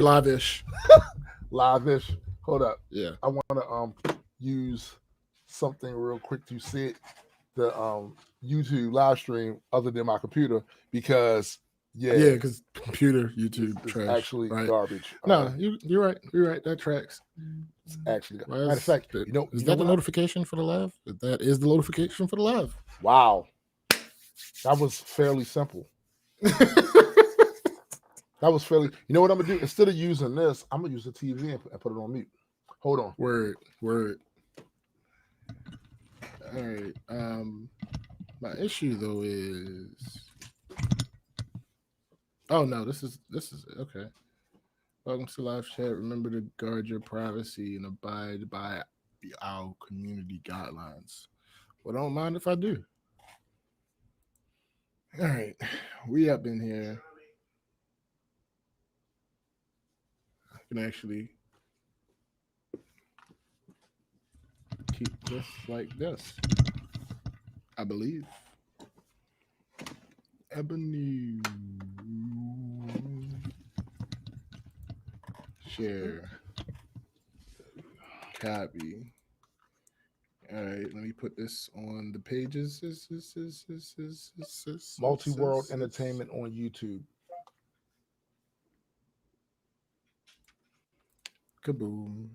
Live-ish. Live-ish. Hold up. Yeah. I want to use something real quick to see the YouTube live stream other than my computer because Yeah, because computer, YouTube, it's trash. actually Right. garbage. No, you're right. You're right. That tracks. It's actually Why matter of is, fact, is that the notification for the live? That is the notification for the live. Wow, that was fairly simple. That was fairly. You know what I'm gonna do? Instead of using this, I'm gonna use the TV and put it on mute. Hold on. Word. All right. My issue though is. Oh no, this is it. Okay. Welcome to live chat. Remember to guard your privacy and abide by our community guidelines. Well, don't mind if I do. All right, we up in here. I can actually keep this like this. I believe. Ebony. Share. Copy. All right, let me put this on the pages. Multi-World Entertainment on YouTube. Kaboom.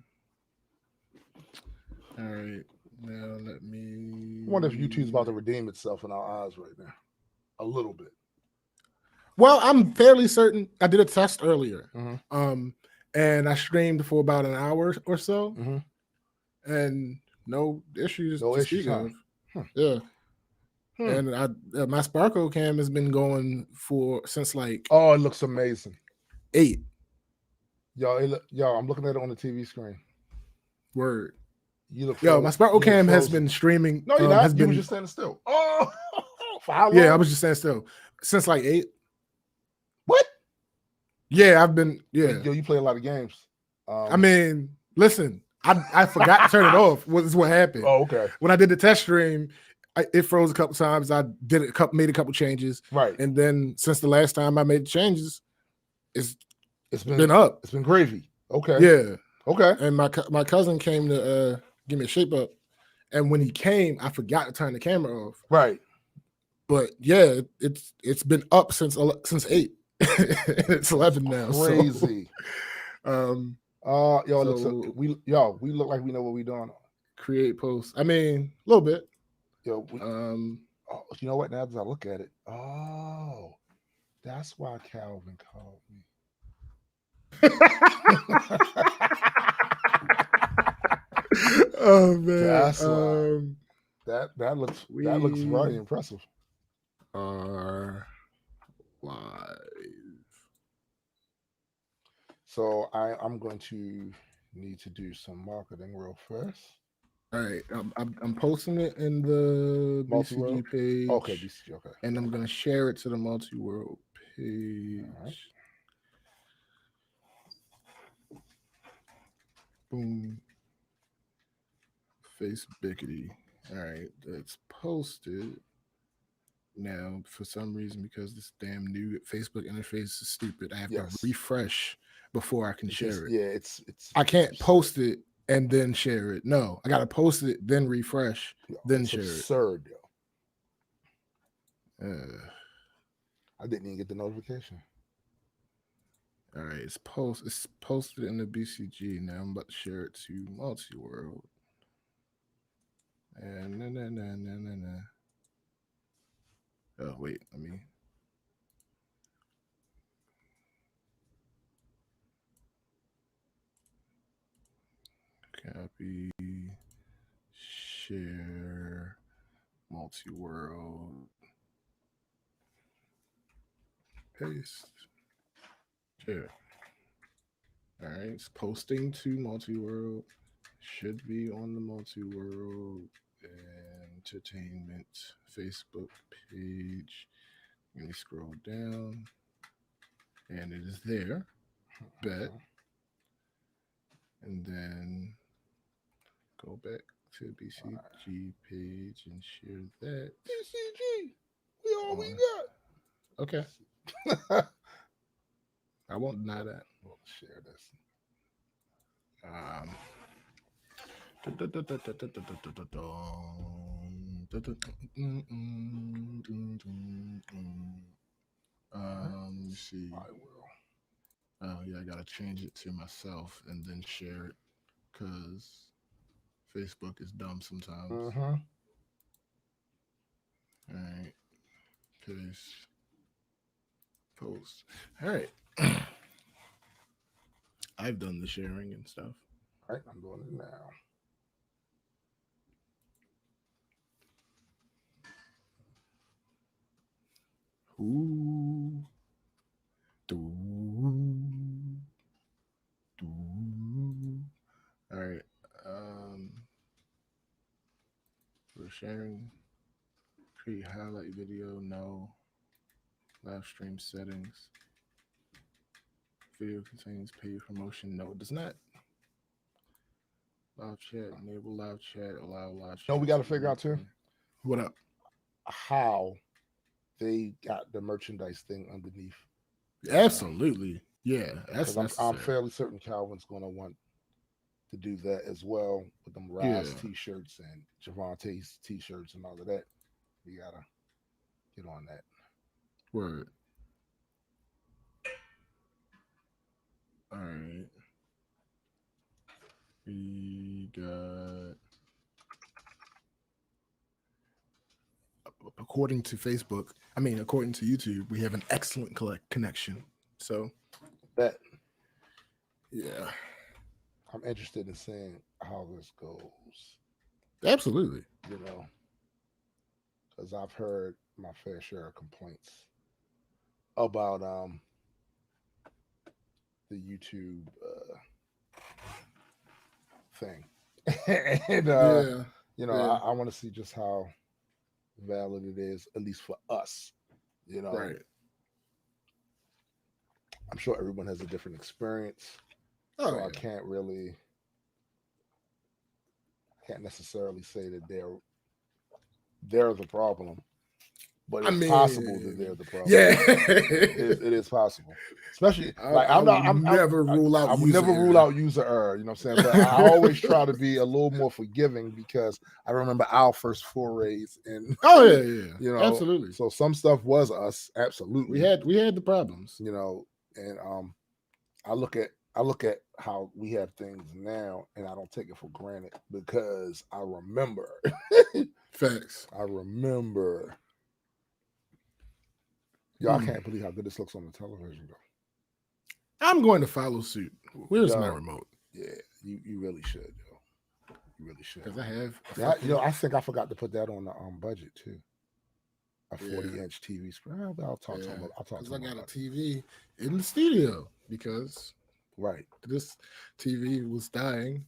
All right, now let me. I wonder if YouTube's about to redeem itself in our eyes right now. A little bit. Well, I'm fairly certain. I did a test earlier, Mm-hmm. And I streamed for about an hour or so, Mm-hmm. and no issues No to issues, speak huh? of. Yeah. And my Sparkle cam has been going since like Oh, it looks amazing. 8. Yo, I'm looking at it on the TV screen. Word. You look. My Sparkle cam has been streaming. No, you're not. Has been were just standing still. Oh, for how long? Yeah, I was just standing still since like 8. What? Yeah, I've been. Yeah. Yo, you play a lot of games. I mean, listen, I forgot to turn it off. Is what happened. Oh, okay. When I did the test stream, it froze a couple times. I made a couple changes. Right. And then since the last time I made the changes, it's been up. It's been gravy. Okay. Yeah. Okay. And my cousin came to give me a shape up, and when he came, I forgot to turn the camera off. Right. But yeah, it's been up since 8. It's 11 now. Crazy. So, we look like we know what we're doing. Create posts. I mean, a little bit. Yo, you know what? Now that I look at it, that's why Calvin called me. Oh man, that's that looks very impressive. Are live. So I'm going to need to do some marketing real fast. All right, I'm posting it in the BCG page. Okay, BCG. Okay, and I'm gonna share it to the Multi-World page. All right. Boom. Facebookity. All right, that's posted. Now, for some reason, because this damn new Facebook interface is stupid, I have to refresh before I can share it. Yeah, it's. I can't post it and then share it. No, I gotta post it, then refresh, then share absurd, it. I didn't even get the notification. All right, it's posted in the BCG. Now I'm about to share it to Multi-World. And oh wait, let me. Copy, share, Multi-World, paste, share. All right, it's posting to Multi-World. Should be on the Multi-World Entertainment Facebook page. Let me scroll down, and it is there. Bet. And then go back to BCG page and share that. BCG, we all we got. Okay. I won't deny that. We'll share this. Um, let me see. I will. Oh yeah, I gotta change it to myself and then share it because Facebook is dumb sometimes. Mm-hmm. All right, paste, post. All right, I've done the sharing and stuff. All right, I'm doing it now. Ooh, doo, doo. All right, we're sharing. Create highlight video. No. Live stream settings. Video contains paid promotion. No, it does not. Live chat. Enable live chat. Allow live chat. No, we got to figure out too What up? how they got the merchandise thing underneath. Absolutely. Yeah, that's Because I'm necessary. fairly certain Calvin's going to want to do that as well with them Rise Yeah. t-shirts and Javante's t-shirts and all of that. We gotta get on that. Word. All right. We got. According to Facebook, according to YouTube, we have an excellent connection. So, That yeah. I'm interested in seeing how this goes. Absolutely. You know, because I've heard my fair share of complaints about the YouTube thing, and Yeah. Yeah. I want to see just how valid it is, at least for us. You know, Right. I'm sure everyone has a different experience, Oh, so yeah. I can't necessarily say that they're the problem, but it's possible that they're the problem. Yeah. It is possible, especially like I would never rule out I would user never rule error. out user error. You know what I'm saying? But I always try to be a little more forgiving because I remember our first forays, and Oh yeah. you know, Absolutely. so some stuff was us, absolutely. We had the problems. You know, and I look at how we have things now, and I don't take it for granted because I remember. Facts. I remember. Yo, I can't believe how good this looks on the television, though. I'm going to follow suit. Where's my Yo, remote? Yeah, you really should, yo. You really should. Because I have. I think I forgot to put that on the budget too. A 40-inch TV screen. I'll talk to him. I'll talk to him. Because I got a TV in the studio because right. this TV was dying,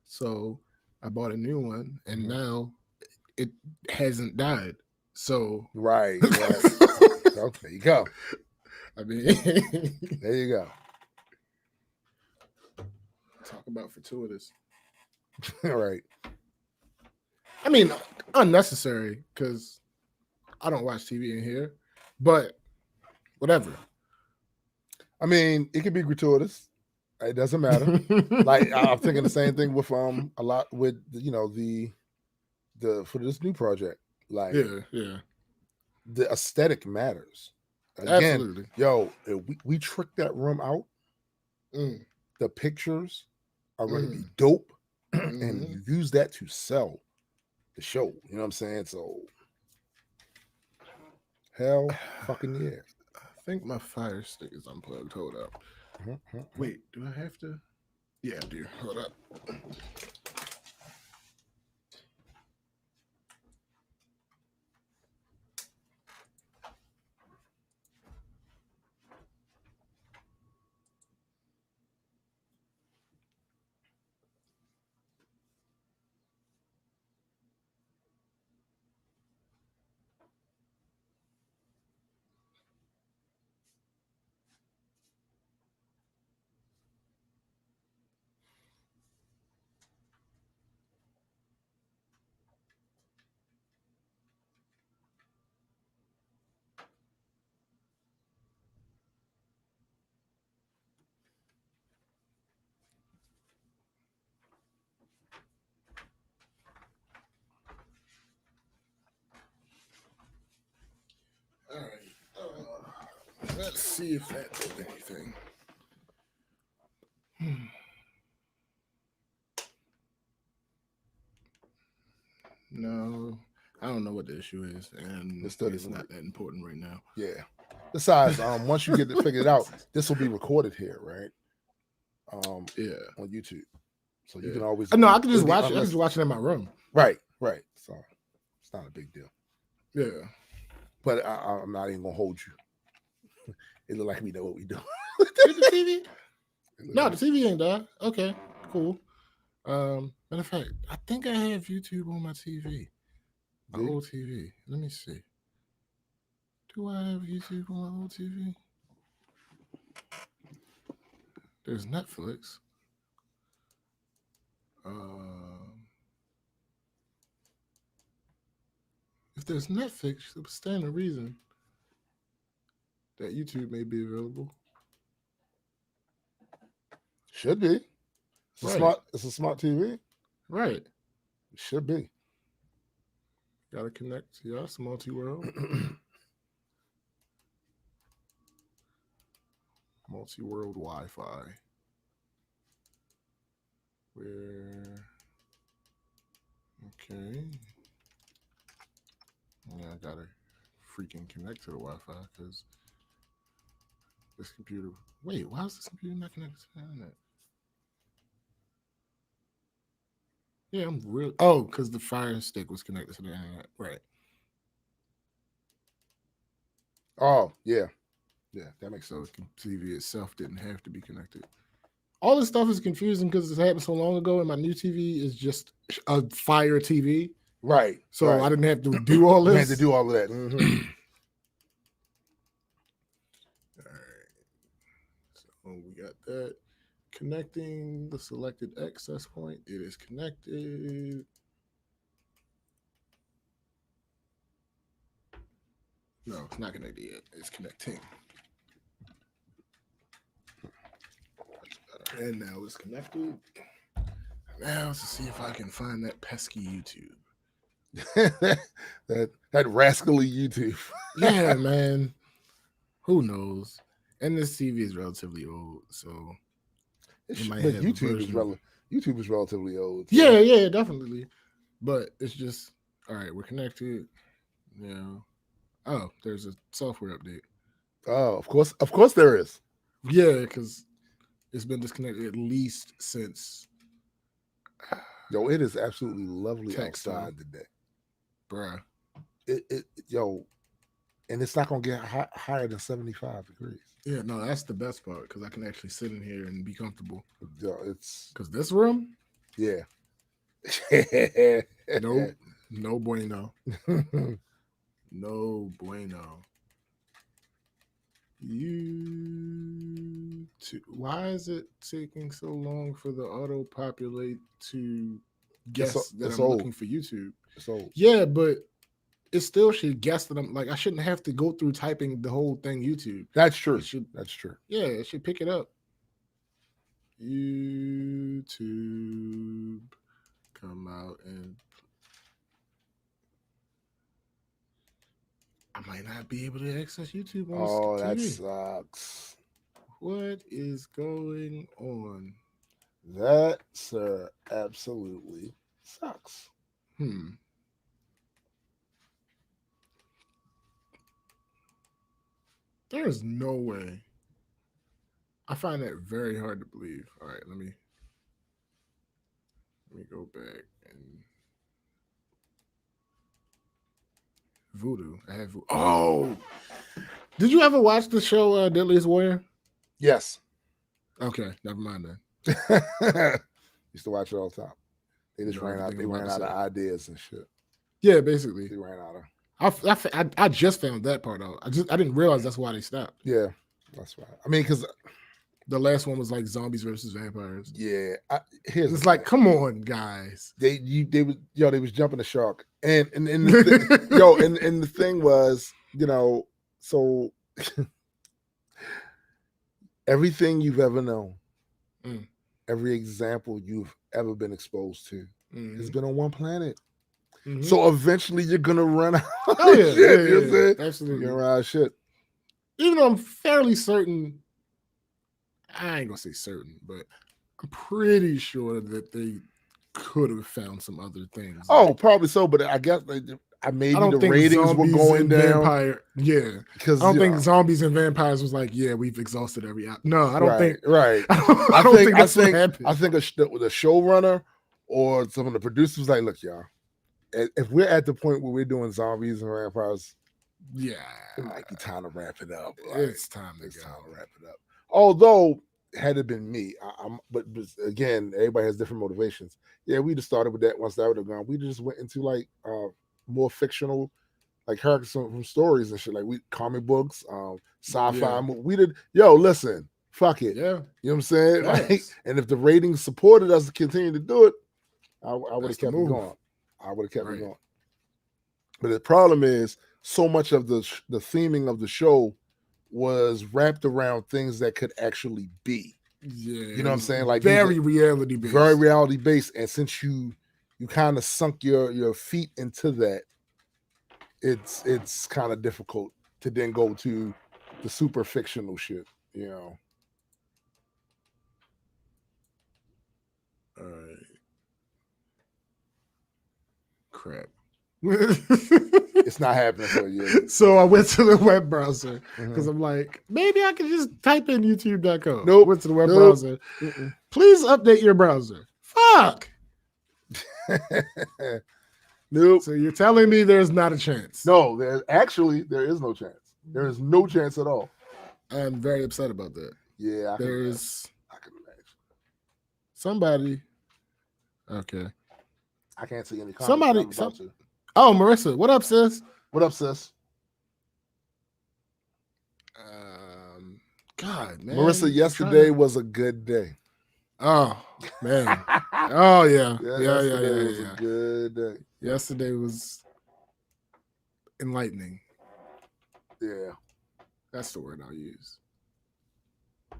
so I bought a new one, and now it hasn't died. So right. So there you go. I mean, there you go. Talk about fortuitous. Right. I mean, unnecessary because I don't watch TV in here, but whatever. I mean, it could be gratuitous. It doesn't matter. Like I'm thinking the same thing with a lot with the for this new project. Like yeah. The aesthetic matters. Again, Absolutely. Yo, we trick that room out. Mm. The pictures are going to be dope, Mm-hmm. and you use that to sell the show. You know what I'm saying? So, hell fucking yeah. I think my fire stick is unplugged. Hold up. Wait, do I have to? Yeah, I do. Hold up. Let's see if that did anything. No, I don't know what the issue is, and it's not that important right now. Yeah. Besides, once you get it figured out, this will be recorded here, right? Yeah, on YouTube, so you can always. No, I can just watch it. I can just watch it in my room. Right. So it's not a big deal. Yeah, but I'm not even gonna hold you. It look like we know what we do. The TV? No, the TV ain't died. Okay, cool. Matter of fact, I think I have YouTube on my TV. My old TV. Let me see. Do I have YouTube on my old TV? There's Netflix. If there's Netflix, it would stand a reason that YouTube may be available. Should be. It's a smart TV. Right. It should be. Gotta connect. Yeah, it's multi-world. Multi-world Wi-Fi. Okay. Yeah, I gotta freaking connect to the Wi-Fi because this computer. Wait, why is this computer not connected to the internet? Yeah, I'm real. Oh, because the Fire Stick was connected to the internet, right? Oh, yeah, that makes sense. So the TV itself didn't have to be connected. All this stuff is confusing because it happened so long ago, and my new TV is just a Fire TV. Right. So I didn't have to do all this. I had to do all of that. Mm-hmm. All right. So we got that. Connecting the selected access point. It is connected. No, it's not connected yet. It's connecting. And now it's connected. Now to see if I can find that pesky YouTube. that rascally YouTube. Yeah, man. Who knows? And this TV is relatively old, so YouTube is relatively old. So. Yeah, definitely. But it's just all right. We're connected. Yeah. Oh, there's a software update. Oh, of course there is. Yeah, because it's been disconnected at least since. Yo, it is absolutely lovely outside today, bruh. And it's not gonna get higher than 75 degrees. Yeah, no, that's the best part because I can actually sit in here and be comfortable. Yo, it's because this room. Yeah. No bueno. No bueno. Why is it taking so long for the auto populate to guess that I'm looking for YouTube? It's old. Yeah, but it still should guess that I'm like I shouldn't have to go through typing the whole thing YouTube. That's true. That's true. Yeah, it should pick it up. YouTube come out and I might not be able to access YouTube on this TV. That sucks. What is going on? That, sir, absolutely sucks. There's no way. I find that very hard to believe. All right, let me go back and Voodoo. I have Voodoo. Oh, did you ever watch the show Deadliest Warrior? Yes. Okay, never mind then. Used to watch it all the time. They just ran out. They ran out of ideas and shit. Yeah, basically. They ran out of. I just found that part out. I didn't realize that's why they stopped. Yeah, that's right. I mean, because the last one was like zombies versus vampires. Yeah, it's like, come on, guys. They was jumping the shark, and the thing was, so everything you've ever known, every example you've ever been exposed to, has been on one planet. So eventually you're gonna run out of shit. Yeah, absolutely. You're gonna run out of shit. even though I'm fairly certain, I ain't gonna say certain, but I'm pretty sure that they could have found some other things. Oh, probably so, but I guess maybe don't the think ratings were zombies going and down. vampire, yeah, Because I don't think zombies and vampires was like, yeah, we've exhausted every app. No, I don't think. Right. I don't think that's what happened. I think the showrunner or some of the producers was like, look, y'all, if we're at the point where we're doing zombies and vampires, yeah, it might be time to wrap it up. It's time to wrap it up. Although, had it been me, but again, everybody has different motivations. Yeah, we just started with that. Once that would have gone, we just went into like more fictional, like characters from stories and shit, like we comic books, sci-fi. Yeah. We did. Yo, listen, fuck it. Yeah, You know what I'm saying? Yes. Like, and if the ratings supported us to continue to do it, I would have kept it move. going. I would have kept it going. But the problem is, so much of the theming of the show was wrapped around things that could actually be. Yeah, You know what I'm saying? Like very reality based. Very reality based. And since you kind of sunk your feet into that, it's kind of difficult to then go to the super fictional shit, you know. All right. Crap. It's not happening for you. So I went to the web browser because I'm like, maybe I can just type in youtube.com. Nope. Went to the web browser. Please update your browser. Fuck. Nope. So you're telling me there's not a chance? No, there is no chance. There is no chance at all. I'm very upset about that. Yeah, I can imagine. Somebody. Okay. I can't see any comments. Somebody. Oh, Marissa, what up, sis? What up, sis? God, man. Marissa, yesterday was a good day. Oh, man. Oh, yeah. Yesterday was a good day. Yesterday was enlightening. Yeah. That's the word I'll use. I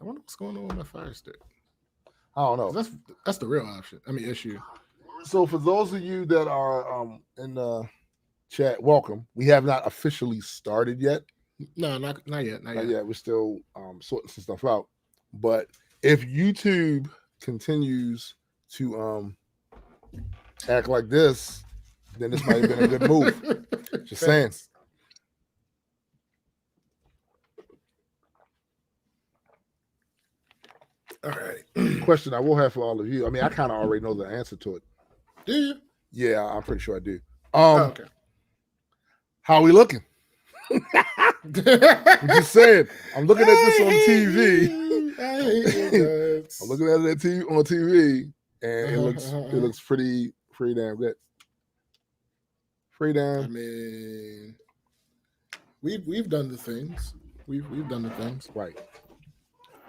wonder what's going on with my Fire Stick. I don't know. That's the real option. I mean, issue. So for those of you that are in the chat, welcome. We have not officially started yet. No, not yet. Not yet. We're still sorting some stuff out. But if YouTube continues to act like this, then this might have been a good move. Just saying. All right. Question I will have for all of you. I mean, I kind of already know the answer to it. Do you? Yeah, I'm pretty sure I do. Okay. How are we looking? I'm just saying. I'm looking at this on TV. I'm looking at it on TV, and it looks pretty damn good. Pretty damn. I mean, we've done the things. We've done the things. Right.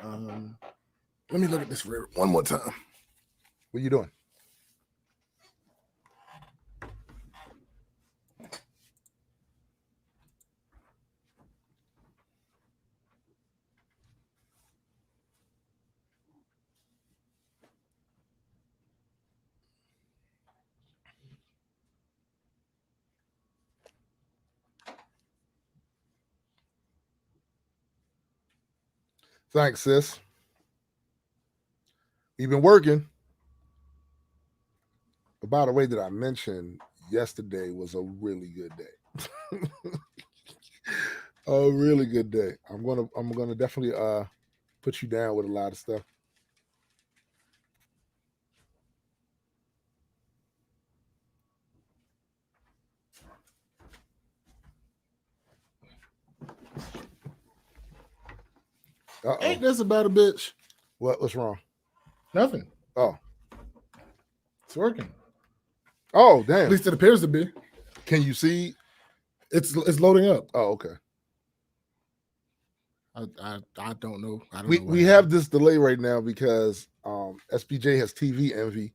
Let me look at this one more time. What are you doing? Thanks, sis. You've been working. But by the way, that I mentioned yesterday was a really good day. A really good day. I'm gonna definitely put you down with a lot of stuff. Ain't this about a bitch? What's wrong? Nothing. Oh. It's working. Oh, damn. At least it appears to be. Can you see? It's loading up. Oh, okay. I don't know. We have this delay right now because SBJ has TV envy.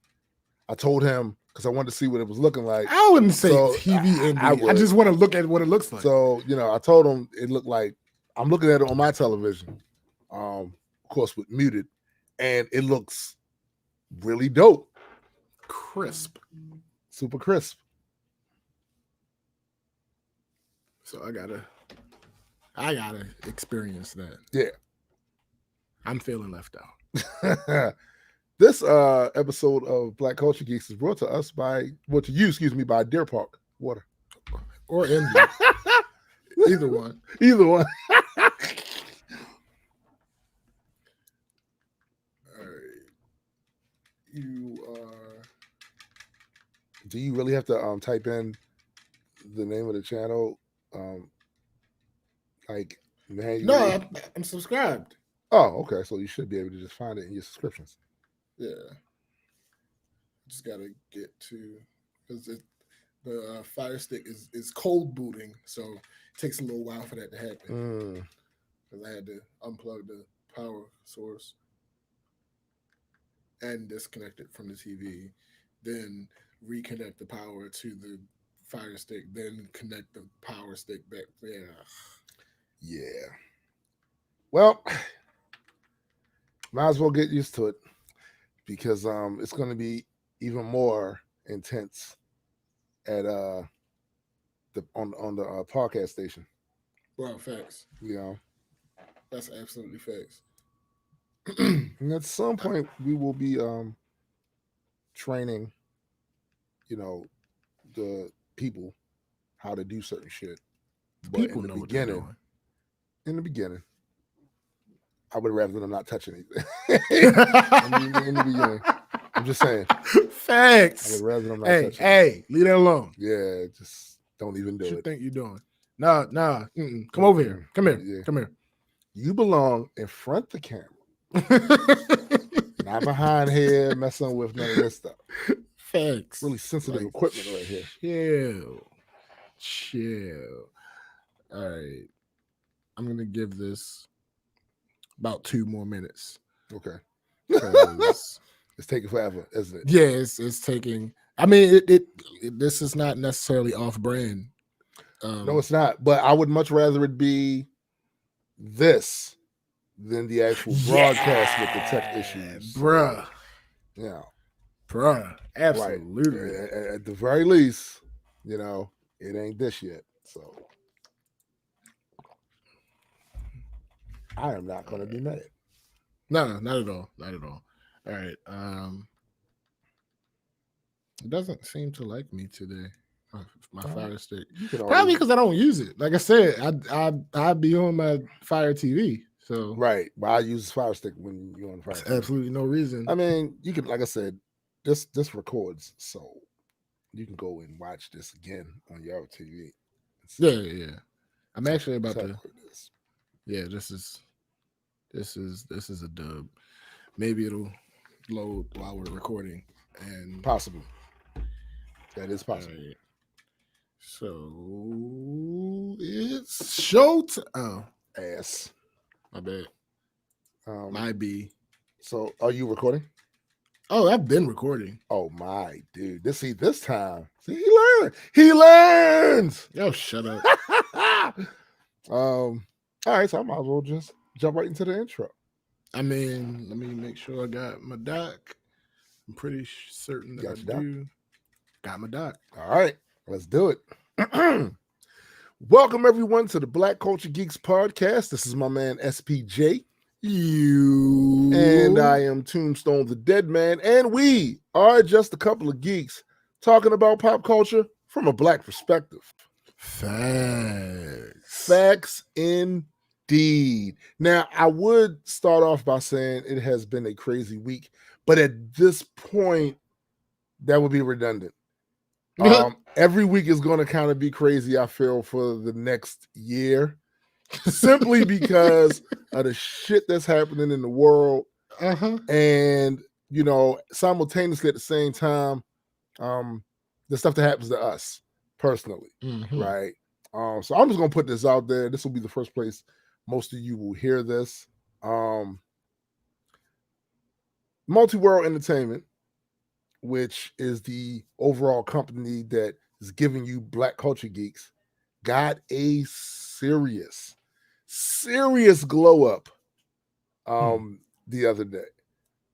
I told him because I wanted to see what it was looking like. I wouldn't say TV envy. I just want to look at what it looks like. So, I told him it looked like I'm looking at it on my television. Of course, with muted, and it looks really dope. Crisp. Super crisp. So I gotta experience that. Yeah. I'm feeling left out. This episode of Black Culture Geeks is brought to us by, by Deer Park Water. Or Envy. Either one. Either one. All right. Do you really have to type in the name of the channel? Like no, I'm subscribed. Oh, okay. So you should be able to just find it in your subscriptions. Yeah. Just gotta get to because the Fire Stick is cold booting, so it takes a little while for that to happen. Because I had to unplug the power source and disconnect it from the TV, then reconnect the power to the Fire Stick, then connect the Power Stick back. Yeah. Well, might as well get used to it because it's going to be even more intense at on the podcast station. Well, facts. You know, that's absolutely facts. And at some point, we will be training, the people how to do certain shit. But people know what they're doing. In the beginning, I would rather them not touch anything. In the beginning, I'm just saying. Facts. I would rather them not touch it. Hey, leave that alone. Yeah, just don't even do what it. You think you're doing? Nah. Come over here. Come here. Yeah. Come here. You belong in front of the camera. Not behind here messing with none of this stuff. Facts. Really sensitive equipment right here. Chill. All right. I'm going to give this about 2 more minutes. Okay. It's taking forever, isn't it? Yeah, it's taking. I mean, this is not necessarily off brand. No, it's not. But I would much rather it be this than the actual broadcast with the tech issues. Bruh. Yeah. Bruh. Absolutely. Right. At the very least, it ain't this yet. So I am not going to be mad. No, not at all. Not at all. All right. It doesn't seem to like me today. My Fire Stick. Probably because I don't use it. Like I said, I'd be on my Fire TV. So right. But I use Fire Stick when you're on Fire TV. Absolutely no reason. I mean, you can, like I said, this records, so you can go and watch this again on your TV. Yeah. I'm actually about to. Yeah, this is a dub. Maybe it'll load while we're recording, and possibly that is possible. Right. So it's showtime. Oh, ass. My bad. Might be. So, are you recording? Oh, I've been recording. Oh my dude! This time. See, he learns. Yo, shut up. All right, so I might as well just jump right into the intro. I mean, let me make sure I got my doc. I'm pretty certain that I do. Got my doc. All right, let's do it. Welcome everyone to the Black Culture Geeks podcast. This is my man SPJ. And I am Tombstone the Dead Man, and we are just a couple of geeks talking about pop culture from a black perspective. Facts indeed. Now, I would start off by saying it has been a crazy week, but at this point, that would be redundant. Every week is going to kind of be crazy, I feel, for the next year. Simply because of the shit that's happening in the world, and simultaneously at the same time, the stuff that happens to us personally, right? So I'm just gonna put this out there. This will be the first place most of you will hear this. Multi-World Entertainment, which is the overall company that is giving you Black Culture Geeks, got a serious glow up the other day.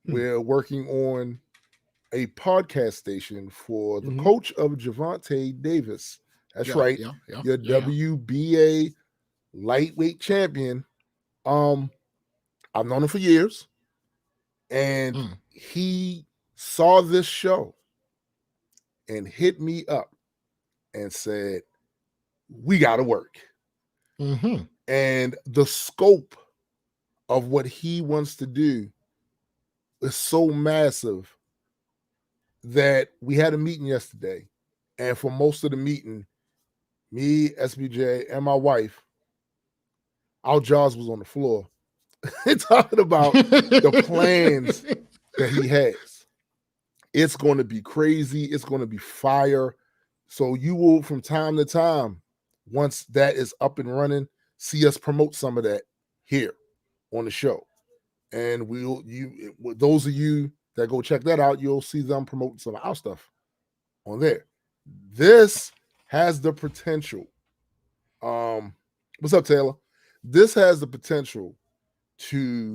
We're working on a podcast station for the coach of Javante Davis That's right. Your WBA lightweight champion. I've known him for years, and he saw this show and hit me up and said, "We got to work." Mm-hmm. And the scope of what he wants to do is so massive that we had a meeting yesterday, and for most of the meeting, me, SBJ, and my wife, our jaws was on the floor talking about the plans that he has. It's going to be crazy. It's going to be fire. So you will, from time to time, once that is up and running, see us promote some of that here on the show. And those of you that go check that out, you'll see them promoting some of our stuff on there. This has the potential. What's up, Taylor? This has the potential to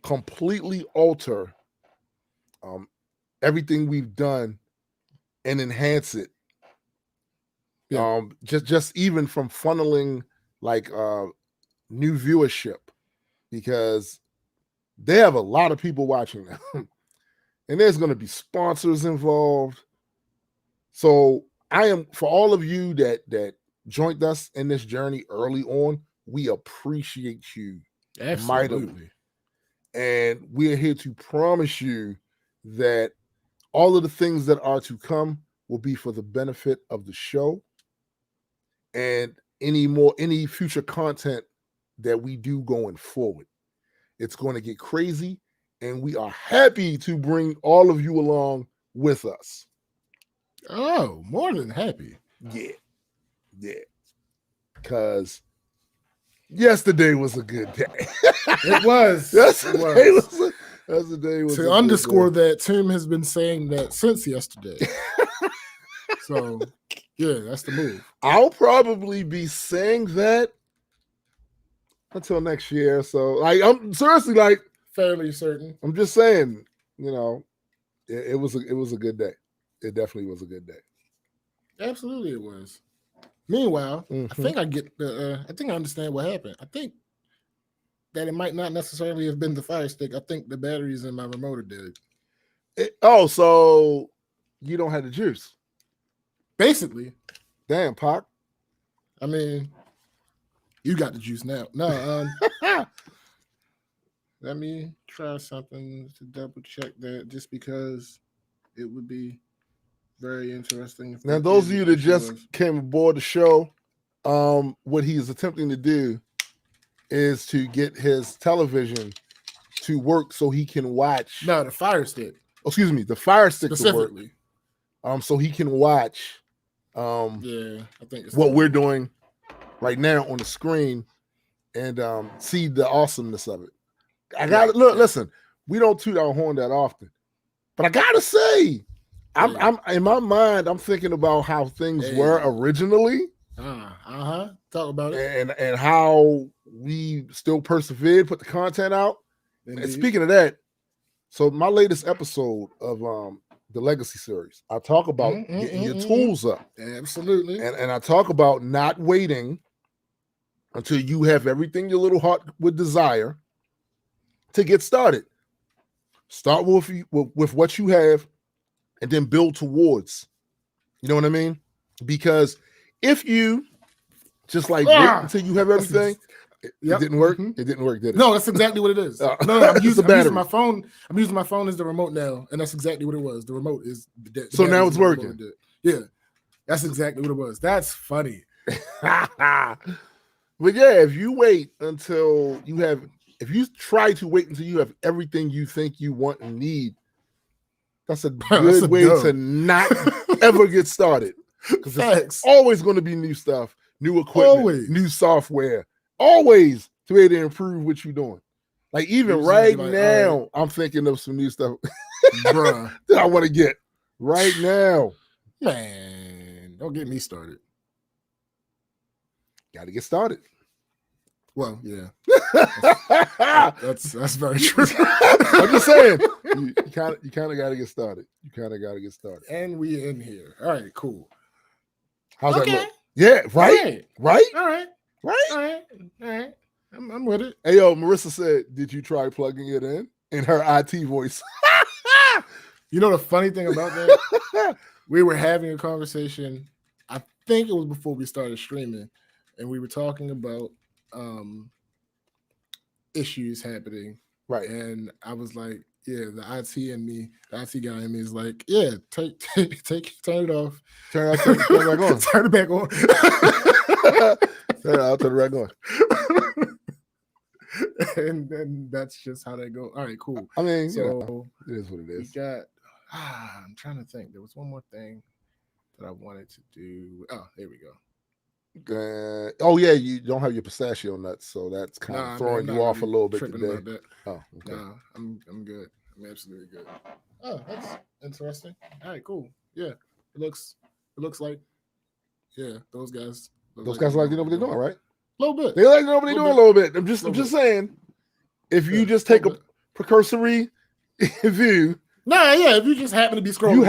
completely alter everything we've done and enhance it. Yeah. Just even from funneling like new viewership, because they have a lot of people watching them, and there's going to be sponsors involved. So I am, for all of you that joined us in this journey early on, we appreciate you mightily. And we are here to promise you that all of the things that are to come will be for the benefit of the show, and any future content that we do going forward. It's going to get crazy, and we are happy to bring all of you along with us. Oh, more than happy. Yeah. Because yesterday was a good day. It was. Yesterday was to underscore that, Tim has been saying that since yesterday. So, yeah, that's the move. I'll probably be saying that until next year. So, I'm seriously fairly certain. I'm just saying, it was a good day. It definitely was a good day. Absolutely, it was. Meanwhile, I think I think I understand what happened. I think that it might not necessarily have been the Fire Stick. I think the batteries in my remote are dead. So you don't have the juice? Basically. Damn, Pac. I mean, you got the juice now. No, let me try something to double check that, just because it would be very interesting. Now, those of you that just came aboard the show, what he is attempting to do is to get his television to work so he can watch. No, the Fire Stick. Excuse me, the Fire Stick specifically. To work, so he can watch. I think it's what we're doing right now on the screen, and see the awesomeness of it. I gotta listen. We don't toot our horn that often, but I gotta say, I'm in my mind, I'm thinking about how things were originally. Talk about it. And how we still persevered, put the content out. Indeed. And speaking of that, so my latest episode of the Legacy series, I talk about getting your tools up. Absolutely. And I talk about not waiting until you have everything your little heart would desire to get started. Start with what you have, and then build towards. You know what I mean? Because if you just wait until you have everything, it didn't work. It didn't work, did it? No, that's exactly what it is. I'm using my phone. I'm using my phone as the remote now, and that's exactly what it was. The remote is so now it's working. Yeah, that's exactly what it was. That's funny. But yeah, if you wait until you have, if you try to wait until you have everything you think you want and need, that's a good way to not ever get started. Because it's always going to be new stuff, new equipment, new software, always to be able to improve what you're doing. Like even right now, I'm thinking of some new stuff that I want to get right now. Man, don't get me started. Got to get started. Well, yeah, that's very true. I'm just saying, you kind of got to get started. You kind of got to get started. And we in here. All right, cool. How's that look? Yeah, right? Right? All right. Right? All right. All right. I'm with it. Hey, yo, Marissa said, did you try plugging it in her IT voice? You know the funny thing about that? We were having a conversation. I think it was before we started streaming, and we were talking about issues happening. Right. And I was like, yeah, the IT in me, the IT guy in me is like, yeah, turn it off. Turn it back on. Turn it back on. I'll turn it back on. and that's just how they go. All right, cool. I mean, so it is what it is. You got. I'm trying to think. There was one more thing that I wanted to do. Oh, there we go. Oh yeah, you don't have your pistachio nuts, so that's kind of throwing you off really a little bit today. Oh, okay. Nah, I'm good. I'm absolutely good. Oh, that's interesting. All right, cool. Yeah, it looks like those guys. Those guys like to know what they're doing, right? A little bit. They like to know what they're doing a little bit. I'm just saying, if you just take a precursory view. Nah, yeah, if you just happen to be scrolling,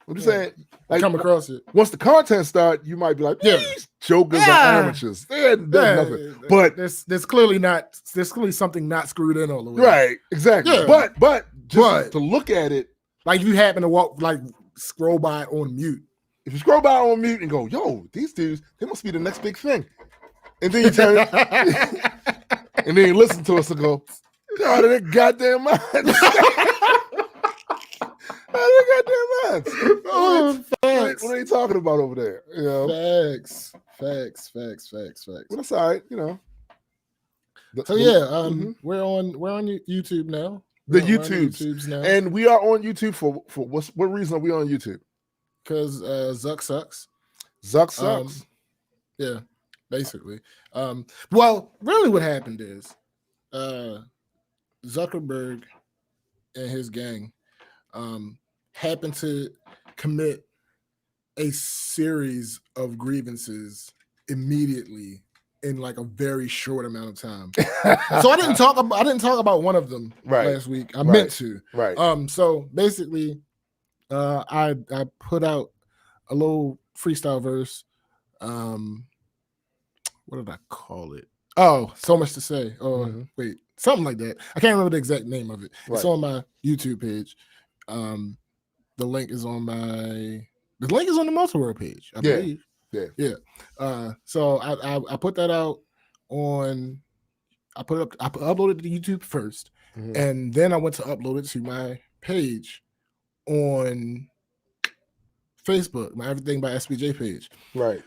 I'm just saying, like, come across it. Once the content start, you might be like, these jokers are amateurs. There's nothing. But there's clearly something not screwed in all the way. Right, exactly. Yeah. But to look at it, like if you happen to scroll by on mute. If you scroll by on mute and go, yo, these dudes, they must be the next big thing. And then you turn and then you listen to us and go, out of their goddamn minds. Oh, facts. What are you talking about over there? You know? Facts. Well, that's all right, you know. So we're on YouTube now. The YouTubes now. And we are on YouTube for what reason are we on YouTube? Because Zuck sucks. Zuck sucks. Yeah, basically. Well, really what happened is Zuckerberg and his gang happened to commit a series of grievances immediately in like a very short amount of time. So I didn't talk about one of them last week. I meant to. Right. So basically, I put out a little freestyle verse. What did I call it? Oh, so much to say. Wait, something like that. I can't remember the exact name of it. Right. It's on my YouTube page. The link is on the Multiworld page, I believe. Yeah. So I put that out on. I uploaded to YouTube first, and then I went to upload it to my page on Facebook, my Everything by SBJ page. Right.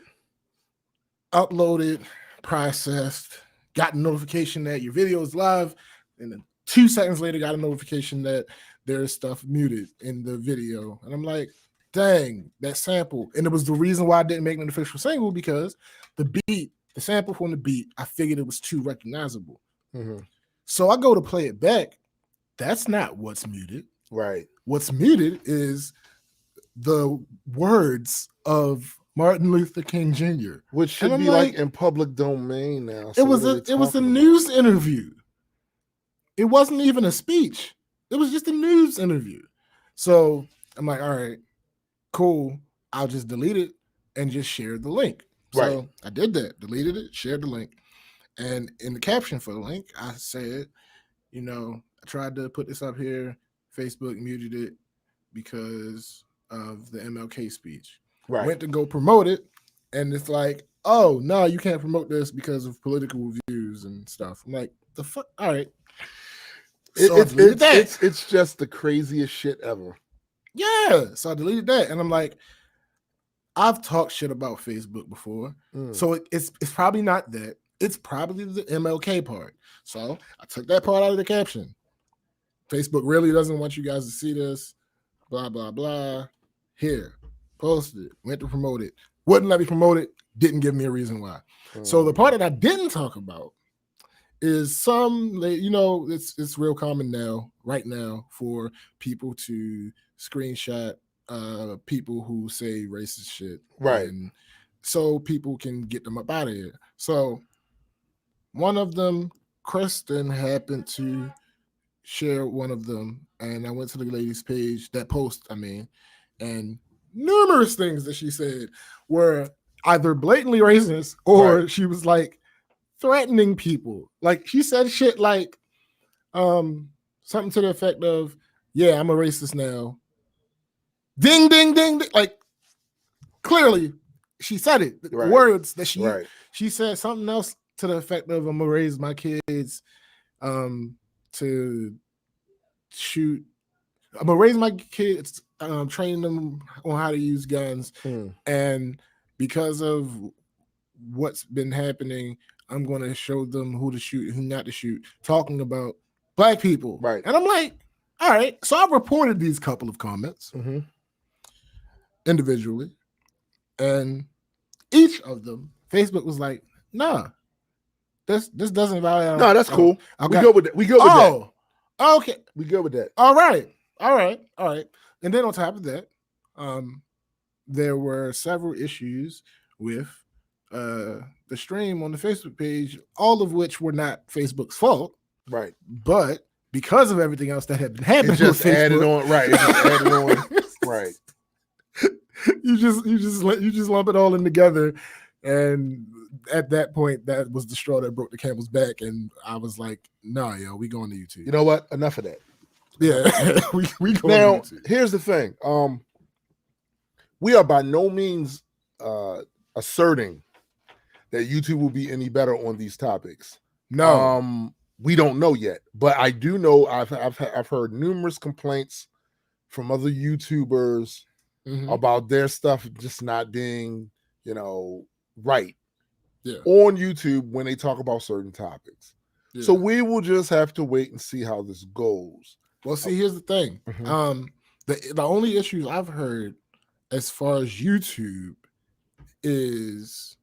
Uploaded, processed, got a notification that your video is live, and then 2 seconds later got a notification that there's stuff muted in the video. And I'm like, dang, that sample. And it was the reason why I didn't make an official single, because the sample from the beat, I figured it was too recognizable. So I go to play it back. That's not what's muted. Right. What's muted is the words of Martin Luther King Jr., which should be like in public domain now. So it was a news interview. It wasn't even a speech. It was just a news interview. So I'm like, all right, cool. I'll just delete it and just share the link. Right. So I did that, deleted it, shared the link. And in the caption for the link, I said, I tried to put this up here. Facebook muted it because of the MLK speech. Right. Went to go promote it, and it's like, oh, no, you can't promote this because of political views and stuff. I'm like, the fuck? All right. It's just the craziest shit ever. Yeah. So I deleted that, and I'm like, I've talked shit about Facebook before, so it's probably not that. It's probably the MLK part. So I took that part out of the caption. Facebook really doesn't want you guys to see this. Blah, blah, blah. Here, posted it. Went to promote it. Wouldn't let me promote it. Didn't give me a reason why. So the part that I didn't talk about is it's real common now, right now, for people to screenshot people who say racist shit. Right. And so people can get them up out of here. So one of them, Kristen, happened to share one of them, and I went to the lady's page, that post, and numerous things that she said were either blatantly racist or she was like threatening people. Like she said shit like something to the effect of, yeah, I'm a racist now. Ding, ding, ding, ding. Like clearly she said it. The words that she said something else to the effect of, I'm gonna raise my kids to shoot. I'm gonna raise my kids, train them on how to use guns, and because of what's been happening, I'm gonna show them who to shoot and who not to shoot. Talking about black people, right? And I'm like, all right. So I reported these couple of comments individually, and each of them, Facebook was like, nah, this doesn't violate. No, that's cool. We go with that. We go with that. Okay. We go with that. All right. And then on top of that, there were several issues with the stream on the Facebook page, all of which were not Facebook's fault. Right. But because of everything else that had been happening, it just added on. Right. It just added on. Right. You just lump it all in together. And at that point, that was the straw that broke the camel's back. And I was like, nah, yo, we going to YouTube. You know what? Enough of that. Yeah. we going now, to YouTube. Here's the thing. We are by no means asserting that YouTube will be any better on these topics. No. We don't know yet. But I do know I've heard numerous complaints from other YouTubers about their stuff just not being, right on YouTube when they talk about certain topics. Yeah. So we will just have to wait and see how this goes. Well, see, here's the thing. The only issues I've heard as far as YouTube is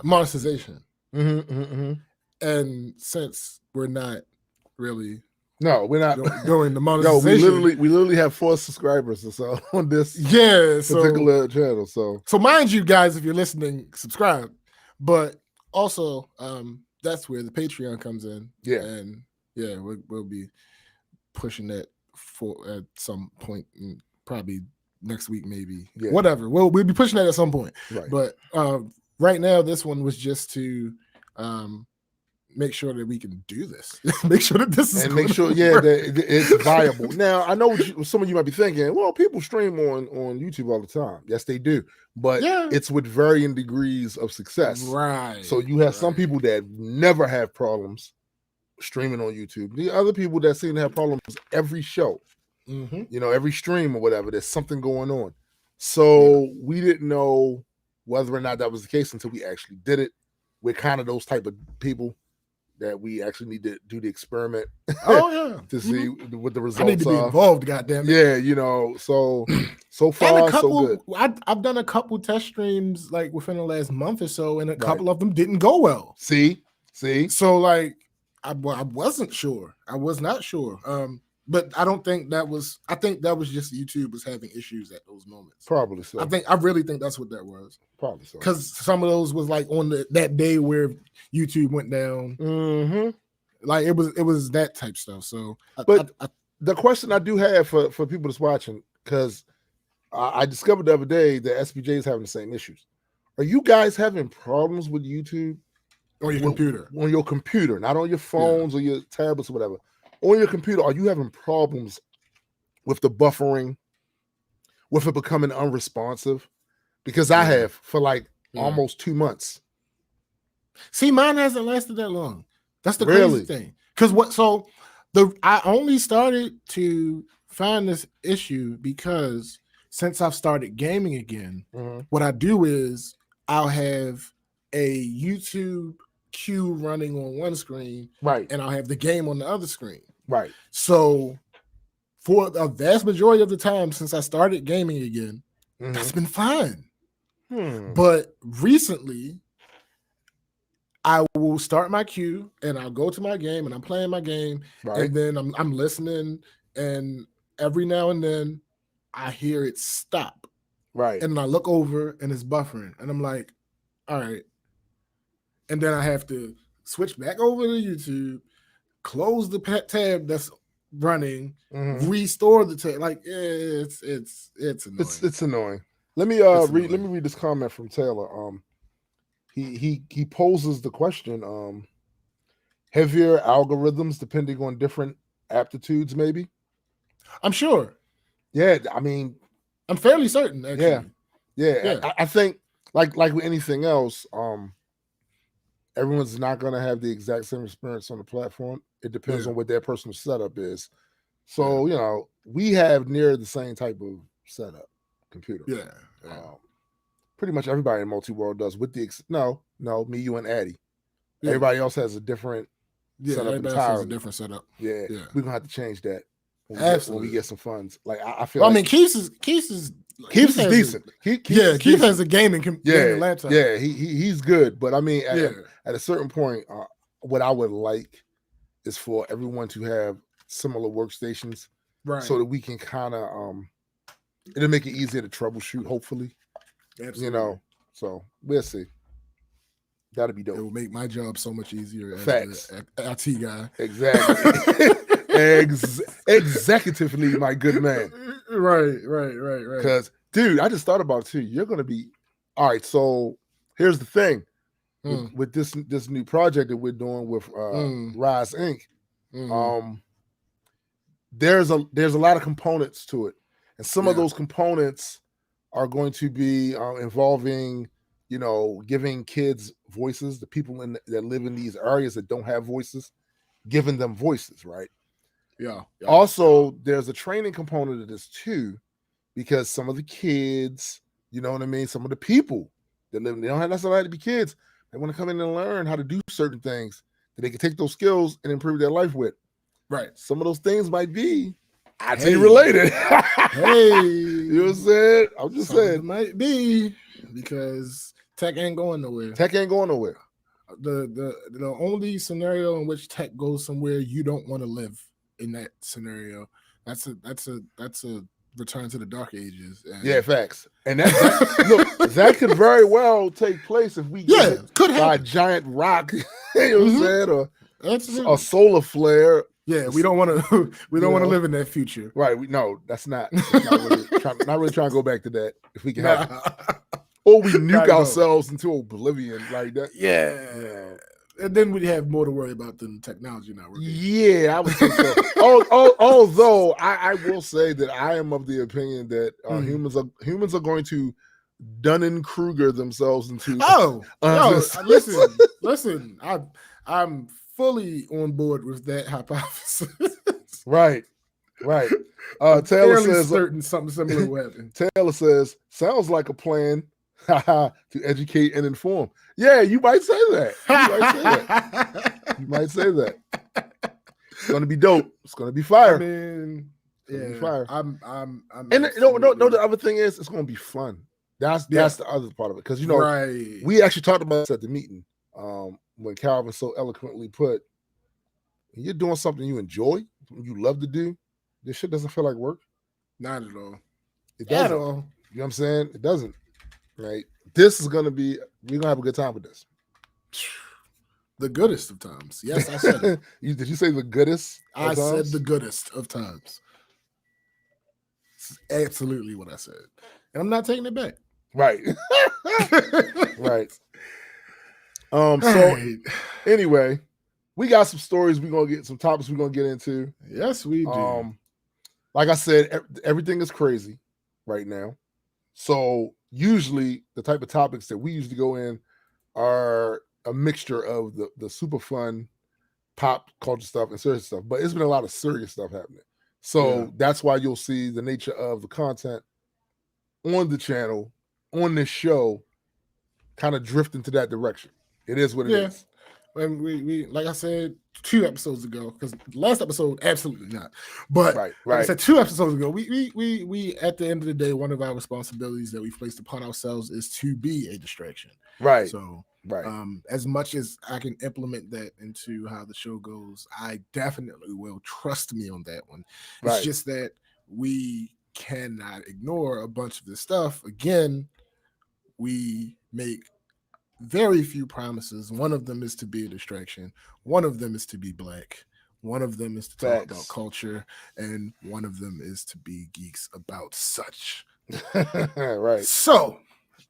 monetization. And since we're not really we're not doing the monetization. We literally have 4 subscribers or so on this particular channel. So mind you guys, if you're listening, subscribe. But also that's where the Patreon comes in. Yeah. And we'll be pushing that at some point, probably next week, maybe. Yeah. Whatever. We'll be pushing that at some point. Right. But right now, this one was just to make sure that we can do this. Make sure that this is and make sure, that it's viable. Now, I know some of you might be thinking, well, people stream on YouTube all the time. Yes, they do. But it's with varying degrees of success. Right. So you have some people that never have problems streaming on YouTube. The other people that seem to have problems every show, every stream or whatever, there's something going on. So we didn't know whether or not that was the case until we actually did it. We're kind of those type of people that we actually need to do the experiment. To see what the results are. I need to be involved, goddamn it. Yeah, so far so good. I've done a couple test streams like within the last month or so, and a couple of them didn't go well. See. So like I wasn't sure. I was not sure. But I don't think that was. I think that was just YouTube was having issues at those moments. Probably so. I really think that's what that was. Probably so. Because some of those was like on that day where YouTube went down. Like it was that type stuff. So, the question I do have for people that's watching, because I discovered the other day that SBJ is having the same issues. Are you guys having problems with YouTube on your computer? On your computer, not on your phones or your tablets or whatever. On your computer, are you having problems with the buffering, with it becoming unresponsive? Because I have for like almost 2 months. See, mine hasn't lasted that long. That's the crazy thing. Because I only started to find this issue because since I've started gaming again, what I do is I'll have a YouTube queue running on one screen, and I'll have the game on the other screen. Right. So for a vast majority of the time since I started gaming again, that's been fine. But recently, I will start my queue and I'll go to my game and I'm playing my game, and then I'm listening, and every now and then I hear it stop. Right. And I look over and it's buffering, and I'm like, all right. And then I have to switch back over to YouTube, close the tab that's running, restore the tape. Like it's annoying. It's annoying. Let me read this comment from Taylor. He poses the question, heavier algorithms depending on different aptitudes, maybe. I'm sure. Yeah, I mean, I'm fairly certain, actually. Yeah. I think like with anything else, everyone's not going to have the exact same experience on the platform. It depends on what their personal setup is. So, you know, we have near the same type of setup computer. Yeah. Pretty much everybody in multi-world does, with the no, me, you, and Addy. Yeah. Everybody else has a different setup everybody entirely. else has a different setup. Yeah. We're going to have to change that when we get some funds. Like, I feel I mean, Keith is decent. Keith has a gaming laptop. Yeah, he's good. But I mean, at a certain point, what I would like is for everyone to have similar workstations, right? So that we can kind of it'll make it easier to troubleshoot. Hopefully, absolutely. You know. So we'll see. That'll be dope. It will make my job so much easier. Facts. As IT guy. Exactly. Executively, my good man. Right. Because, dude, I just thought about it too. You're going to be all right. So here's the thing with this new project that we're doing with Rise Inc. There's a lot of components to it, and some of those components are going to be involving, you know, giving kids voices, the people that live in these areas that don't have voices, giving them voices, right? Yeah. Also, there's a training component of this too, because some of the kids, you know what I mean, some of the people that live, they don't have necessarily to be kids. They want to come in and learn how to do certain things that they can take those skills and improve their life with. Right. Some of those things might be IT related. You know what I'm saying? I'm just saying. It might be, because tech ain't going nowhere. The only scenario in which tech goes somewhere you don't want to live in that scenario, that's a return to the dark ages. Yeah, facts. And that could very well take place if we get hit by a giant rock, you know what I'm saying, or a solar flare. Yeah, we don't want to. We don't want to live in that future, right? That's not really trying to go back to that if we can have it. Or we nuke ourselves into oblivion like that. Yeah. And then we'd have more to worry about than technology now. Yeah, I would think so. Although I will say that I am of the opinion that humans are going to Dunning-Kruger themselves into. Listen. I'm fully on board with that hypothesis. Right. Taylor says something similar will happen. Taylor says, sounds like a plan to educate and inform. Yeah, you might say that. You might say that. It's gonna be dope. It's gonna be fire. I mean, be fire. I'm and the other thing is, it's gonna be fun. That's the other part of it, because we actually talked about this at the meeting. When Calvin so eloquently put, you're doing something you enjoy, you love to do, this shit doesn't feel like work. Not at all. It doesn't. You know what I'm saying? It doesn't. Right? This is gonna be, we're gonna have a good time with this. The goodest of times. Yes, I said it. Did you say the goodest? I said the goodest of times. It's absolutely what I said. And I'm not taking it back. Right. Right. So anyway, we got some stories. We're gonna get some topics we're gonna get into. Yes, we do. Like I said, everything is crazy right now. So usually the type of topics that we usually go in are a mixture of the super fun pop culture stuff and serious stuff. But it's been a lot of serious stuff happening. So that's why you'll see the nature of the content on the channel, on this show, kind of drift into that direction. It is what it is. And we like I said 2 episodes ago, because last episode absolutely not. But right. Like I said 2 episodes ago, we at the end of the day, one of our responsibilities that we've placed upon ourselves is to be a distraction. Right. So as much as I can implement that into how the show goes, I definitely will. Trust me on that one. It's just that we cannot ignore a bunch of this stuff. Again, we make very few promises. One of them is to be a distraction. One of them is to be black. One of them is to talk about culture, and one of them is to be geeks about such. Right. So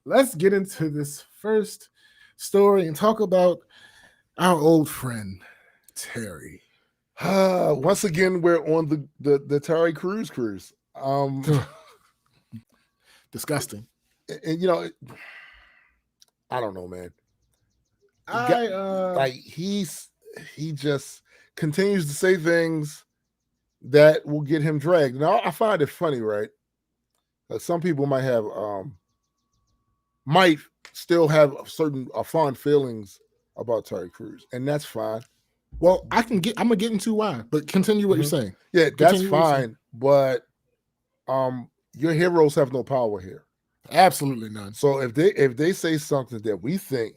let's get into this first story and talk about our old friend Terry. Once again, we're on the Terry Crews cruise. Disgusting. And you know, I don't know, man. He just continues to say things that will get him dragged. Now I find it funny, right? Some people might still have certain fond feelings about Terry Crews, and that's fine. Well, I'm gonna get into why, but continue what you're saying. Yeah, that's fine, but your heroes have no power here. Absolutely none. So if they say something that we think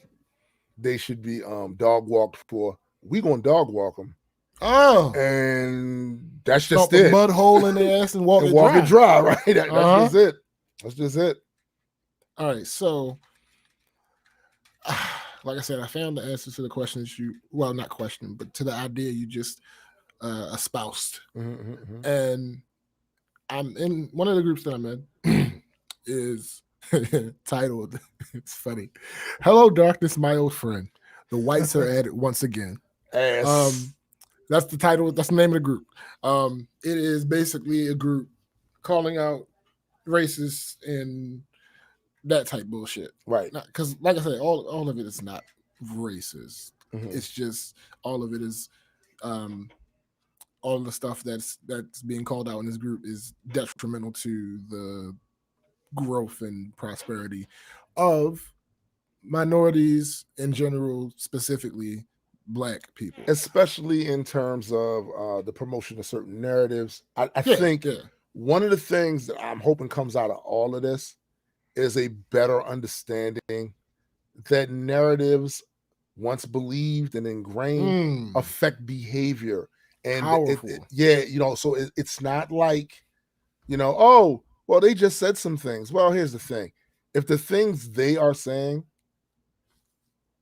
they should be dog walked for, we gonna dog walk them. Oh, and that's Stomp just it. A mud hole in their ass and walk it dry, right? That's just it. That's just it. All right, so like I said, I found the answer to the questions not question, but to the idea you just espoused. And I'm in one of the groups that I'm in is titled, it's funny, "Hello Darkness, my old friend. The whites are at it once again." That's the title. That's the name of the group. It is basically a group calling out racists and that type bullshit. Right. Because like I said, all of it is not racist. It's just all of it is all the stuff that's being called out in this group is detrimental to the growth and prosperity of minorities in general, specifically Black people, especially in terms of the promotion of certain narratives. I think one of the things that I'm hoping comes out of all of this is a better understanding that narratives, once believed and ingrained, affect behavior. And so it's not like, oh, well, they just said some things. Well, here's the thing. If the things they are saying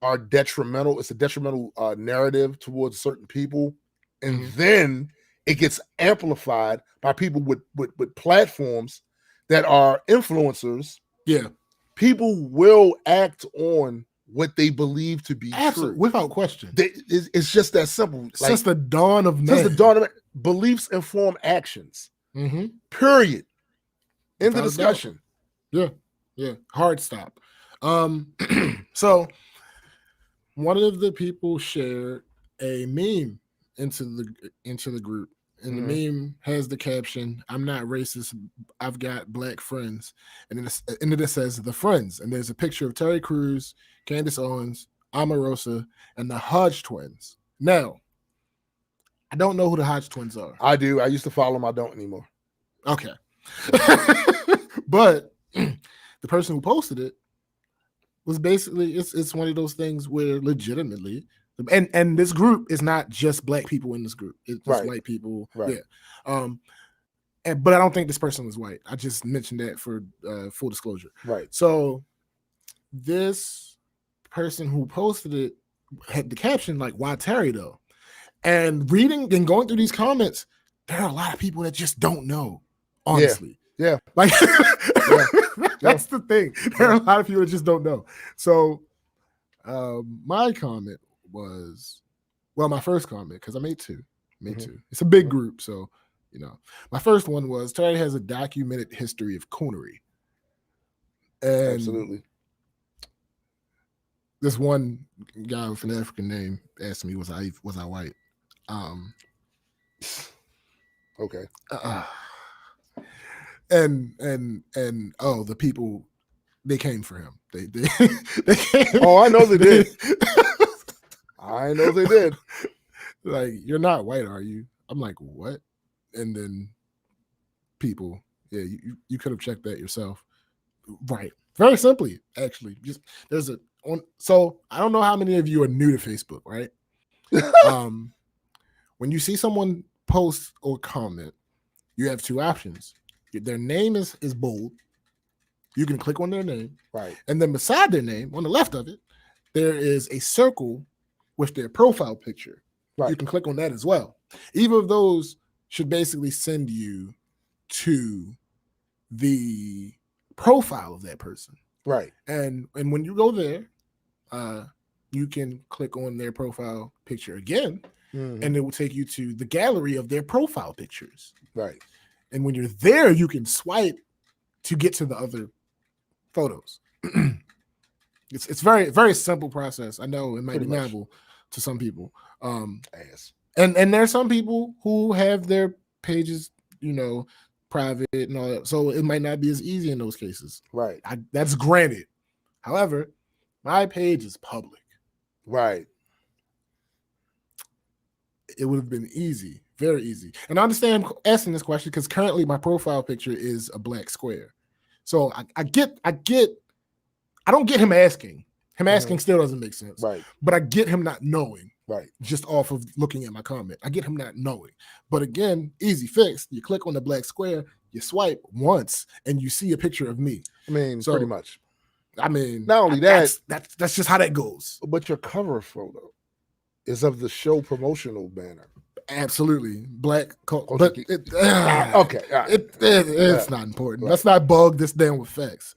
are detrimental, it's a detrimental narrative towards certain people, and then it gets amplified by people with platforms that are influencers. Yeah, people will act on what they believe to be true without question. It's just that simple. Since the dawn of man, beliefs inform actions. Period. End of discussion. Yeah. Hard stop. So one of the people shared a meme into the group, and the meme has the caption, "I'm not racist, I've got Black friends," and then it says "the friends," and there's a picture of Terry Crews, Candace Owens, Omarosa, and the Hodge twins. Now, I don't know who the Hodge twins are. I do. I used to follow them. I don't anymore. Okay. But the person who posted it was basically, it's one of those things where legitimately, and this group is not just Black people in this group. It's just white people. Right. Yeah. But I don't think this person was white. I just mentioned that for full disclosure. Right. So this person who posted it had the caption like, "Why Terry though?" And reading and going through these comments, there are a lot of people that just don't know. Honestly. Yeah. Like that's the thing. There are a lot of people that just don't know. So my comment was, my first comment, because I made two. It's a big group, so my first one was, Terry has a documented history of coonery. And absolutely. This one guy with an African name asked me, was I white? Okay. And the people, they came for him. They came. Oh, I know they did. I know they did. Like, "You're not white, are you?" I'm like, "What?" And then people, you could have checked that yourself. Right. Very simply, actually. Just so I don't know how many of you are new to Facebook, right? When you see someone post or comment, you have two options. Their name is bold. You can click on their name. Right. And then beside their name, on the left of it, there is a circle with their profile picture. Right. You can click on that as well. Either of those should basically send you to the profile of that person. Right. And when you go there, you can click on their profile picture again, and it will take you to the gallery of their profile pictures. Right. And when you're there, you can swipe to get to the other photos. It's very, very simple process. I know it might be novel to some people. And there are some people who have their pages, private and all that. So it might not be as easy in those cases. Right. That's granted. However, my page is public. Right. It would have been easy, very easy. And I understand asking this question because currently my profile picture is a black square. So I don't get him asking. Him asking still doesn't make sense. Right. But I get him not knowing. Right. Just off of looking at my comment. I get him not knowing. But again, easy fix. You click on the black square, you swipe once, and you see a picture of me. I mean, so, pretty much. I mean, not only that's just how that goes. But your cover photo is of the show promotional banner. Absolutely. Black culture. But okay. Right. It's not important. Right. Let's not bog this down with facts.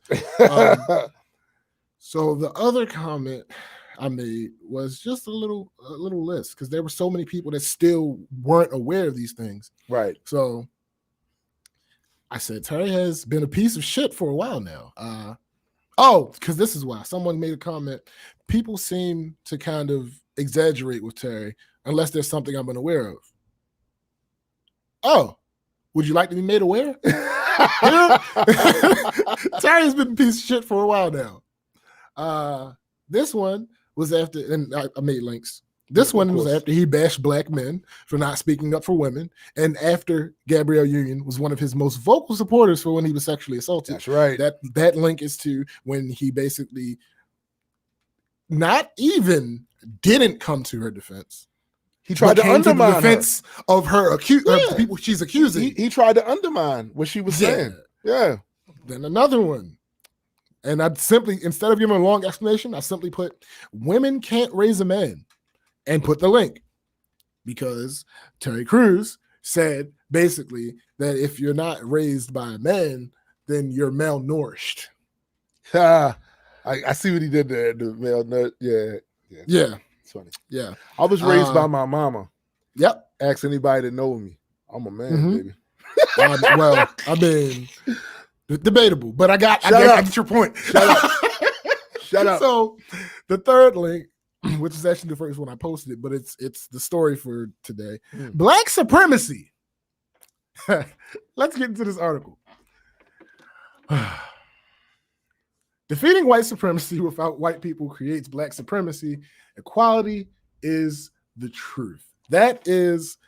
So the other comment I made was just a little list because there were so many people that still weren't aware of these things. Right. So I said, Terry has been a piece of shit for a while now. Because this is why someone made a comment. People seem to kind of exaggerate with Terry unless there's something I'm unaware of. Oh, would you like to be made aware? Terry's been a piece of shit for a while now. This one was after, and I made links. This one was after he bashed black men for not speaking up for women, and after Gabrielle Union was one of his most vocal supporters for when he was sexually assaulted. That's right. That link is to when he basically not even didn't come to her defense. He tried to undermine the defense of her people she's accusing. He tried to undermine what she was saying. Yeah. Then another one. And I'd simply, instead of giving a long explanation, I simply put, women can't raise a man, and put the link. Because Terry Crews said, basically, that if you're not raised by a man, then you're malnourished. I see what he did there, the malnourished. Yeah. It's funny. Yeah. I was raised by my mama. Yep. Ask anybody that know me. I'm a man, baby. Well, I mean... debatable, but I get your point. Shut up. So the third link, which is actually the first one I posted, but it's the story for today. Black supremacy. Let's get into this article. Defeating white supremacy without white people creates black supremacy. Equality is the truth. That is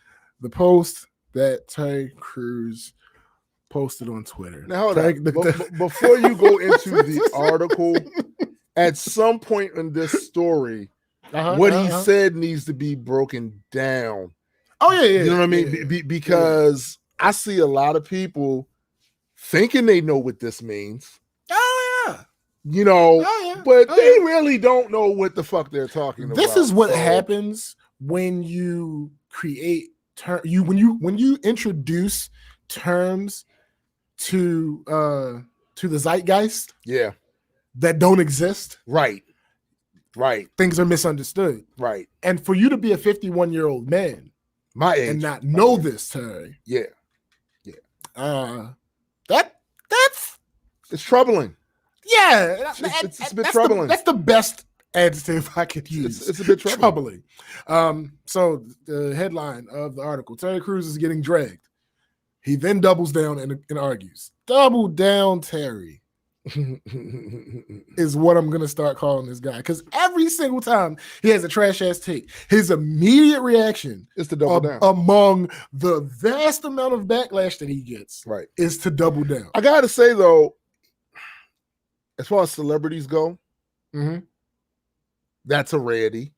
the post that Terry Crews posted on Twitter. Now, before you go into the article, at some point in this story, what he said needs to be broken down. Oh, yeah. You know what I mean? Because I see a lot of people thinking they know what this means. Oh, yeah. But they really don't know what the fuck they're talking about. This is what happens when you create when you introduce terms to the zeitgeist that don't exist. Right. Things are misunderstood. Right. And for you to be a 51-year-old man, my age, and not know this, Terry. Yeah. That's it's troubling. Yeah. It's a bit troubling. That's the best adjective I could use. It's a bit troubling. So the headline of the article, Terry Crews is getting dragged. He then doubles down and argues. Double down, Terry, is what I'm going to start calling this guy. Because every single time he has a trash-ass take, his immediate reaction is to double down. Among the vast amount of backlash that he gets, is to double down. I got to say, though, as far as celebrities go, that's a rarity.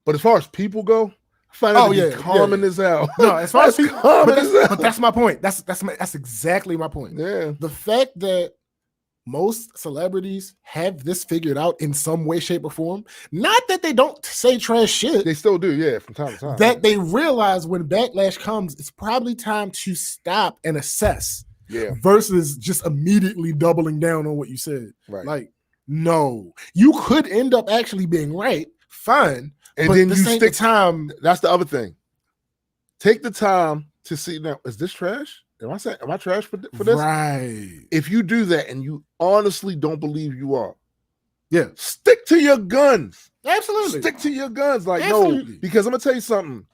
But as far as people go, common as hell. No, as far as people, but that's my point. That's exactly my point. Yeah. The fact that most celebrities have this figured out in some way, shape, or form. Not that they don't say trash shit. They still do, yeah, from time to time. That they realize when backlash comes, it's probably time to stop and assess. Yeah. Versus just immediately doubling down on what you said. Right. Like, no. You could end up actually being right. Fine. And but then this you ain't stick the time. That's the other thing. Take the time to see, now, is this trash? Am I trash for this? Right. If you do that and you honestly don't believe you are, yeah, stick to your guns. Absolutely. Stick to your guns. Like, Absolutely. no, because I'm gonna tell you something.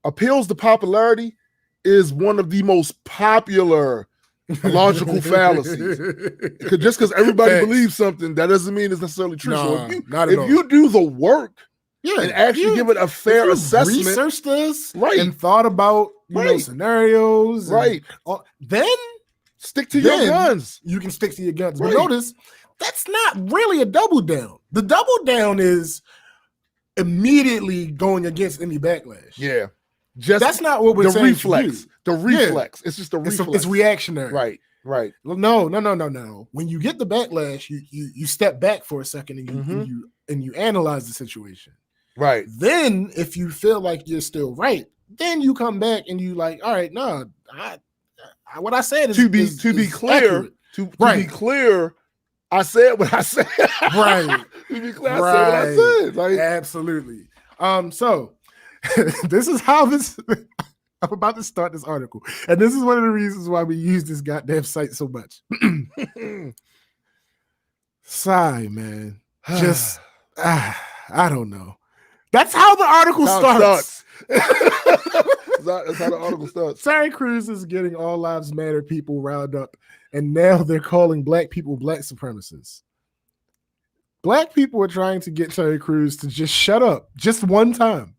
Appeals to popularity is one of the most popular logical fallacies. Just because everybody believes something, that doesn't mean it's necessarily true. So if you do the work, and actually give it a fair assessment, research this, right, and thought about scenarios, right, then stick to your guns. You can stick to your guns. Right. But notice that's not really a double down. The double down is immediately going against any backlash. Yeah, that's not what we're saying. Reflex. The reflex. It's just a reflex. It's reactionary. Right. Right. No. When you get the backlash, you step back for a second and you analyze the situation. Right. Then if you feel like you're still right, then you come back and you like, all right, no, what I said is to be clear. To be clear, I said what I said. Right. To be clear, I said what I said. Like, absolutely. So this is how this. I'm about to start this article, and this is one of the reasons why we use this goddamn site so much. Sigh, man. Just I don't know. That's how the article starts. That's how the article starts. Terry Crews is getting all lives matter people riled up, and now they're calling black people black supremacists. Black people are trying to get Terry Crews to just shut up just one time,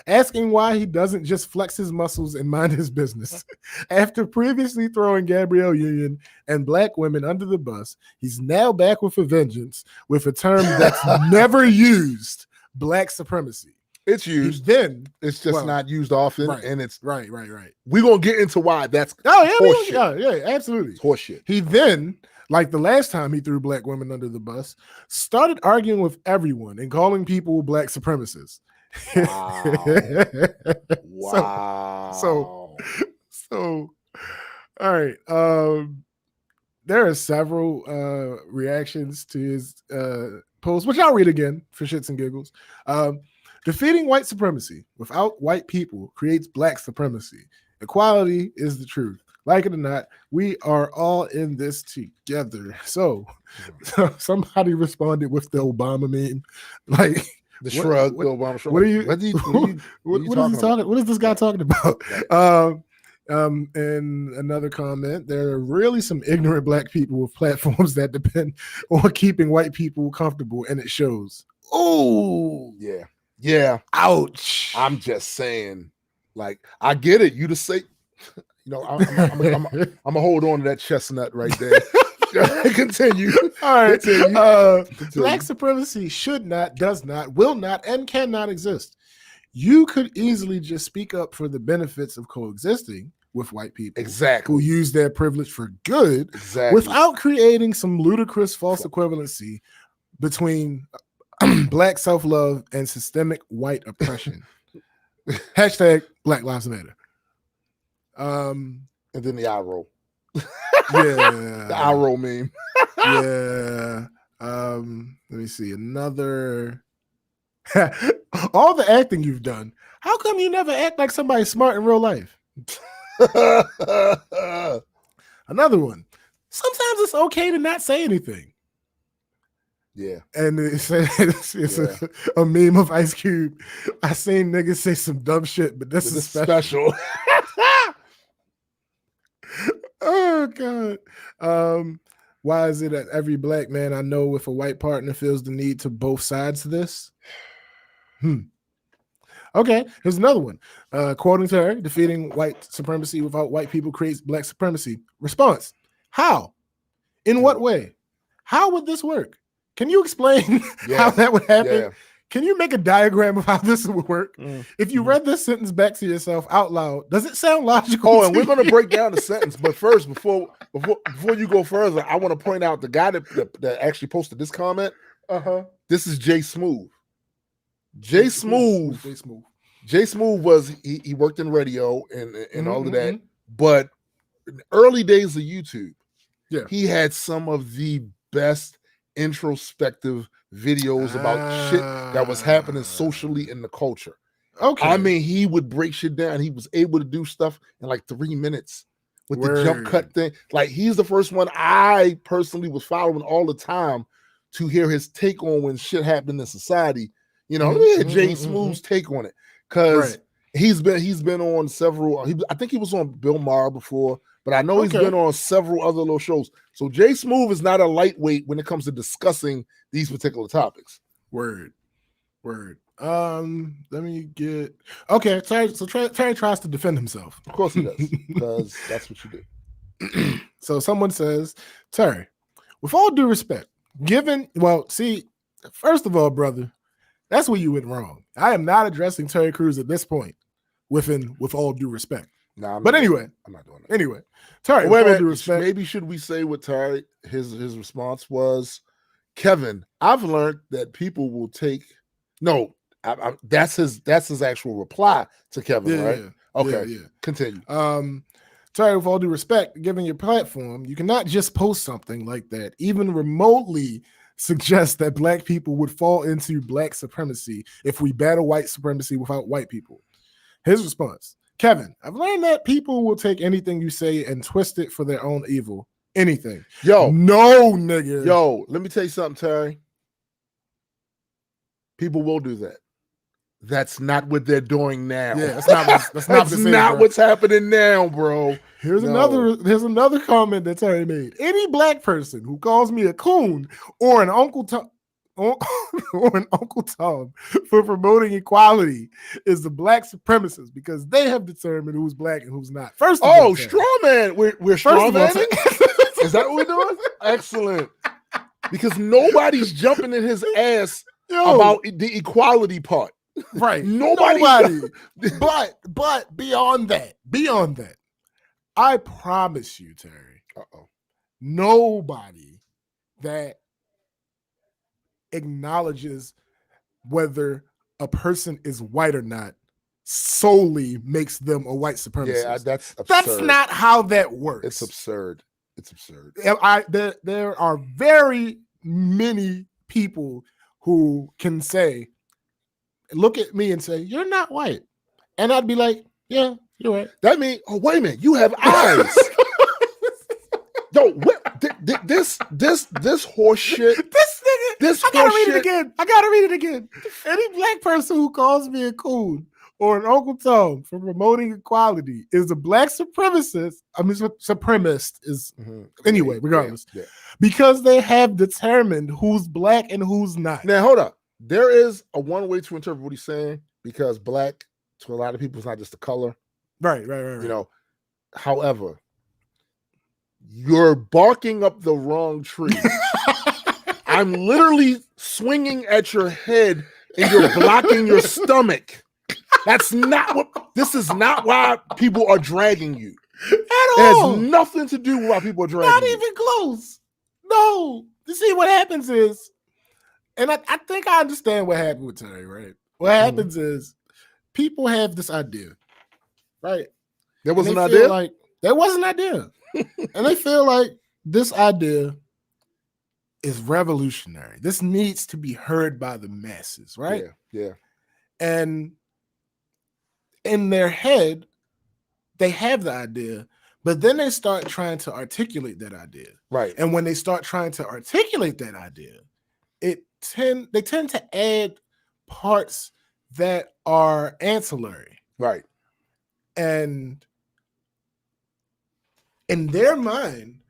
asking why he doesn't just flex his muscles and mind his business. After previously throwing Gabrielle Union and black women under the bus, he's now back with a vengeance with a term that's never used. Black supremacy. It's used. Then it's just not used often, and it's right. We're gonna get into why that's horseshit. Yeah, absolutely. It's horseshit. He then, like the last time he threw black women under the bus, started arguing with everyone and calling people black supremacists. Wow. So all right. There are several reactions to his post, which I'll read again for shits and giggles. Defeating white supremacy without white people creates black supremacy. Equality is the truth. Like it or not, we are all in this together. So somebody responded with the Obama meme, like the shrug. The Obama shrug. What are you? What is this guy talking about? And another comment, there are really some ignorant black people with platforms that depend on keeping white people comfortable, and it shows. Oh, yeah. Ouch. I'm just saying, like, I get it. You to say, I'm gonna hold on to that chestnut right there. Continue. All right. Continue. Black supremacy should not, does not, will not, and cannot exist. You could easily just speak up for the benefits of coexisting with white people, exactly, who use their privilege for good, without creating some ludicrous false equivalency between black self-love and systemic white oppression. Hashtag Black Lives Matter. And then the eye roll. Yeah, the eye roll meme. Yeah. Let me see another. All the acting you've done, how come you never act like somebody smart in real life? Another one. Sometimes it's okay to not say anything. Yeah. And it's a meme of Ice Cube. I seen niggas say some dumb shit, but this is special. Oh, God. Why is it that every black man I know with a white partner feels the need to both sides of this? Okay, here's another one. Quoting to her, defeating white supremacy without white people creates black supremacy. Response: how? In what way? How would this work? Can you explain how that would happen? Can you make a diagram of how this would work? If you read this sentence back to yourself out loud, does it sound logical? Oh, and we're going to break down the sentence. But first, before you go further, I want to point out the guy that actually posted this comment. This is Jay Smooth. Jay Smooth was he worked in radio and all of that. But in the early days of YouTube, he had some of the best introspective videos about shit that was happening socially in the culture. Okay. I mean, he would break shit down. He was able to do stuff in like 3 minutes with the jump cut thing. Like, he's the first one I personally was following all the time to hear his take on when shit happened in society. You know, let me hear Jay Smooth's take on it. Because he's been on several, I think he was on Bill Maher before, but I know he's been on several other little shows. So Jay Smooth is not a lightweight when it comes to discussing these particular topics. Word. Let me get Terry. So Terry tries to defend himself. Of course he does, because that's what you do. So someone says, Terry, with all due respect, first of all, brother, that's where you went wrong. I am not addressing Terry Crews at this point with all due respect. Nah, but anyway, I'm not doing that. Anyway, Terry, with all due respect, maybe should we say what Terry his response was? Kevin, I've learned that people will take that's his actual reply to Kevin, right? Yeah, okay, yeah. Continue. Terry, with all due respect, given your platform, you cannot just post something like that, even remotely suggest that black people would fall into black supremacy if we battle white supremacy without white people. His response, Kevin, I've learned that people will take anything you say and twist it for their own evil. Anything. No, nigga. Let me tell you something, Terry. People will do that. That's not what they're doing now. Yeah, that's not what's happening now, bro. Here's another comment that Terry made. Any black person who calls me a coon or an Uncle Tom for promoting equality is the black supremacist, because they have determined who's black and who's not. First of all, straw man. We're straw manning? Is that what we're doing? Excellent. Because nobody's jumping in his ass about the equality part. Right. Nobody. But beyond that, I promise you, Terry, nobody that acknowledges whether a person is white or not solely makes them a white supremacist. Yeah, that's absurd. That's not how that works. It's absurd. There are very many people who can look at me and say, you're not white. And I'd be like, yeah, you're right. That means, wait a minute, you have eyes. Yo, this horse shit. I gotta read it again. Any black person who calls me a coon or an Uncle Tom for promoting equality is a black supremacist. I mean, supremacist is anyway, regardless. Yeah. Because they have determined who's black and who's not. Now, hold up. There is a one way to interpret what he's saying, because black to a lot of people is not just a color. Right. You know, however, you're barking up the wrong tree. I'm literally swinging at your head and you're blocking your stomach. This is not why people are dragging you. At all. It has nothing to do with why people are dragging you. Not even close. No. You see, what happens is, and I think I understand what happened with Terry, right? What happens is people have this idea, right? There was an idea? There was an idea. And they feel like this idea is revolutionary. This needs to be heard by the masses, right? Yeah. And in their head, they have the idea, but then they start trying to articulate that idea. Right. And when they start trying to articulate that idea, they tend to add parts that are ancillary. Right. And in their mind,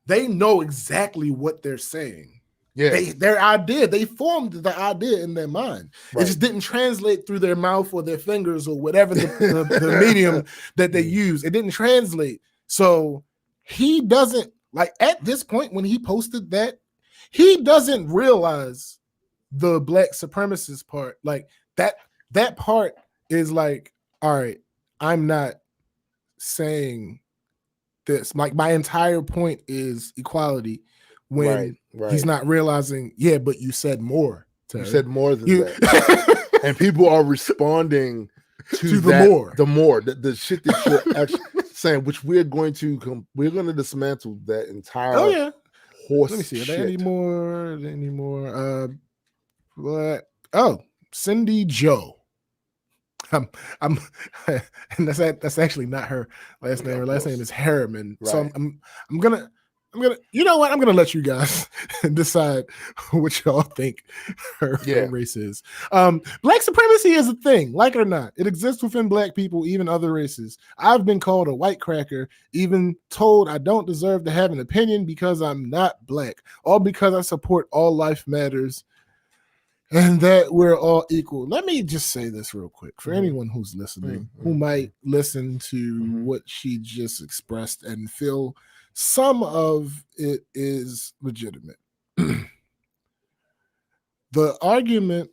they know exactly what they're saying. Yeah. They formed the idea in their mind. Right. It just didn't translate through their mouth or their fingers or whatever the medium that they use. It didn't translate. So he doesn't, like, at this point when he posted that, he doesn't realize the black supremacist part, like that part is like, all right, I'm not saying this. Like my entire point is equality when he's not realizing, yeah, but you said more. You said more than that. And people are responding to the more. The shit that you're actually saying, which we're going to dismantle that entire horse. Let me see. Shit. Are there any more? Cindy Joe. I'm and that's actually not her last name. Her last name is Harriman. Right. So I'm gonna you know what? I'm gonna let you guys decide what y'all think her race is. Black supremacy is a thing, like it or not. It exists within black people, even other races. I've been called a white cracker, even told I don't deserve to have an opinion because I'm not black, all because I support all life matters and that we're all equal. Let me just say this real quick for anyone who's listening, who might listen to what she just expressed and feel some of it is legitimate. The argument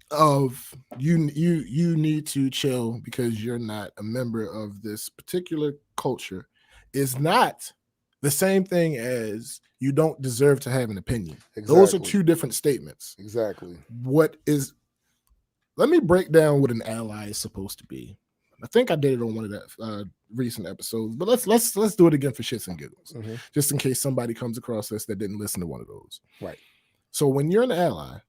of you need to chill because you're not a member of this particular culture is not the same thing as you don't deserve to have an opinion. Exactly. Those are two different statements. Exactly. Let me break down what an ally is supposed to be. I think I did it on one of that recent episodes, but let's do it again for shits and giggles, just in case somebody comes across this that didn't listen to one of those. Right. So when you're an ally,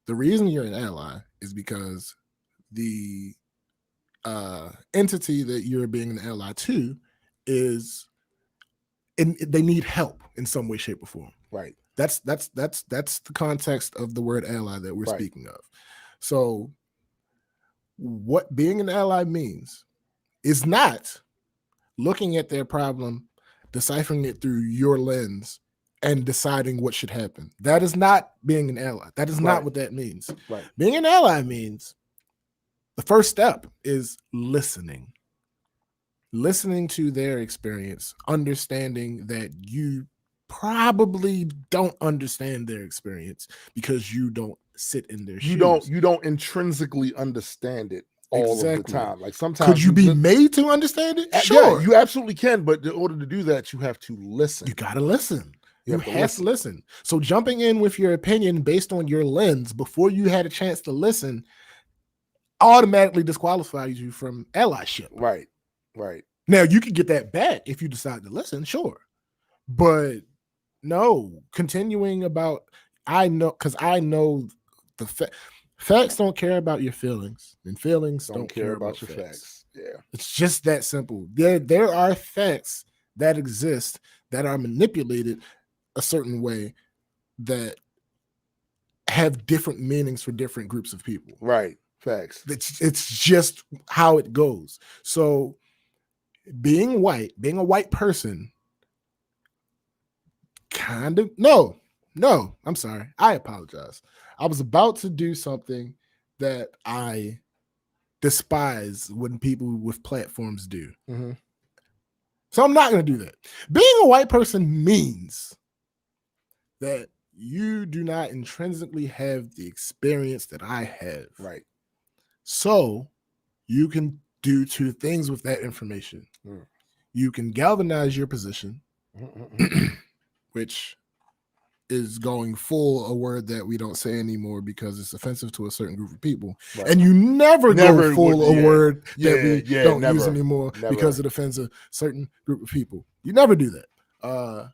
the reason you're an ally is because the entity that you're being an ally to is, and they need help in some way, shape, or form. Right. That's the context of the word ally that we're speaking of. So what being an ally means is not looking at their problem, deciphering it through your lens, and deciding what should happen. That is not being an ally. That is not what that means. Right. Being an ally means the first step is listening. Listening to their experience, understanding that you probably don't understand their experience because you don't sit in their shoes. You don't intrinsically understand it all of the time. Like sometimes could you be made to understand it? Sure. Yeah, you absolutely can, but in order to do that, you have to listen. You gotta listen. You have to listen. So jumping in with your opinion based on your lens before you had a chance to listen automatically disqualifies you from allyship. Right. Right. Now you can get that back if you decide to listen, sure. But no, continuing about I know the facts don't care about your feelings, and feelings don't care about your facts. Yeah. It's just that simple. There are facts that exist that are manipulated a certain way that have different meanings for different groups of people. Right. Facts. It's just how it goes. So being a white person, kind of, no, I'm sorry. I apologize. I was about to do something that I despise when people with platforms do. So I'm not going to do that. Being a white person means that you do not intrinsically have the experience that I have. Right. So you can do two things with that information. You can galvanize your position, which is going full a word that we don't say anymore because it's offensive to a certain group of people. Right. And you never go full a word that we don't use anymore because it offends a certain group of people. You never do that.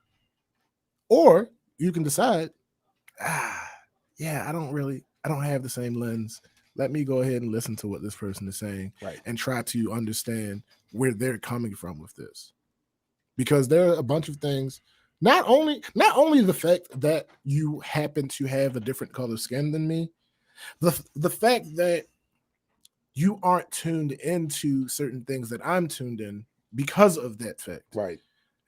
Or you can decide, I don't have the same lens. Let me go ahead and listen to what this person is saying and try to understand where they're coming from with this. Because there are a bunch of things, not only the fact that you happen to have a different color skin than me, the fact that you aren't tuned into certain things that I'm tuned in because of that fact. Right.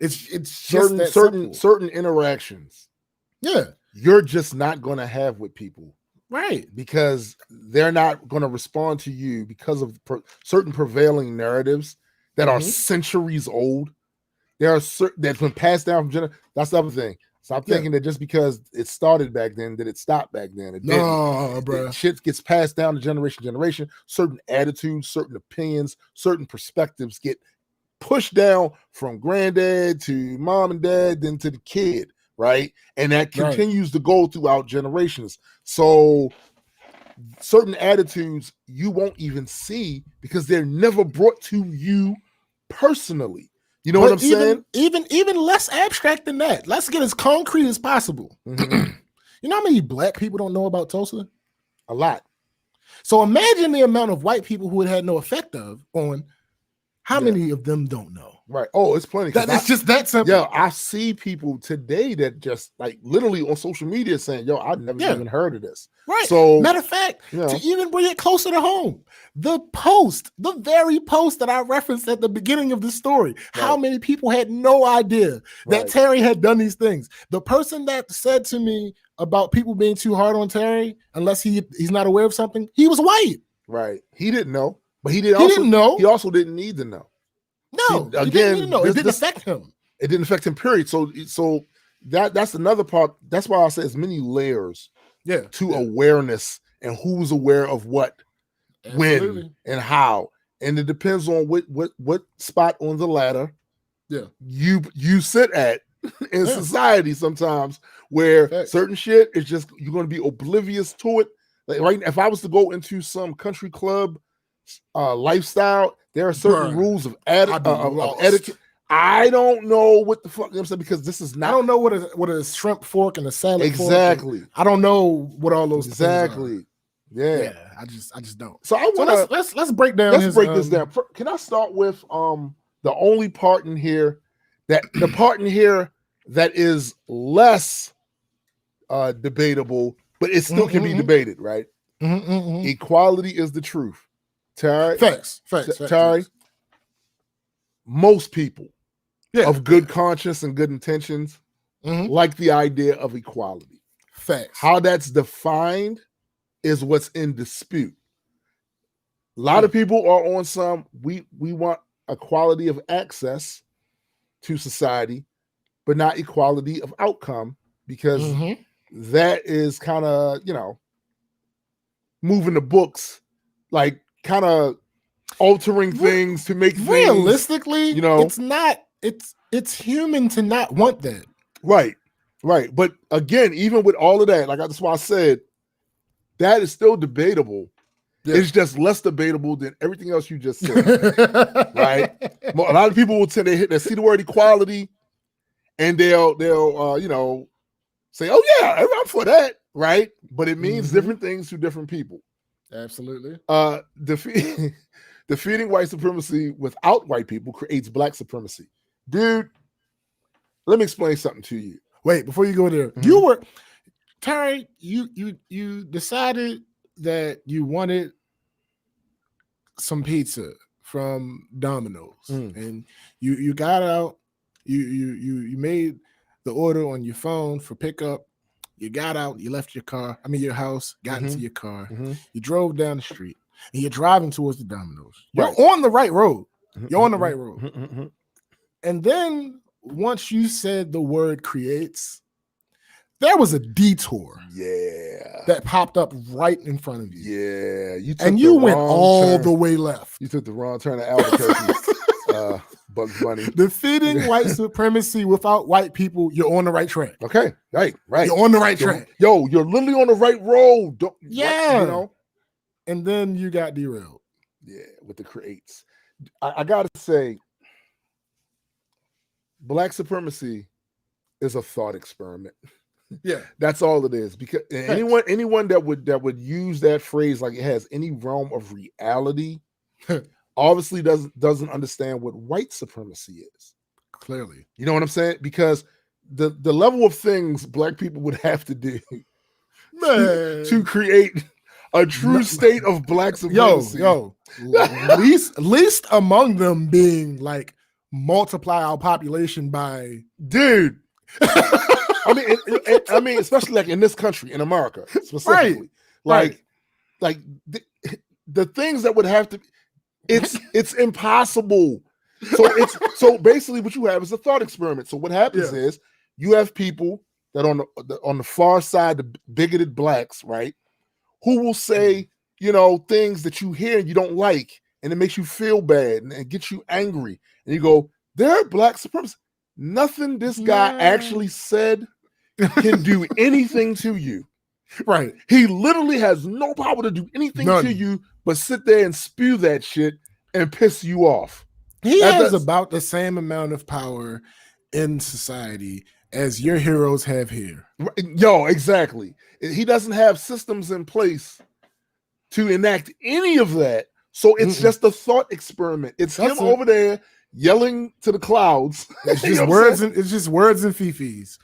It's just certain interactions. Yeah. You're just not going to have with people. Right. Because they're not going to respond to you because of certain prevailing narratives that are centuries old. There are that's been passed down from generation. That's the other thing. Stop thinking that just because it started back then, that it stopped back then. It No, bro. Shit gets passed down to generation to generation. Certain attitudes, certain opinions, certain perspectives get pushed down from granddad to mom and dad, then to the kid, right? And that continues to go throughout generations. So certain attitudes you won't even see because they're never brought to you personally. You know what I'm saying? Even less abstract than that. Let's get as concrete as possible. Mm-hmm. You know how many black people don't know about Tulsa? A lot. So imagine the amount of white people who it had no effect on how many of them don't know. Right. Oh, it's plenty. It's just that simple. Yeah, I see people today that just like literally on social media saying, yo, I've never even heard of this. Right. So matter of fact, to even bring it closer to home, the very post that I referenced at the beginning of the story, how many people had no idea that Terry had done these things. The person that said to me about people being too hard on Terry, unless he's not aware of something, he was white. Right. He didn't know, but he didn't know. He also didn't need to know. No, he didn't need to know. It didn't affect him. It didn't affect him, period. So that's another part. That's why I say it's many layers to awareness and who's aware of what, when, and how. And it depends on what spot on the ladder you sit at in society sometimes, where certain shit is just, you're going to be oblivious to it. Like right, if I was to go into some country club lifestyle, there are certain rules of etiquette. I don't know what the fuck I'm saying, because this is not. I don't know what a shrimp fork and a salad exactly. fork. I don't know what all those exactly. Things are. Yeah, I just don't. So I want to let's break down. Let's break this down. Can I start with the only part in here that is less debatable, but it still can be debated, right? Equality is the truth. Terry, facts. Terry, most people of good conscience and good intentions like the idea of equality. Facts. How that's defined is what's in dispute. A lot of people are on some, we want equality of access to society, but not equality of outcome, because that is kind of, moving the books, like kind of altering things to make realistically, things, it's not, it's human to not want that. Right. But again, even with all of that, like that's why I said that is still debatable. Yeah. It's just less debatable than everything else you just said. Right. A lot of people will say they see the word equality and they'll say, oh yeah, I'm for that. Right. But it means different things to different people. Absolutely. Defeating white supremacy without white people creates black supremacy. Dude, let me explain something to you. Wait, before you go there, you were, Terry, you decided that you wanted some pizza from Domino's, and you got out, you made the order on your phone for pickup. You got out, you left your house, got into your car, you drove down the street, and you're driving towards the Domino's. You're on the right road. You're on the right road. And then once you said the word creates, there was a detour. Yeah. That popped up right in front of you. Yeah. You went all the way left. You took the wrong turn to Albuquerque. Bugs Bunny. Defeating white supremacy without white people, you're on the right track. Okay. Right. You're on the right track. Yo, you're literally on the right road. And then you got derailed. Yeah, with the creates. I gotta say, black supremacy is a thought experiment. Yeah, that's all it is. Because anyone that would use that phrase like it has any realm of reality obviously doesn't understand what white supremacy is. Clearly, you know what I'm saying? Because the level of things black people would have to do to create a true state of black supremacy. least among them being like multiply our population by dude. I mean, especially like in this country, in America, specifically, like the things that would have to, it's impossible. So basically what you have is a thought experiment. So what happens is you have people that on the far side, the bigoted blacks, right, who will say, things that you hear and you don't like, and it makes you feel bad and gets you angry. And you go, they're black supremacists. Nothing this guy actually said can do anything to you. Right. He literally has no power to do anything to you but sit there and spew that shit and piss you off. He has about the same amount of power in society as your heroes have here. Yo, exactly. He doesn't have systems in place to enact any of that. So it's just a thought experiment. It's him over there yelling to the clouds. It's just words and fifis.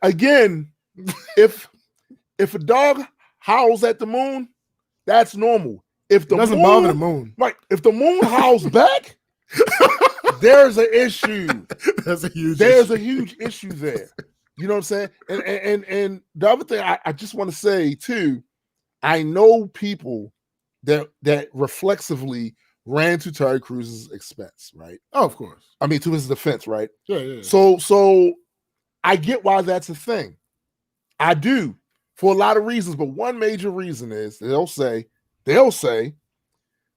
Again, if a dog howls at the moon, that's normal. If the doesn't bother the moon, right? If the moon howls back, there's an issue. There's a huge issue there. You know what I'm saying? And the other thing I just want to say too, I know people that reflexively ran to Terry Cruz's expense, right? Oh, of course. I mean, to his defense, right? Yeah. So I get why that's a thing. I do, for a lot of reasons, but one major reason is they'll say,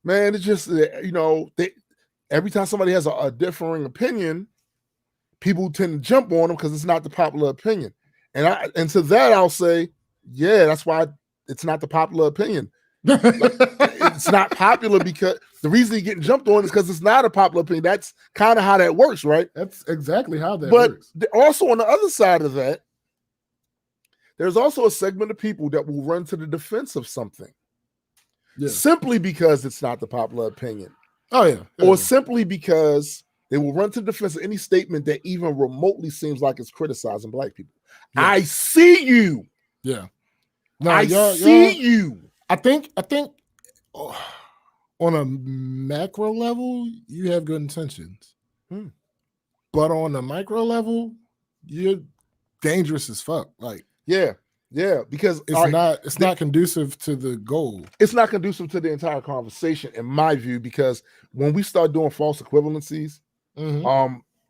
man, it's just every time somebody has a differing opinion, people tend to jump on them because it's not the popular opinion. And to that I'll say, yeah, that's why it's not the popular opinion. It's not popular because the reason you're getting jumped on is because it's not a popular opinion. That's kind of how that works, right? That's exactly how that works. But also on the other side of that, there's also a segment of people that will run to the defense of something simply because it's not the popular opinion. Oh, yeah. Or simply because they will run to the defense of any statement that even remotely seems like it's criticizing black people. Yeah. I see you. Yeah. No, I see you. I think on a macro level, you have good intentions. But on a micro level, you're dangerous as fuck. Like, yeah, because it's not conducive to the goal. It's not conducive to the entire conversation, in my view, because when we start doing false equivalencies,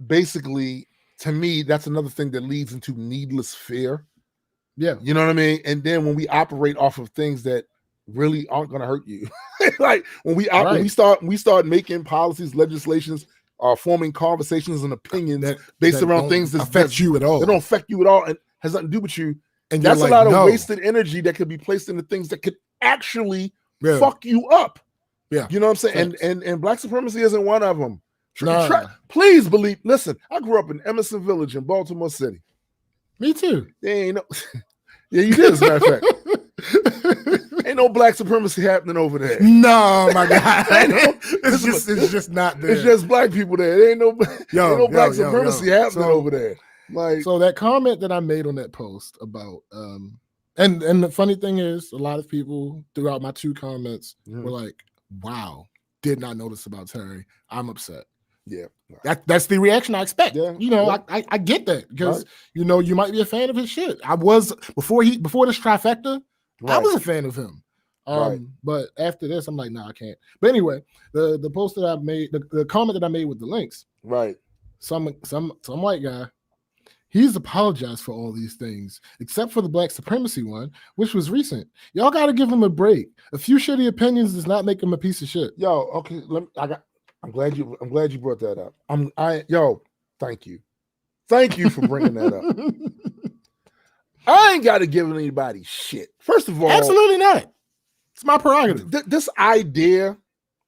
basically, to me, that's another thing that leads into needless fear. Yeah. You know what I mean? And then when we operate off of things that really aren't going to hurt you, like when we start making policies, legislations, forming conversations and opinions based around things that affect you at all. They don't affect you at all and has nothing to do with you. And that's a lot of wasted energy that could be placed into things that could actually fuck you up. Yeah. You know what I'm saying? And black supremacy isn't one of them. Please believe. Listen, I grew up in Emerson Village in Baltimore City. Me too. They ain't no. Yeah, you did, as a matter of fact. Ain't no black supremacy happening over there. No, my God. It's just not there. It's just black people there. There ain't no black supremacy happening over there. Like, so that comment that I made on that post about and the funny thing is, a lot of people throughout my 2 comments were like, wow, did not notice about Terry. I'm upset. Yeah. That's the reaction I expect. Yeah. I get that because you might be a fan of his shit. I was before this trifecta, I was a fan of him. But after this, I'm like, nah, I can't. But anyway, the post that I made, the comment that I made with the links, some white guy, he's apologized for all these things, except for the black supremacy one, which was recent. Y'all got to give him a break. A few shitty opinions does not make him a piece of shit. Yo, okay, I'm glad you brought that up. Thank you. Thank you for bringing that up. I ain't got to give anybody shit. First of all, absolutely not. It's my prerogative. This idea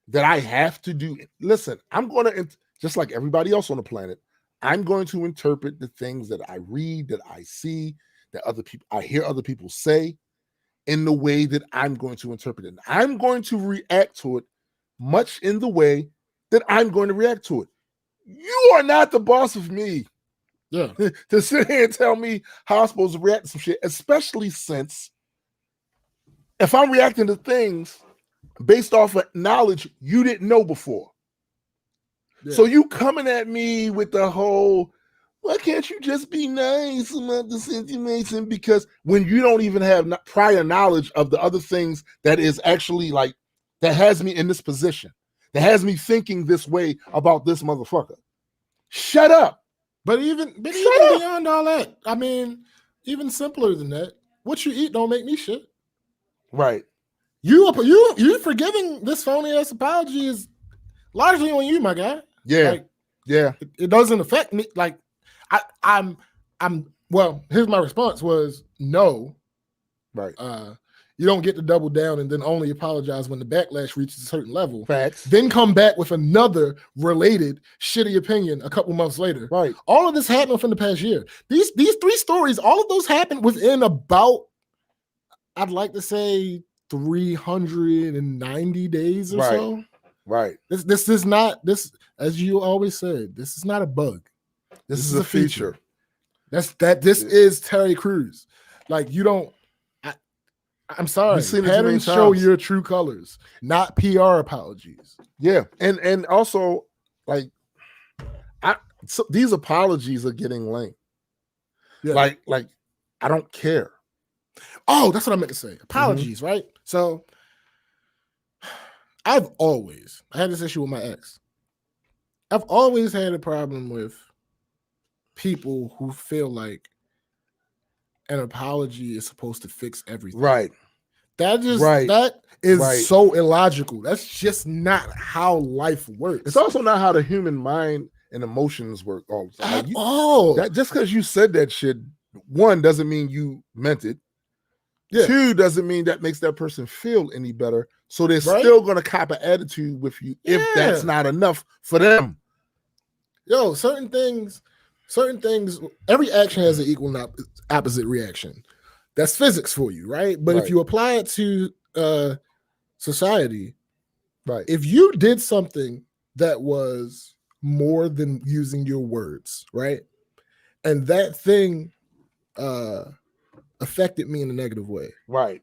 that I have to do. Listen, I'm going to, just like everybody else on the planet, I'm going to interpret the things that I read, that I see, that I hear other people say in the way that I'm going to interpret it. And I'm going to react to it much in the way that I'm going to react to it. You are not the boss of me. Yeah. To sit here and tell me how I'm supposed to react to some shit, especially since if I'm reacting to things based off of knowledge you didn't know before. Yeah. So you coming at me with the whole, why can't you just be nice about the situation? Because when you don't even have prior knowledge of the other things that is actually like, that has me in this position, that has me thinking this way about this motherfucker. Shut up. But even beyond all that, I mean, even simpler than that. What you eat don't make me shit. Right. You forgiving this phony ass apology is largely on you, my guy. Yeah. Like, yeah. It doesn't affect me. Like, I'm. Well, here's my response was no. Right. You don't get to double down and then only apologize when the backlash reaches a certain level. Facts. Then come back with another related shitty opinion a couple months later. Right. All of this happened within the past year. These 3 stories, all of those happened within about, I'd like to say, 390 days or so. Right. This is not, this, as you always said, this is not a bug. This is a feature. This is Terry Crews. Like, you don't. I'm sorry. Patterns show your true colors, not PR apologies. Yeah, and also, like, these apologies are getting lame. Yeah. Like I don't care. Oh, that's what I meant to say. Apologies, right? So I had this issue with my ex. I've always had a problem with people who feel like an apology is supposed to fix everything. Right. That is so illogical. That's just not how life works. It's also not how the human mind and emotions work all the time. That just because you said that shit, one, doesn't mean you meant it. Yeah. Two, doesn't mean that makes that person feel any better. So they're still going to cop an attitude with you if that's not enough for them. Yo, certain things, every action has an equal and opposite reaction. That's physics for you, right? But if you apply it to society, right? If you did something that was more than using your words, right? And that thing affected me in a negative way. Right.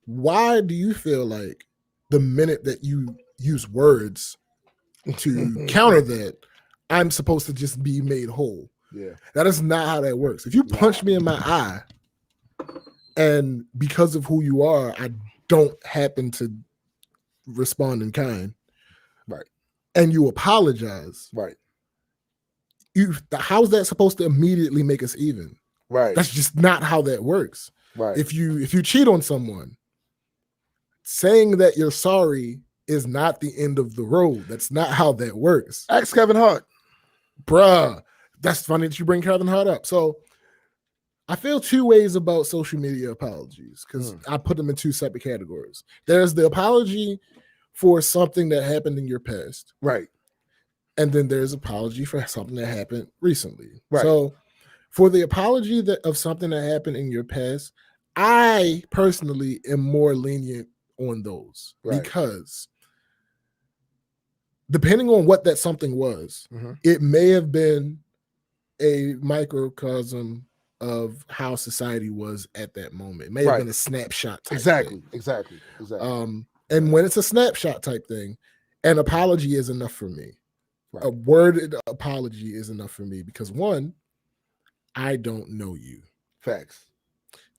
Why do you feel like the minute that you use words to counter that, I'm supposed to just be made whole? Yeah. That is not how that works. If you punch me in my eye and because of who you are, I don't happen to respond in kind. Right. And you apologize. Right. How's that supposed to immediately make us even? Right. That's just not how that works. Right. If you cheat on someone, saying that you're sorry is not the end of the road. That's not how that works. Ask Kevin Hart. Bruh. That's funny that you bring Kevin Hart up. So I feel 2 ways about social media apologies because I put them in 2 separate categories. There's the apology for something that happened in your past. Right. And then there's apology for something that happened recently. Right. So for the apology of something that happened in your past, I personally am more lenient on those because depending on what that something was, it may have been a microcosm of how society was at that moment. It may have been a snapshot type thing. Exactly. And when it's a snapshot type thing, an apology is enough for me. Right. A worded apology is enough for me because 1, I don't know you. Facts.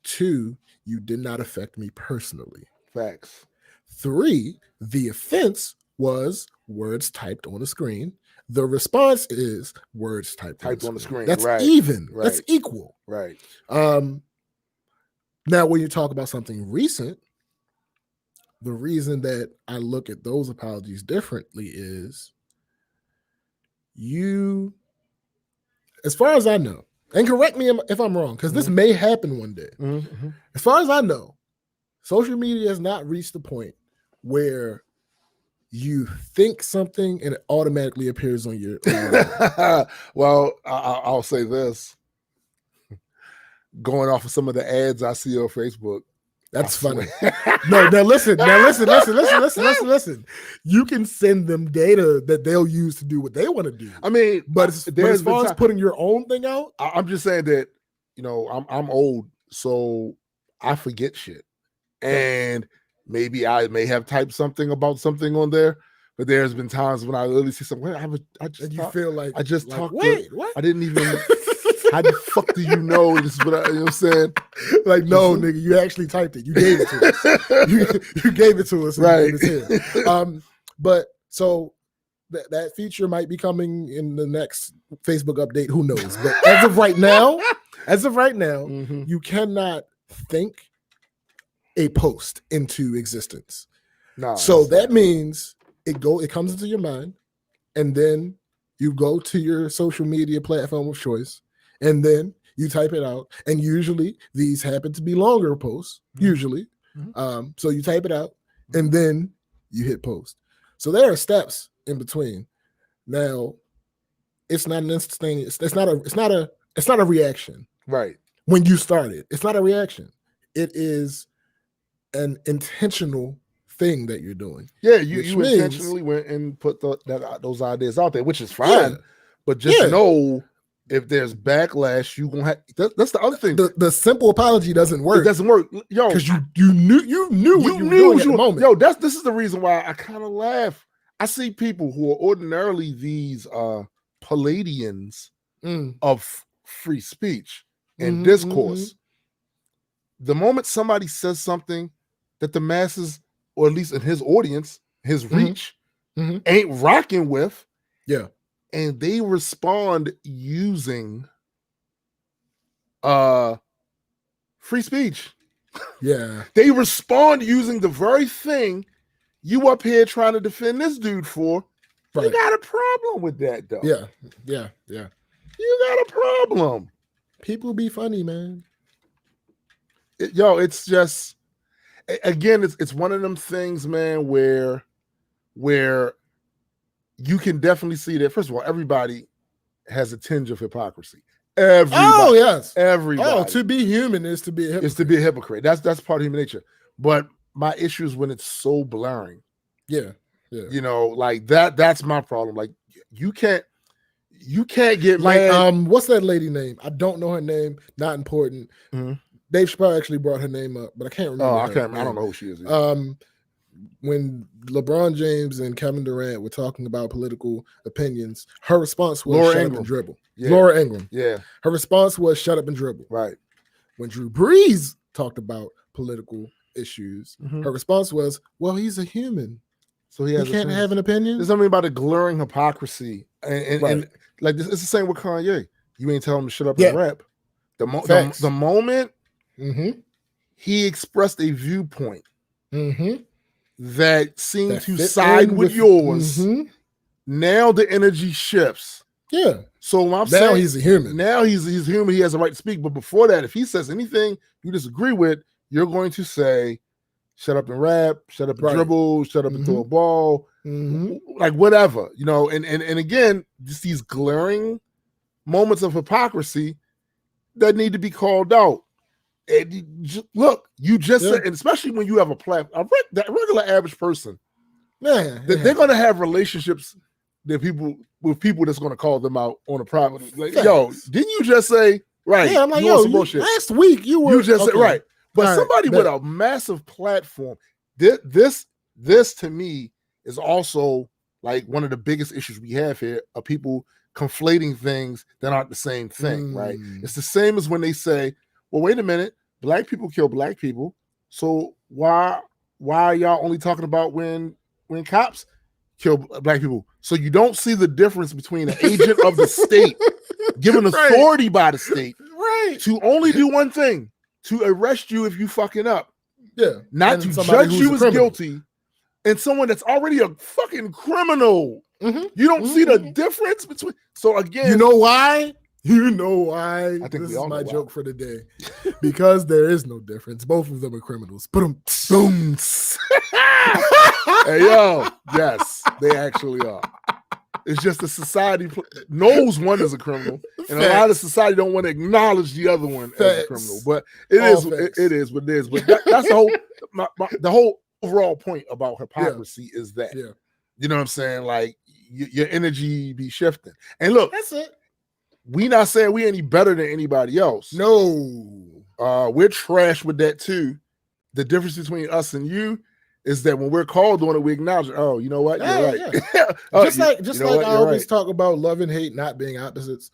2, you did not affect me personally. Facts. 3, the offense was words typed on a screen. The response is words typed on the screen. That's even. Right. That's equal. Right. Now, when you talk about something recent, the reason that I look at those apologies differently is you, as far as I know, and correct me if I'm wrong, because this may happen one day. Mm-hmm. As far as I know, social media has not reached the point where you think something and it automatically appears on your Well, I'll say this. Going off of some of the ads I see on Facebook. That's funny. No, now listen. You can send them data that they'll use to do what they want to do. I mean, but as far as putting your own thing out, I'm just saying that, I'm old, so I forget shit. And maybe I may have typed something about something on there, but there's been times when I literally see something. Feel like I just talked. Wait, what? I didn't even. How the fuck do you know this? You know what I'm saying? Like, no, nigga, you actually typed it. You gave it to us. You gave it to us. Right. But so that feature might be coming in the next Facebook update. Who knows? But as of right now, you cannot think a post into existence. No. So that means it comes into your mind, and then you go to your social media platform of choice, and then you type it out. And usually these happen to be longer posts. Usually, so you type it out, and then you hit post. So there are steps in between. Now, it's not an instantaneous. It's not a reaction. Right. When you start it, it's not a reaction. It is an intentional thing that you're doing. Yeah, you intentionally went and put those ideas out there, which is fine. But just know if there's backlash, you gonna have. That's the other thing. The simple apology doesn't work. It doesn't work, yo, because you knew what you were doing at the moment. Yo, this is the reason why I kind of laugh. I see people who are ordinarily these Palladians of free speech and discourse. The moment somebody says something that the masses, or at least in his audience, his reach, ain't rocking with, and they respond using free speech. Yeah. They respond using the very thing you up here trying to defend this dude for. Right. You got a problem with that, though. Yeah. You got a problem. People be funny, man. It's just, again, it's one of them things, man, where you can definitely see that. First of all, everybody has a tinge of hypocrisy. Everybody. Oh, yes. Everybody. Oh, to be human is to be a hypocrite. It's to be a hypocrite. That's part of human nature. But my issue is when it's so blaring. Yeah. You know, like that's my problem. Like you can't get like mad. What's that lady name? I don't know her name. Not important. Dave Chappelle actually brought her name up, but I can't remember. Oh, I can't. I don't know who she is. When LeBron James and Kevin Durant were talking about political opinions, her response was Laura shut Ingraham. up and dribble. Yeah. Laura Ingraham. Yeah. Her response was shut up and dribble. Right. When Drew Brees talked about political issues, her response was, well, he's a human. So he can't have an opinion. There's something about the glaring hypocrisy. And like this, it's the same with Kanye. You ain't telling him to shut up and rap. The moment he expressed a viewpoint that seemed to side with yours, now the energy shifts. Yeah. So I'm saying, he's a human. Now he's human. He has a right to speak. But before that, if he says anything you disagree with, you're going to say, shut up and rap, shut up and dribble, shut up and throw a ball, like whatever, you know. And again, just these glaring moments of hypocrisy that need to be called out. And look, you just said, and especially when you have a platform, that regular average person, man, they're going to have relationships that people that's going to call them out on a private. Like, yo, didn't you just say right? Yeah, I'm like, yo, bullshit. Last week you just said right. But somebody with a massive platform, this to me is also like one of the biggest issues we have here of people conflating things that aren't the same thing, right? It's the same as when they say, well, wait a minute, black people kill black people. So why are y'all only talking about when cops kill black people? So you don't see the difference between an agent of the state given authority by the state to only do one thing. To arrest you if you fucking up. Yeah. Not to judge you as guilty and someone that's already a fucking criminal. You don't see the difference between. So again. You know why? I think this is my joke for the day. Because there is no difference. Both of them are criminals. Boom. Hey, yo. Yes, they actually are. It's just the society knows one is a criminal, and a lot of society don't want to acknowledge the other one as a criminal. But it is what it is. But that's the whole overall point about hypocrisy is that. Yeah. You know what I'm saying? Like your energy be shifting. And look, that's it. We not saying we any better than anybody else. No, we're trash with that too. The difference between us and you is that when we're called on it, we acknowledge, oh, you know what? You're right. Yeah. just like I always talk about love and hate not being opposites.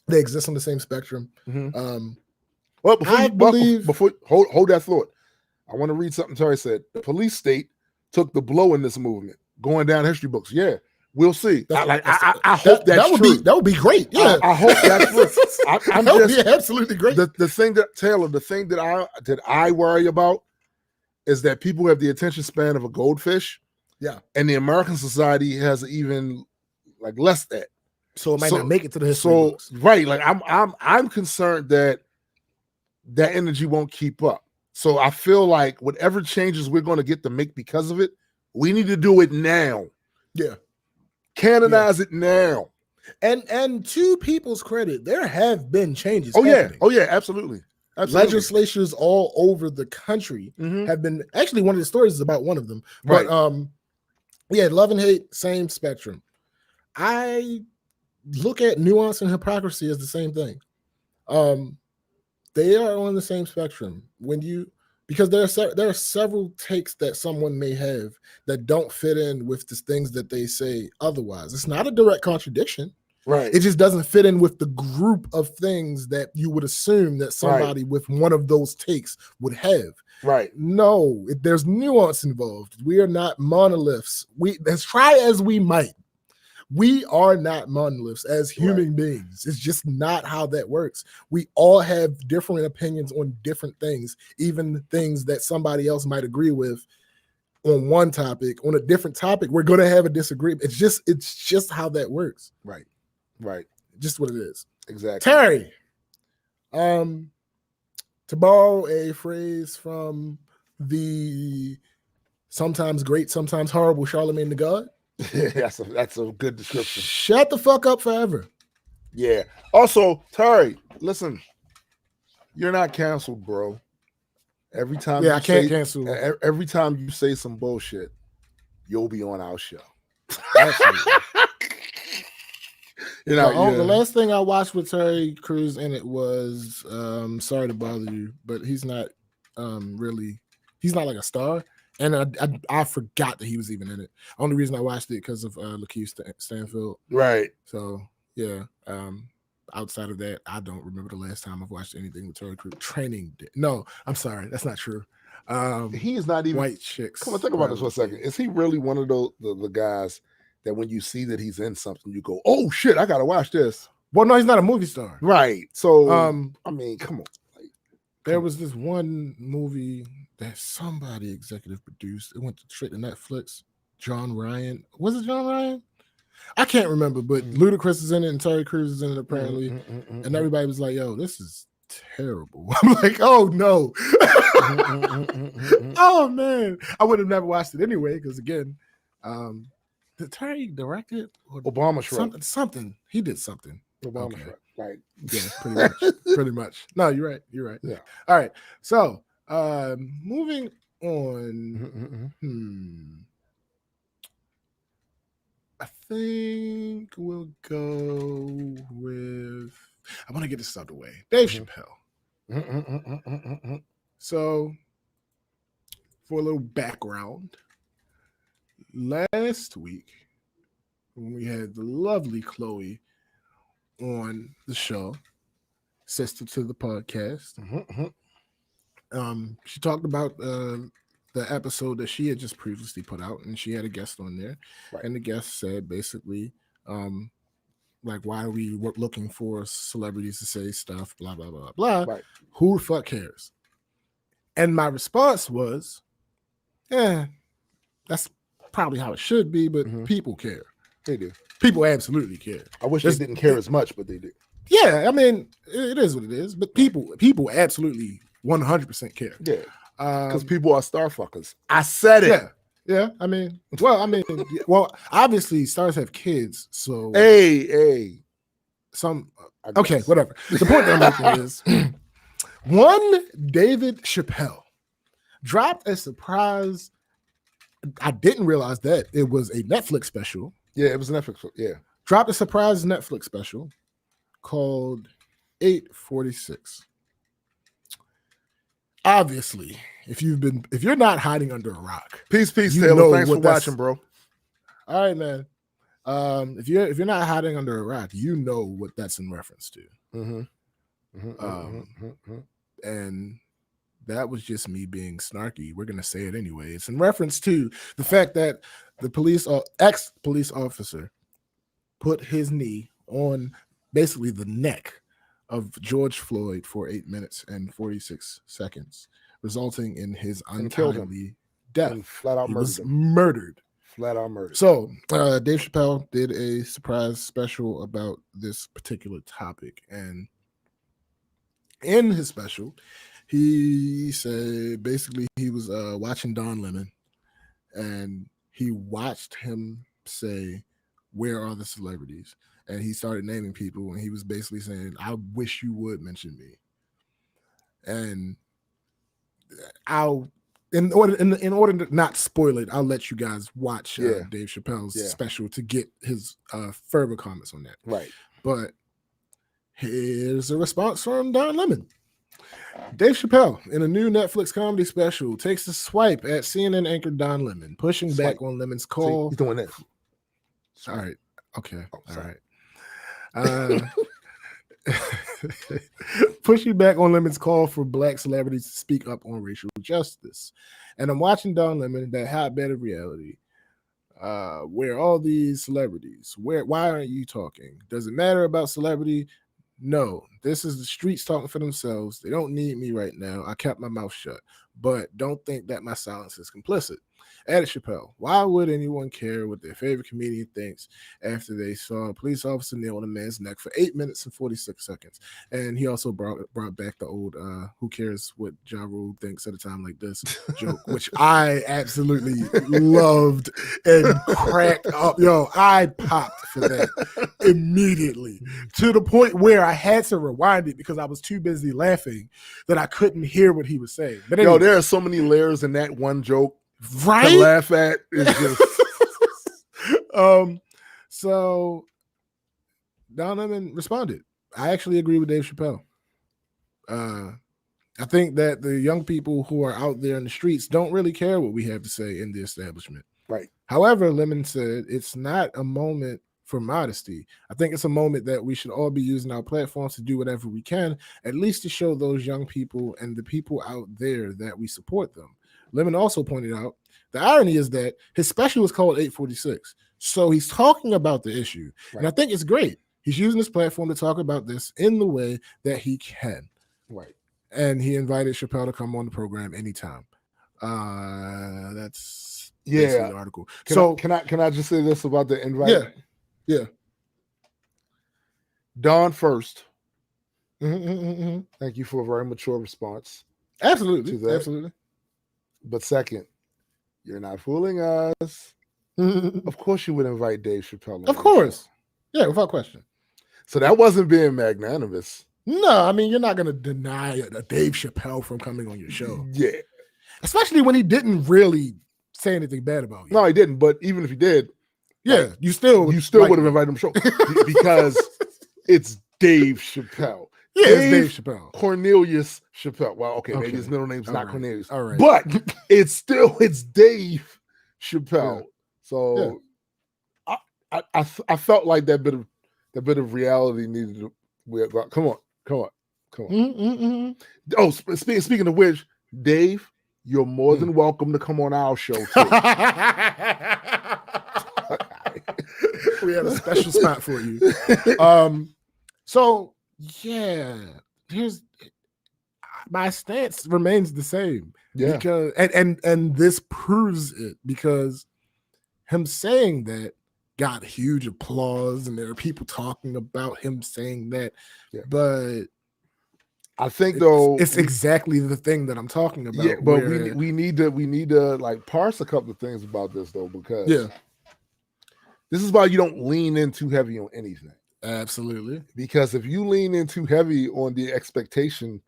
They exist on the same spectrum. Well, before hold that thought. I want to read something Terry said. The police state took the blow in this movement, going down history books. Yeah. We'll see. I hope that's true. That would be great. Yeah, I hope that's true. That would be absolutely great. The thing that I worry about is that people have the attention span of a goldfish. Yeah, and the American society has even like less that. So it might not make it to the history books. Right. Like I'm concerned that energy won't keep up. So I feel like whatever changes we're going to get to make because of it, we need to do it now. Yeah. Canonize it now. And to people's credit, there have been changes. Oh yeah, absolutely. Legislatures all over the country have been, actually one of the stories is about one of them. But love and hate, same spectrum. I look at nuance and hypocrisy as the same thing. They are on the same spectrum. Because there are several takes that someone may have that don't fit in with the things that they say otherwise. It's not a direct contradiction. Right. It just doesn't fit in with the group of things that you would assume that somebody with one of those takes would have. Right. No, there's nuance involved. We are not monoliths. As try as we might, we are not monoliths as human beings. It's just not how that works. We all have different opinions on different things, even things that somebody else might agree with on one topic. On a different topic, we're going to have a disagreement. It's just how that works. Right. Just what it is. Exactly. Terry, to borrow a phrase from the sometimes great, sometimes horrible Charlemagne the God. That's a good description. Shut the fuck up forever. Yeah. Also, Terry, listen, you're not canceled, bro. Every time I can't cancel. Every time you say some bullshit, you'll be on our show. Absolutely. You know, the last thing I watched with Terry Crews in it was Sorry to Bother You, but he's not he's not like a star. And I forgot that he was even in it. Only reason I watched it because of Lakeith Stanfield. Right. So yeah. Outside of that, I don't remember the last time I've watched anything with Terry Crews. Training Day. No, I'm sorry, that's not true. He is not even White Chicks. Come on, think about this for a second. Is he really one of the guys that when you see that he's in something, you go, "Oh shit, I gotta watch this"? Well, no, he's not a movie star. Right. So I mean, come on. There was this one movie that somebody executive produced. It went straight to Netflix. John Ryan. Was it John Ryan? I can't remember, but Ludacris is in it and Terry Crews is in it apparently. And everybody was like, yo, this is terrible. I'm like, oh no. Oh man. I would have never watched it anyway, because again, did Terry direct it? Obama Shrek. Something. He did something. Obama Shrek. Right. Yeah, pretty much. Pretty much. No, you're right. You're right. Yeah. All right. So moving on. I think we'll go with, I want to get this out of the way. Dave Chappelle. So for a little background, last week when we had the lovely Chloe on the show, sister to the podcast, she talked about the episode that she had just previously put out, and she had a guest on there, and the guest said basically, like, why are we looking for celebrities to say stuff, blah blah blah blah. Who the fuck cares? And my response was, that's probably how it should be, but people care. They do. People absolutely care. I wish they didn't care as much, but they do. Yeah, I mean, it is what it is, but people absolutely 100% care. Yeah. Because people are star fuckers. I said it. Yeah. I mean, obviously stars have kids, so hey. Okay, whatever. The point that I'm making is one David Chappelle dropped a surprise. I didn't realize that it was a Netflix special. Yeah, it was a Netflix. Yeah. Dropped a surprise Netflix special called 846. Obviously, if you're not hiding under a rock, peace, Taylor. Thanks for watching, bro. All right, man. If you're not hiding under a rock, you know what that's in reference to. And that was just me being snarky. We're going to say it anyway. It's in reference to the fact that the ex-police officer put his knee on basically the neck of George Floyd for 8 minutes and 46 seconds, resulting in his untimely death. And flat out murdered. Flat out murdered. So Dave Chappelle did a surprise special about this particular topic. And in his special, he said basically he was watching Don Lemon, and he watched him say, "Where are the celebrities?" And he started naming people, and he was basically saying, "I wish you would mention me." And in order to not spoil it, I'll let you guys watch Dave Chappelle's special to get his further comments on that. Right. But here's a response from Don Lemon. Dave Chappelle, in a new Netflix comedy special, takes a swipe at CNN anchor Don Lemon, pushing back on Lemon's call. He's doing this. All right. Okay. All right. Pushing back on Lemon's call for Black celebrities to speak up on racial justice. And I'm watching Don Lemon, that hotbed of reality. Where all these celebrities? Why aren't you talking? Does it matter about celebrity? No, this is the streets talking for themselves. They don't need me right now. I kept my mouth shut. But don't think that my silence is complicit. Added Chappelle, why would anyone care what their favorite comedian thinks after they saw a police officer kneel on a man's neck for 8 minutes and 46 seconds? And he also brought back the old who cares what Ja Rule thinks at a time like this joke, which I absolutely loved and cracked up. Yo, I popped for that immediately, to the point where I had to rewind it because I was too busy laughing that I couldn't hear what he was saying. But anyway, there are so many layers in that one joke. Right? To laugh at is just so Don Lemon responded. I actually agree with Dave Chappelle. I think that the young people who are out there in the streets don't really care what we have to say in the establishment. Right. However, Lemon said it's not a moment for modesty. I think it's a moment that we should all be using our platforms to do whatever we can, at least to show those young people and the people out there that we support them. Lemon also pointed out the irony is that his special is called 846. So he's talking about the issue. Right. And I think it's great. He's using his platform to talk about this in the way that he can. Right. And he invited Chappelle to come on the program anytime. That's the article. Can I just say this about the invite? Yeah. Don first. Thank you for a very mature response. Absolutely. Absolutely. But second, you're not fooling us. Of course you would invite Dave Chappelle. Of course. Yeah, without question. So that wasn't being magnanimous. No, I mean, you're not going to deny a Dave Chappelle from coming on your show. Yeah. Especially when he didn't really say anything bad about you. No, he didn't. But even if he did, you still would have invited him to the show because it's Dave Chappelle. Yeah, it's Dave Chappelle. Cornelius Chappelle. Well, okay, maybe his middle name's not Cornelius. All right. But it's Dave Chappelle. Yeah. So I felt like that bit of reality needed to come on. Mm-hmm. Oh, speaking of which, Dave, you're more than welcome to come on our show too. We have a special spot for you. So yeah, here's my stance remains the same. Yeah, because and this proves it, because him saying that got huge applause and there are people talking about him saying that. Yeah. But I think it's exactly the thing that I'm talking about. Yeah, but we need to like parse a couple of things about this though, because this is why you don't lean in too heavy on anything. Absolutely. Because if you lean in too heavy on the expectation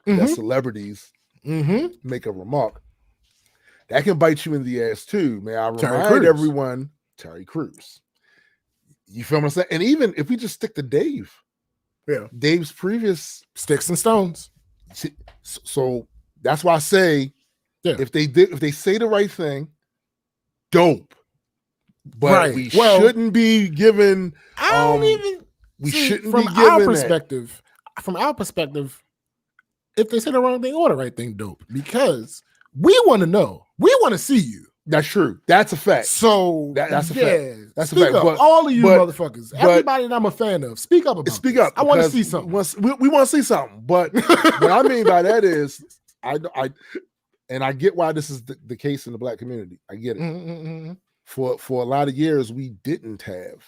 that celebrities make a remark, that can bite you in the ass too. May I remind everyone, Terry Crews. You feel what I'm saying? And even if we just stick to Dave, Dave's previous sticks and stones. So that's why I say, if they say the right thing, dope. But we shouldn't be given. I don't even. We shouldn't from be given our perspective. From our perspective, if they say the wrong thing or the right thing, dope. Because we want to know. We want to see you. That's true. That's a fact. So that's a fact. That's speak a fact. up, all of you motherfuckers. Everybody that I'm a fan of, speak up about speak this. up. I want to see something. We want to see something. But what I mean by that is, I get why this is the case in the Black community. I get it. Mm-hmm. For a lot of years, we didn't have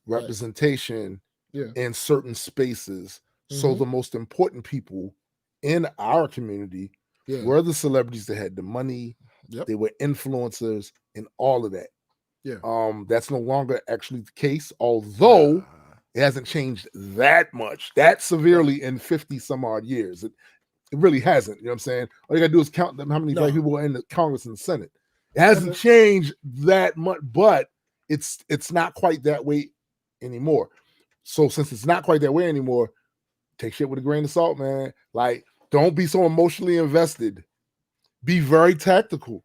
representation in certain spaces. So the most important people in our community were the celebrities that had the money. They were influencers and all of that. That's no longer actually the case, although it hasn't changed that much, that severely in 50 some odd years. It really hasn't. You know what I'm saying? All you gotta do is count them how many Black people are in the Congress and the Senate. It hasn't changed that much, but it's not quite that way anymore. So since it's not quite that way anymore, take shit with a grain of salt, man. Like, don't be so emotionally invested. Be very tactical.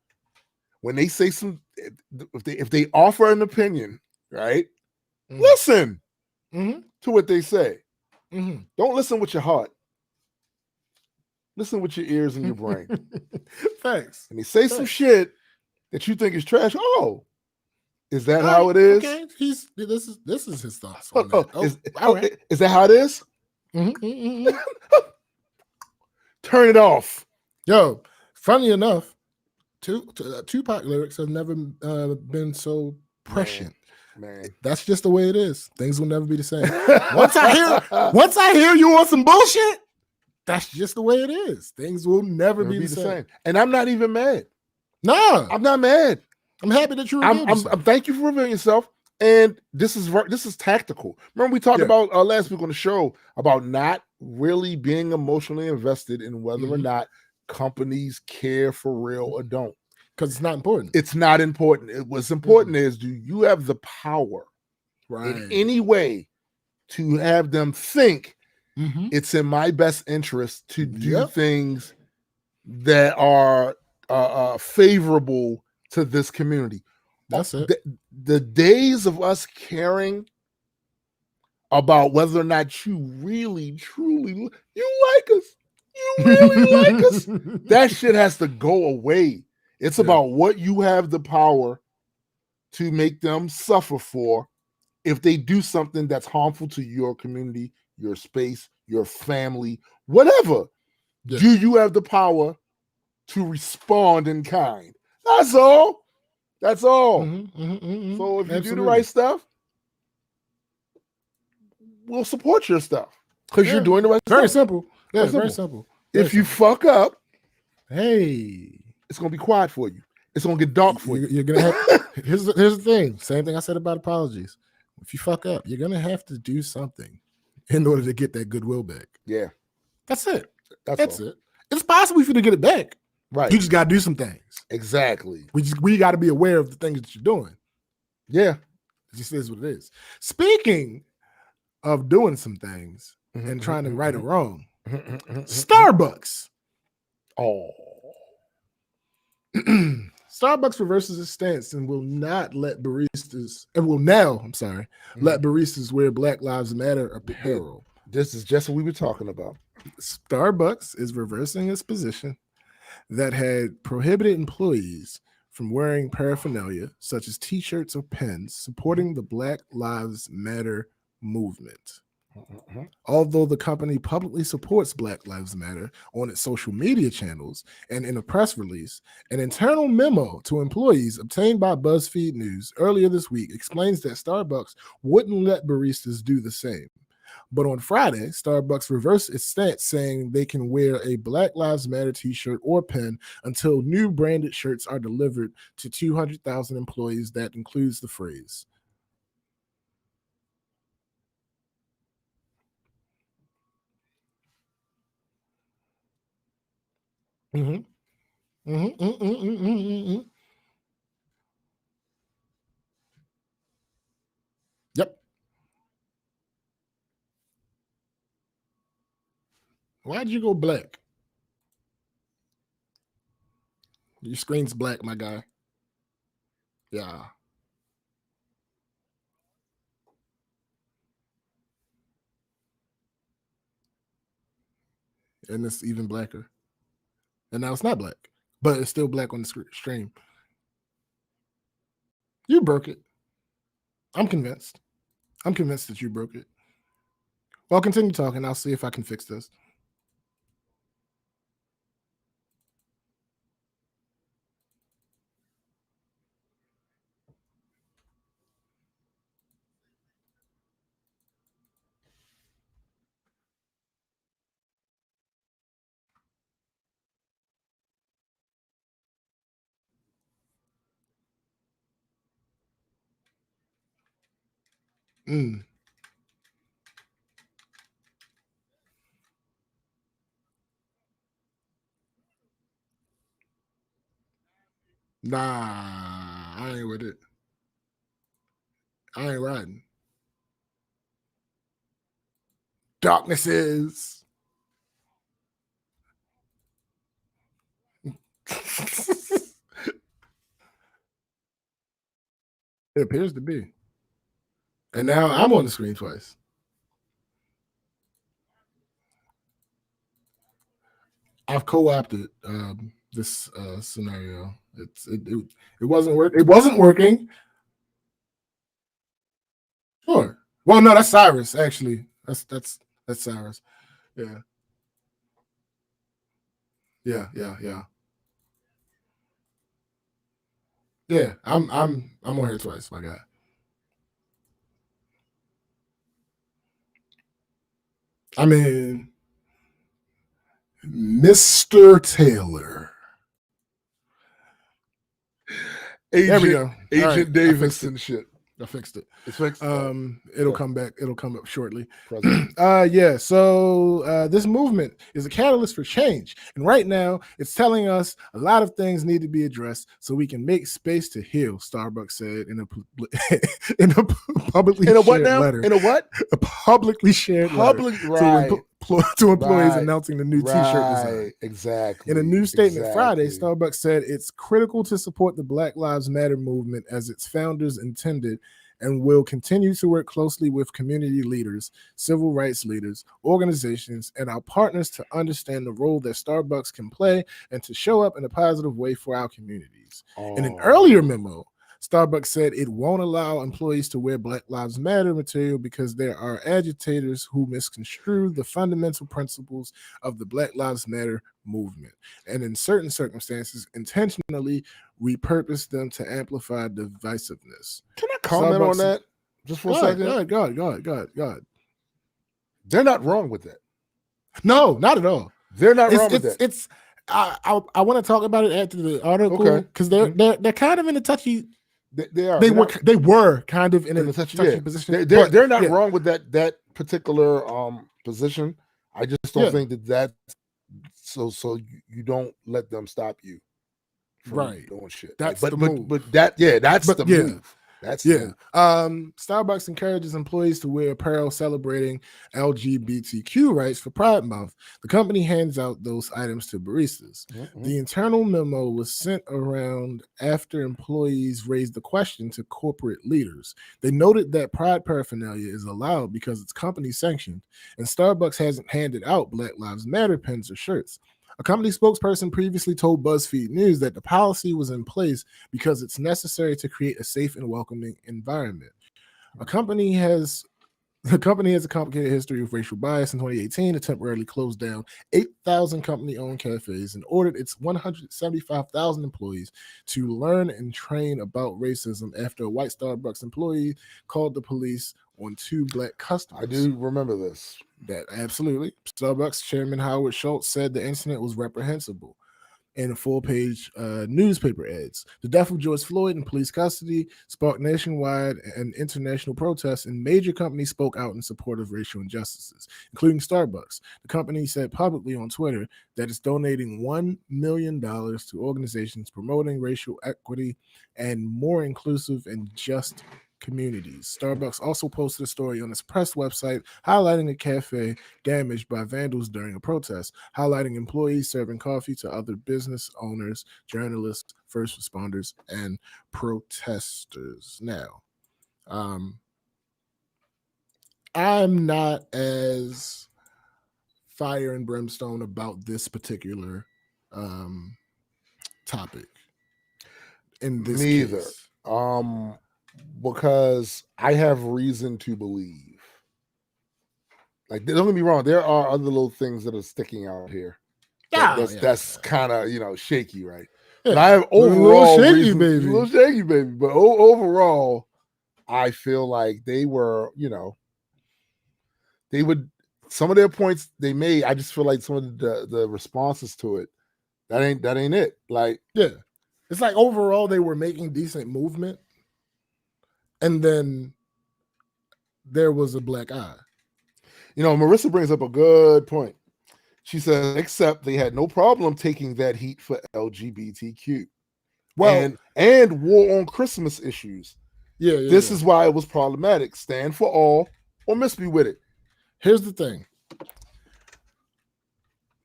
When they say if they offer an opinion, right? Listen to what they say. Don't listen with your heart. Listen with your ears and your brain. Thanks. And they say some shit that you think is trash. Oh, is that how it is? Okay, this is his thoughts on that. Is that how it is? Turn it off. Yo, funny enough, Tupac lyrics have never been so prescient. Man, that's just the way it is. Things will never be the same. Once I hear you on some bullshit, that's just the way it is. Things will never be the same. And I'm not even mad. No, I'm not mad. I'm happy that you revealed yourself. Thank you for revealing yourself. And this is tactical. Remember we talked about last week on the show about not really being emotionally invested in whether or not companies care for real or don't. Because it's not important. It's not important. What's important is, do you have the power in any way to have them think it's in my best interest to do things that are favorable to this community? That's it. The days of us caring about whether or not you really, truly, you like us, you really like us, that shit has to go away. It's about what you have the power to make them suffer for if they do something that's harmful to your community, your space, your family, whatever. Do you have the power to respond in kind? That's all. That's all. So if you do the right stuff, we'll support your stuff because you're doing the right stuff. Very simple. Yeah, very simple. If you fuck up, hey, it's gonna be quiet for you. It's gonna get dark for you. You're gonna have. Here's the thing. Same thing I said about apologies. If you fuck up, you're gonna have to do something in order to get that goodwill back. Yeah, that's it. That's it. It's possible for you to get it back. Right. You just gotta do some things. Exactly. We got to be aware of the things that you're doing. Yeah, it just is what it is. Speaking of doing some things and trying to right a wrong, Starbucks. Starbucks reverses its stance and will not let baristas, and will now, let baristas wear Black Lives Matter apparel. This is just what we were talking about. Starbucks is reversing its position that had prohibited employees from wearing paraphernalia such as t-shirts or pens supporting the Black Lives Matter movement. Although the company publicly supports Black Lives Matter on its social media channels and in a press release, an internal memo to employees obtained by BuzzFeed News earlier this week explains that Starbucks wouldn't let baristas do the same. But on Friday, Starbucks reversed its stance, saying they can wear a Black Lives Matter t-shirt or pen until new branded shirts are delivered to 200,000 employees. That includes the phrase. Yep. Why'd you go black? Your screen's black, my guy. Yeah. and it's even blacker. And now it's not black, but it's still black on the stream. You broke it. I'm convinced. I'm convinced that you broke it. Well, continue talking. I'll see if I can fix this. Mm. Nah, I ain't with it. I ain't riding. Darkness is. It appears to be. And now I'm on the screen twice. I've co-opted this scenario. It wasn't work. It wasn't working. Sure. Well, no, that's Cyrus. Actually, that's Cyrus. Yeah. Yeah. Yeah. I'm on here twice, my guy. I mean, Mr. Taylor. There we go. Agent Davis and shit. I fixed it. It's fixed. It'll come back. It'll come up shortly. Yeah. So this movement is a catalyst for change, and right now it's telling us a lot of things need to be addressed so we can make space to heal. Starbucks said in a publicly shared letter. In a what? A publicly shared letter to employees announcing the new T-shirt design. Exactly. In a new statement Friday, Starbucks said it's critical to support the Black Lives Matter movement as its founders intended, and will continue to work closely with community leaders, civil rights leaders, organizations, and our partners to understand the role that Starbucks can play and to show up in a positive way for our communities. In an earlier memo, Starbucks said it won't allow employees to wear Black Lives Matter material because there are agitators who misconstrue the fundamental principles of the Black Lives Matter movement, and in certain circumstances, intentionally repurpose them to amplify divisiveness. Can I comment on that just for a second? Go ahead. They're not wrong with that. No, not at all. They're not wrong with that. I want to talk about it after the article because they're kind of in a touchy. They are. They were kind of in a touchy position. They're not wrong with that particular position. I just don't think that's so you don't let them stop you from doing shit. That's the move. That's the move. That's Starbucks encourages employees to wear apparel celebrating LGBTQ rights for Pride Month. The company hands out those items to baristas. Mm-hmm. The internal memo was sent around after employees raised the question to corporate leaders. They noted that Pride paraphernalia is allowed because it's company sanctioned, and Starbucks hasn't handed out Black Lives Matter pins or shirts. A company spokesperson previously told BuzzFeed News that the policy was in place because it's necessary to create a safe and welcoming environment. The company has a complicated history of racial bias. In 2018, it temporarily closed down 8,000 company-owned cafes and ordered its 175,000 employees to learn and train about racism after a white Starbucks employee called the police on 2 Black customers. I do remember this. That absolutely. Starbucks chairman Howard Schultz said the incident was reprehensible in a full-page newspaper ads. The death of George Floyd in police custody sparked nationwide and international protests, and major companies spoke out in support of racial injustices, including Starbucks. The company said publicly on Twitter that it's donating $1 million to organizations promoting racial equity and more inclusive and just communities. Starbucks also posted a story on its press website highlighting a cafe damaged by vandals during a protest, highlighting employees serving coffee to other business owners, journalists, first responders, and protesters. Now, I'm not as fire and brimstone about this particular topic in this case. Because I have reason to believe. Like, don't get me wrong, there are other little things that are sticking out here. That's kind of shaky, right? Yeah. But I have overall a little shaky baby. But overall, I feel like they were, they would, some of their points they made. I just feel like some of the responses to it, that ain't it. Like, yeah, it's like overall they were making decent movement, and then there was a black eye. Marissa brings up a good point. She says, except they had no problem taking that heat for LGBTQ. Well, and war on Christmas issues. Yeah. This is why it was problematic. Stand for all or miss me with it. Here's the thing.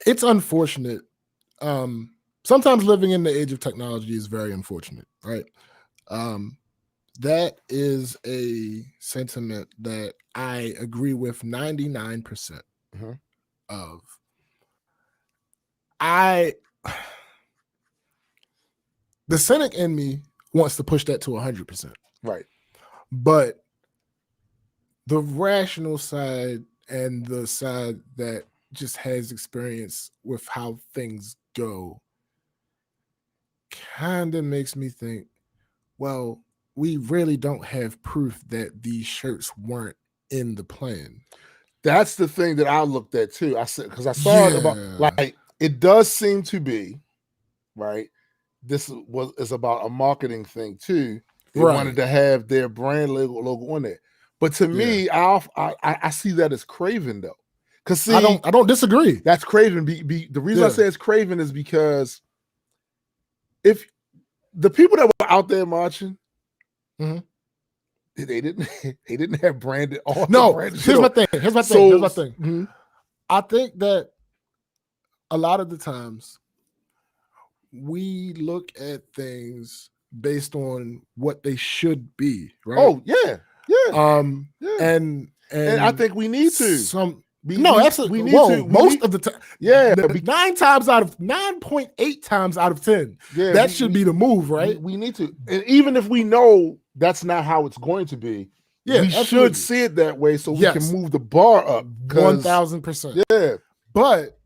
It's unfortunate. Sometimes living in the age of technology is very unfortunate, right? That is a sentiment that I agree with 99% of. The cynic in me wants to push that to 100%. Right. But the rational side and the side that just has experience with how things go kind of makes me think, well, we really don't have proof that these shirts weren't in the plan. That's the thing that I looked at too. I said, because I saw it about, like, it does seem to be, right? This is about a marketing thing too. They wanted to have their brand logo on there. But to me, I see that as Craven though. Because see, I don't disagree. That's Craven. The reason I say it's Craven is because if the people that were out there marching, they didn't have branded all. No, here's my thing. Mm-hmm. I think that a lot of the times we look at things based on what they should be, right? Oh, yeah. And I think we need to. Absolutely. Most of the time, 9.8 times out of 10, that should be the move, right? We need to, and even if we know that's not how it's going to be, we should see it that way so we can move the bar up. 1,000%. Yeah, but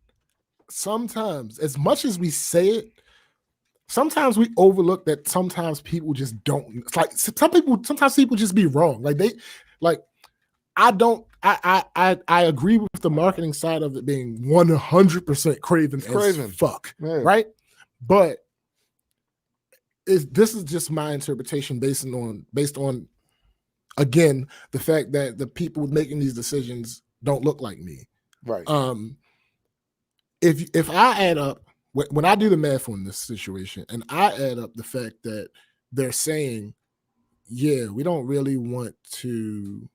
sometimes, as much as we say it, sometimes we overlook that. Sometimes people just don't. It's like sometimes people just be wrong. I agree with the marketing side of it being 100% Craven as fuck, right? But this is just my interpretation based on again the fact that the people making these decisions don't look like me, right? If I add up when I do the math on this situation and I add up the fact that they're saying, yeah, we don't really want to.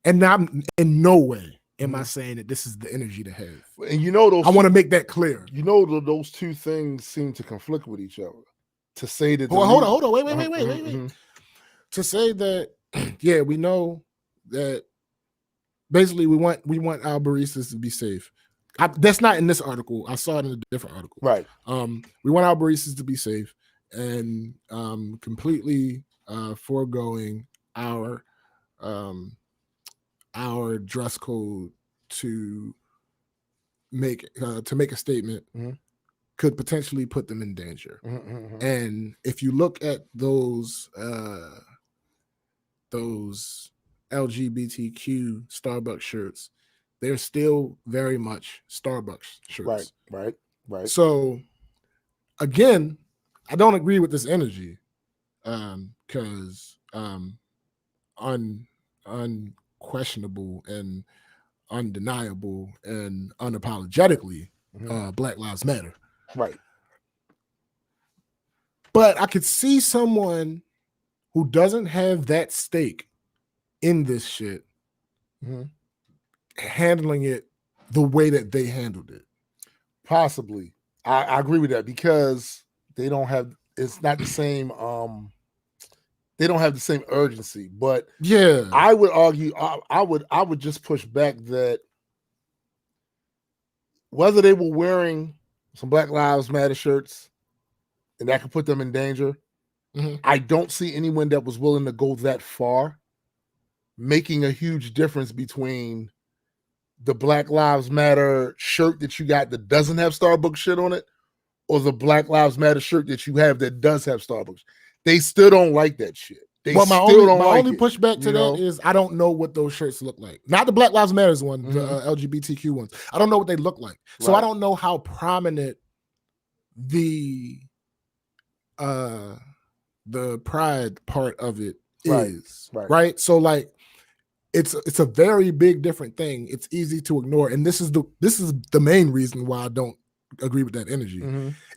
And I'm in no way am I saying that this is the energy to have. And those. I want to make that clear. Those two things seem to conflict with each other. To say that. Hold on. Wait. To say that, yeah, we know that. Basically, we want our baristas to be safe. That's not in this article. I saw it in a different article. Right. We want our baristas to be safe and completely foregoing our dress code to make a statement could potentially put them in danger. And if you look at those LGBTQ Starbucks shirts, they're still very much Starbucks shirts. Right. So again, I don't agree with this energy because unquestionable and undeniable and unapologetically Black Lives Matter. Right. But I could see someone who doesn't have that stake in this shit handling it the way that they handled it. Possibly. I agree with that because they don't have, it's not the same they don't have the same urgency. But yeah, I would argue, I would just push back that whether they were wearing some Black Lives Matter shirts and that could put them in danger, I don't see anyone that was willing to go that far, making a huge difference between the Black Lives Matter shirt that you got that doesn't have Starbucks shit on it or the Black Lives Matter shirt that you have that does have Starbucks. They still don't like that shit. My only pushback to that is I don't know what those shirts look like. Not the Black Lives Matters one, the LGBTQ ones. I don't know what they look like. So I don't know how prominent the pride part of it is. Right. So like it's a very big different thing. It's easy to ignore. And this is the main reason why I don't agree with that energy.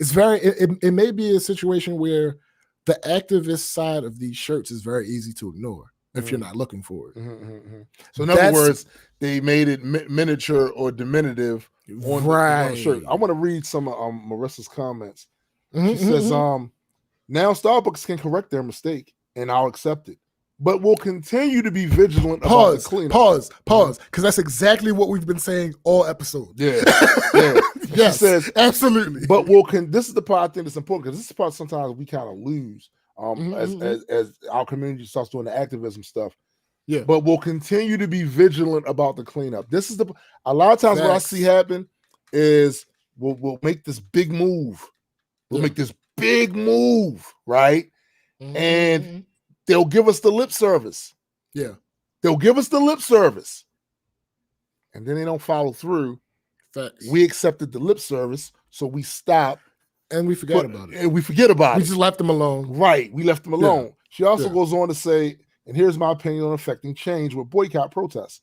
It's it may be a situation where the activist side of these shirts is very easy to ignore if you're not looking for it. So in other words, they made it miniature or diminutive on the shirt. I want to read some of Marissa's comments. She says, now Starbucks can correct their mistake and I'll accept it, but we'll continue to be vigilant about the cleanup. Pause, because that's exactly what we've been saying all episode. Yeah. Yes, she says, absolutely. But this is the part I think that's important, because this is the part sometimes we kind of lose as our community starts doing the activism stuff. Yeah. But we'll continue to be vigilant about the cleanup. This is a lot of times what I see happen is we'll make this big move. We'll make this big move, right? And they'll give us the lip service. Yeah. They'll give us the lip service. And then they don't follow through. Facts. We accepted the lip service, so we stop. And we forget about it. And we forget about it. We just left them alone. Right. We left them alone. Yeah. She also goes on to say, and here's my opinion on affecting change with boycott protests.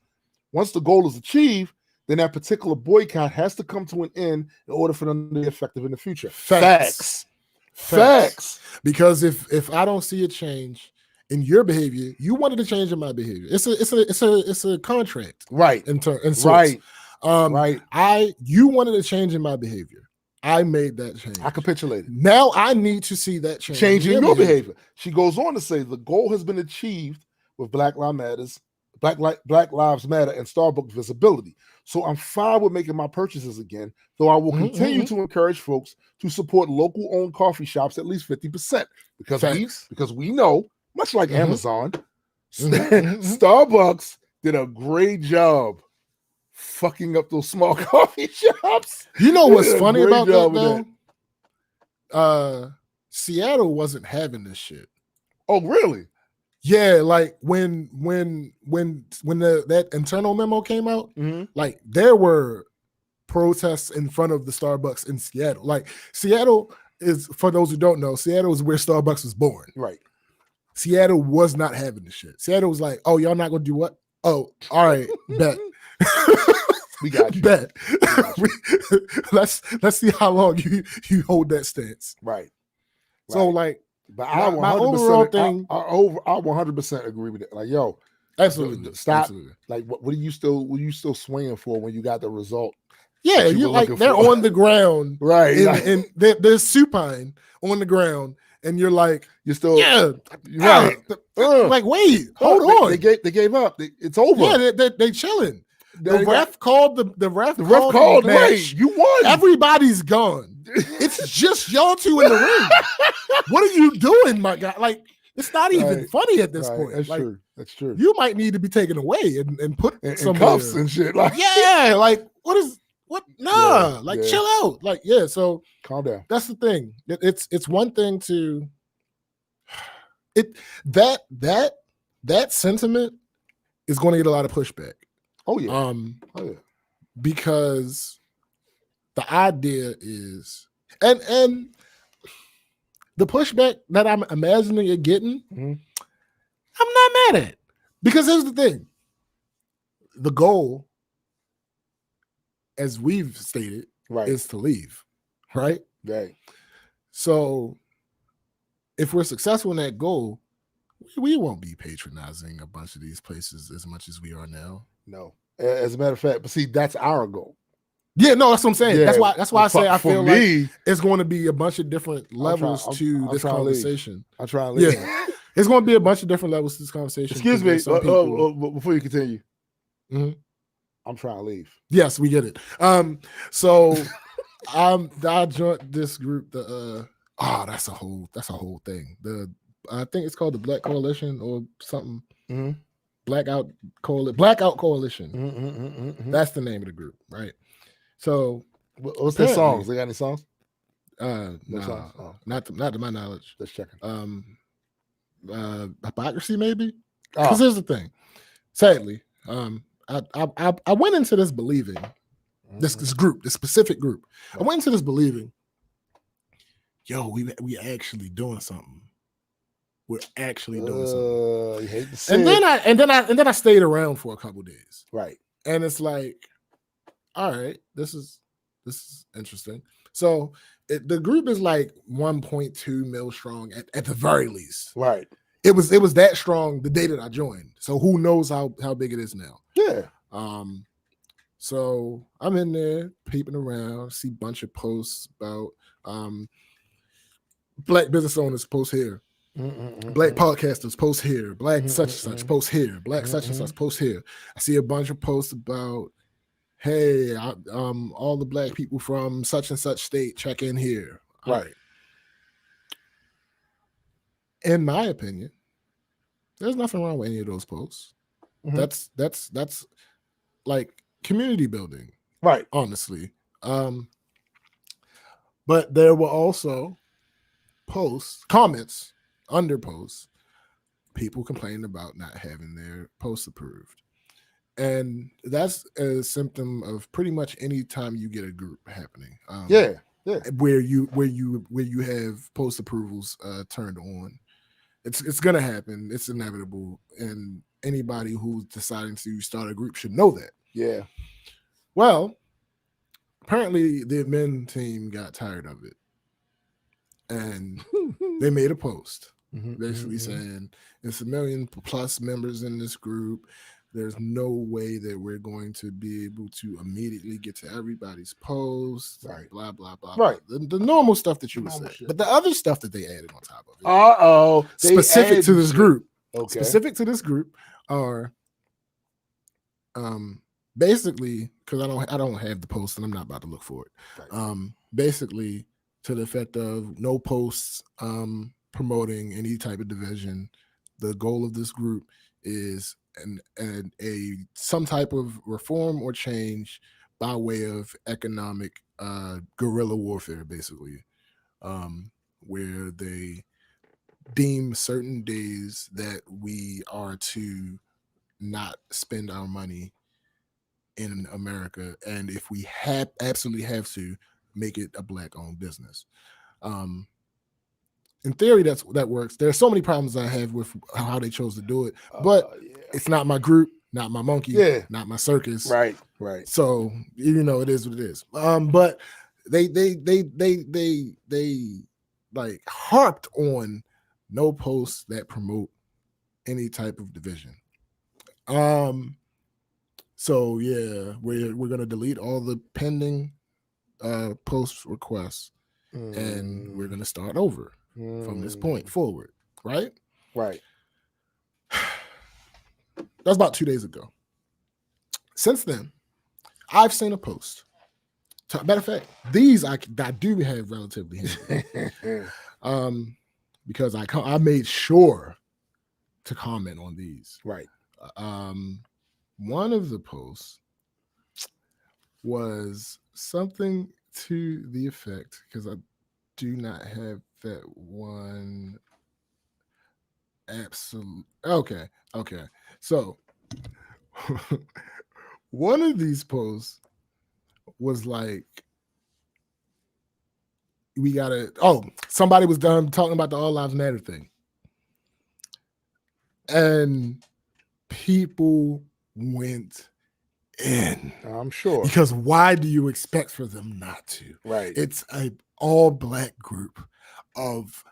Once the goal is achieved, then that particular boycott has to come to an end in order for them to be effective in the future. Facts. Because if I don't see a change in your behavior, you wanted a change in my behavior. It's a contract, right? You wanted a change in my behavior. I made that change. I capitulated. Now I need to see that change in your behavior. She goes on to say the goal has been achieved with Black Lives Matter and Starbucks visibility. So I'm fine with making my purchases again, though I will continue to encourage folks to support local owned coffee shops at least 50%, because we know, much like Amazon, Starbucks did a great job fucking up those small coffee shops. You know what's funny about that though? Seattle wasn't having this shit. Oh, really? Yeah, like when that internal memo came out, like there were protests in front of the Starbucks in Seattle. Like Seattle is, for those who don't know, Seattle is where Starbucks was born. Right. Seattle was not having this shit. Seattle was like, "Oh, y'all not gonna do what? Oh, all right, bet." We got you. Bet. Let's see how long you hold that stance. Right. So like, but my overall thing, I 100% agree with it. Like, yo, absolutely, stop. Absolutely. Like, what are you still swinging for when you got the result? Yeah, you like they're on the ground, right? And there's supine on the ground, and you're like, you're still right. Like, wait, hold on. They gave up. It's over. Yeah, they chilling. The ref called the ref called the match. Right. You won. Everybody's gone. It's just y'all two in the ring. What are you doing, my guy? Like, it's not even funny at this point. That's like, true. That's true. You might need to be taken away and put some cuffs and shit. Like, yeah, like what? Nah, chill out. Like, yeah. So calm down. That's the thing. It's one thing to that sentiment is going to get a lot of pushback. Oh yeah. Because the idea is, and the pushback that I'm imagining it getting, I'm not mad at. Because here's the thing. The goal, as we've stated, is to leave. Right? Right. So if we're successful in that goal, we won't be patronizing a bunch of these places as much as we are now. No. As a matter of fact, but see, that's our goal. Yeah, no, that's what I'm saying. Yeah. That's why I say I feel like it's going to be a bunch of different levels to this conversation. I'm trying to leave. Yeah. It's going to be a bunch of different levels to this conversation. Excuse me, before you continue. I'm trying to leave. Yes, we get it. So I joined this group. That's a whole thing. I think it's called the Black Coalition or something. Mm-hmm. Blackout Coalition. Mm-hmm. That's the name of the group, right? So what's their songs? They got any songs? No songs? Oh. Not to my knowledge. Just checking. Hypocrisy, maybe. Because here's the thing. Sadly, I went into this believing this group, this specific group. Right. I went into this believing, yo, we actually doing something. We're actually doing something. You hate to say it. And then I stayed around for a couple days. Right. And it's like, all right, this is interesting. So the group is like 1.2 mil strong at the very least. Right. It was that strong the day that I joined. So who knows how big it is now? Yeah. So I'm in there peeping around, see a bunch of posts about black business owners post here, black podcasters post here, black such and such post here, black such and such post here. I see a bunch of posts about, hey, all the black people from such and such state check in here. Right. In my opinion, there's nothing wrong with any of those posts. That's like community building, right? Honestly, but there were also comments under posts, people complaining about not having their posts approved, and that's a symptom of pretty much any time you get a group happening. Where you have post approvals turned on. It's gonna happen. It's inevitable, and anybody who's deciding to start a group should know that. Yeah. Well, apparently the admin team got tired of it, and they made a post basically saying it's 1 million plus members in this group. There's no way that we're going to be able to immediately get to everybody's post. Right. Blah, blah, blah. Right. Blah. The normal stuff that you would say. But the other stuff that they added on top of it. Specific to this group. Okay. Specific to this group are basically, because I don't have the post and I'm not about to look for it. Right. Basically to the effect of no posts promoting any type of division. The goal of this group is some type of reform or change by way of economic guerrilla warfare, basically, where they deem certain days that we are to not spend our money in America, and if we absolutely have to, make it a black-owned business. In theory, that works. There are so many problems I have with how they chose to do it, but it's not my group, not my monkey, not my circus. Right. So it is what it is. But they like harped on no posts that promote any type of division. So yeah, we're gonna delete all the pending post requests, and we're gonna start over from this point forward, right? Right. That's about 2 days ago. Since then, I've seen a post. Matter of fact, these I do have relatively handy, because I made sure to comment on these. Right. One of the posts was something to the effect, because I do not have that one. Absolutely. Okay. So one of these posts was like, somebody was done talking about the All Lives Matter thing, and people went in. I'm sure. Because why do you expect for them not to? Right. It's an all-black group of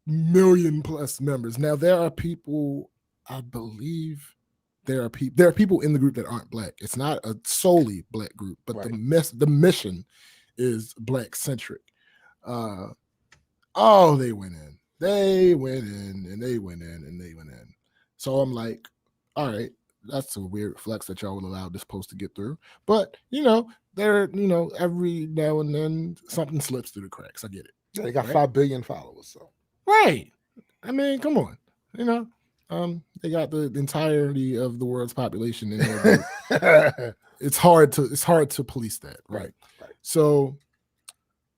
1 million plus members. Now, there are people, I believe, there are people in the group that aren't black. It's not a solely black group, but the mission is black-centric. They went in. They went in, and they went in, and they went in. So I'm like, all right, that's a weird flex that y'all will allow this post to get through. But every now and then something slips through the cracks. I get it. Yeah, they got 5 billion followers. So right. I mean, come on. They got the entirety of the world's population in there. It's hard to police that, right? So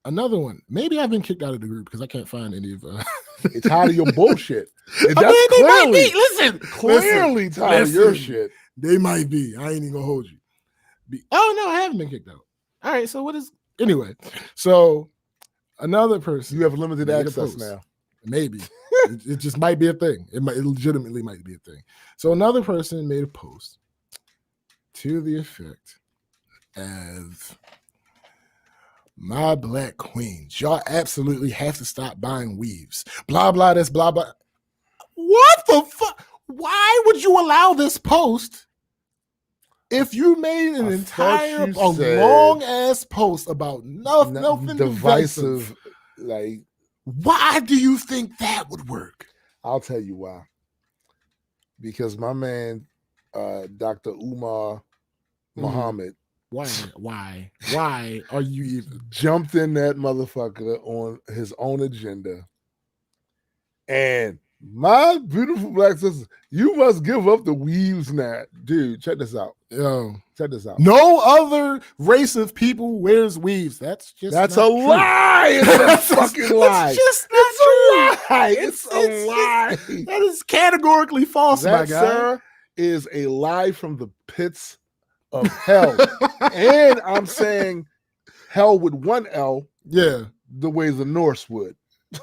another one. Maybe I've been kicked out of the group because I can't find any of. It's tired of your bullshit. That's clearly tired of your shit. They might be. I ain't even gonna hold you. Oh no, I haven't been kicked out. All right. So what is anyway? So another person. You have limited access now. Maybe. It just might be a thing. It legitimately might be a thing. So another person made a post to the effect as, "My black queens, y'all absolutely have to stop buying weaves. Blah, blah, this, blah, blah." What the fuck? Why would you allow this post if you made an entire long ass post about nothing divisive? Like, why do you think that would work? I'll tell you why. Because my man, Dr. Umar Muhammad, Why are you even jumped in that motherfucker on his own agenda? And my beautiful black sisters, you must give up the weaves now. Dude, check this out. Check this out. No other race of people wears weaves. That's a lie. It's a fucking lie. It's just not true. It's a lie. That is categorically false, my guy. Sir, is a lie from the pits of hell. And I'm saying hell with one L. Yeah. The way the Norse would.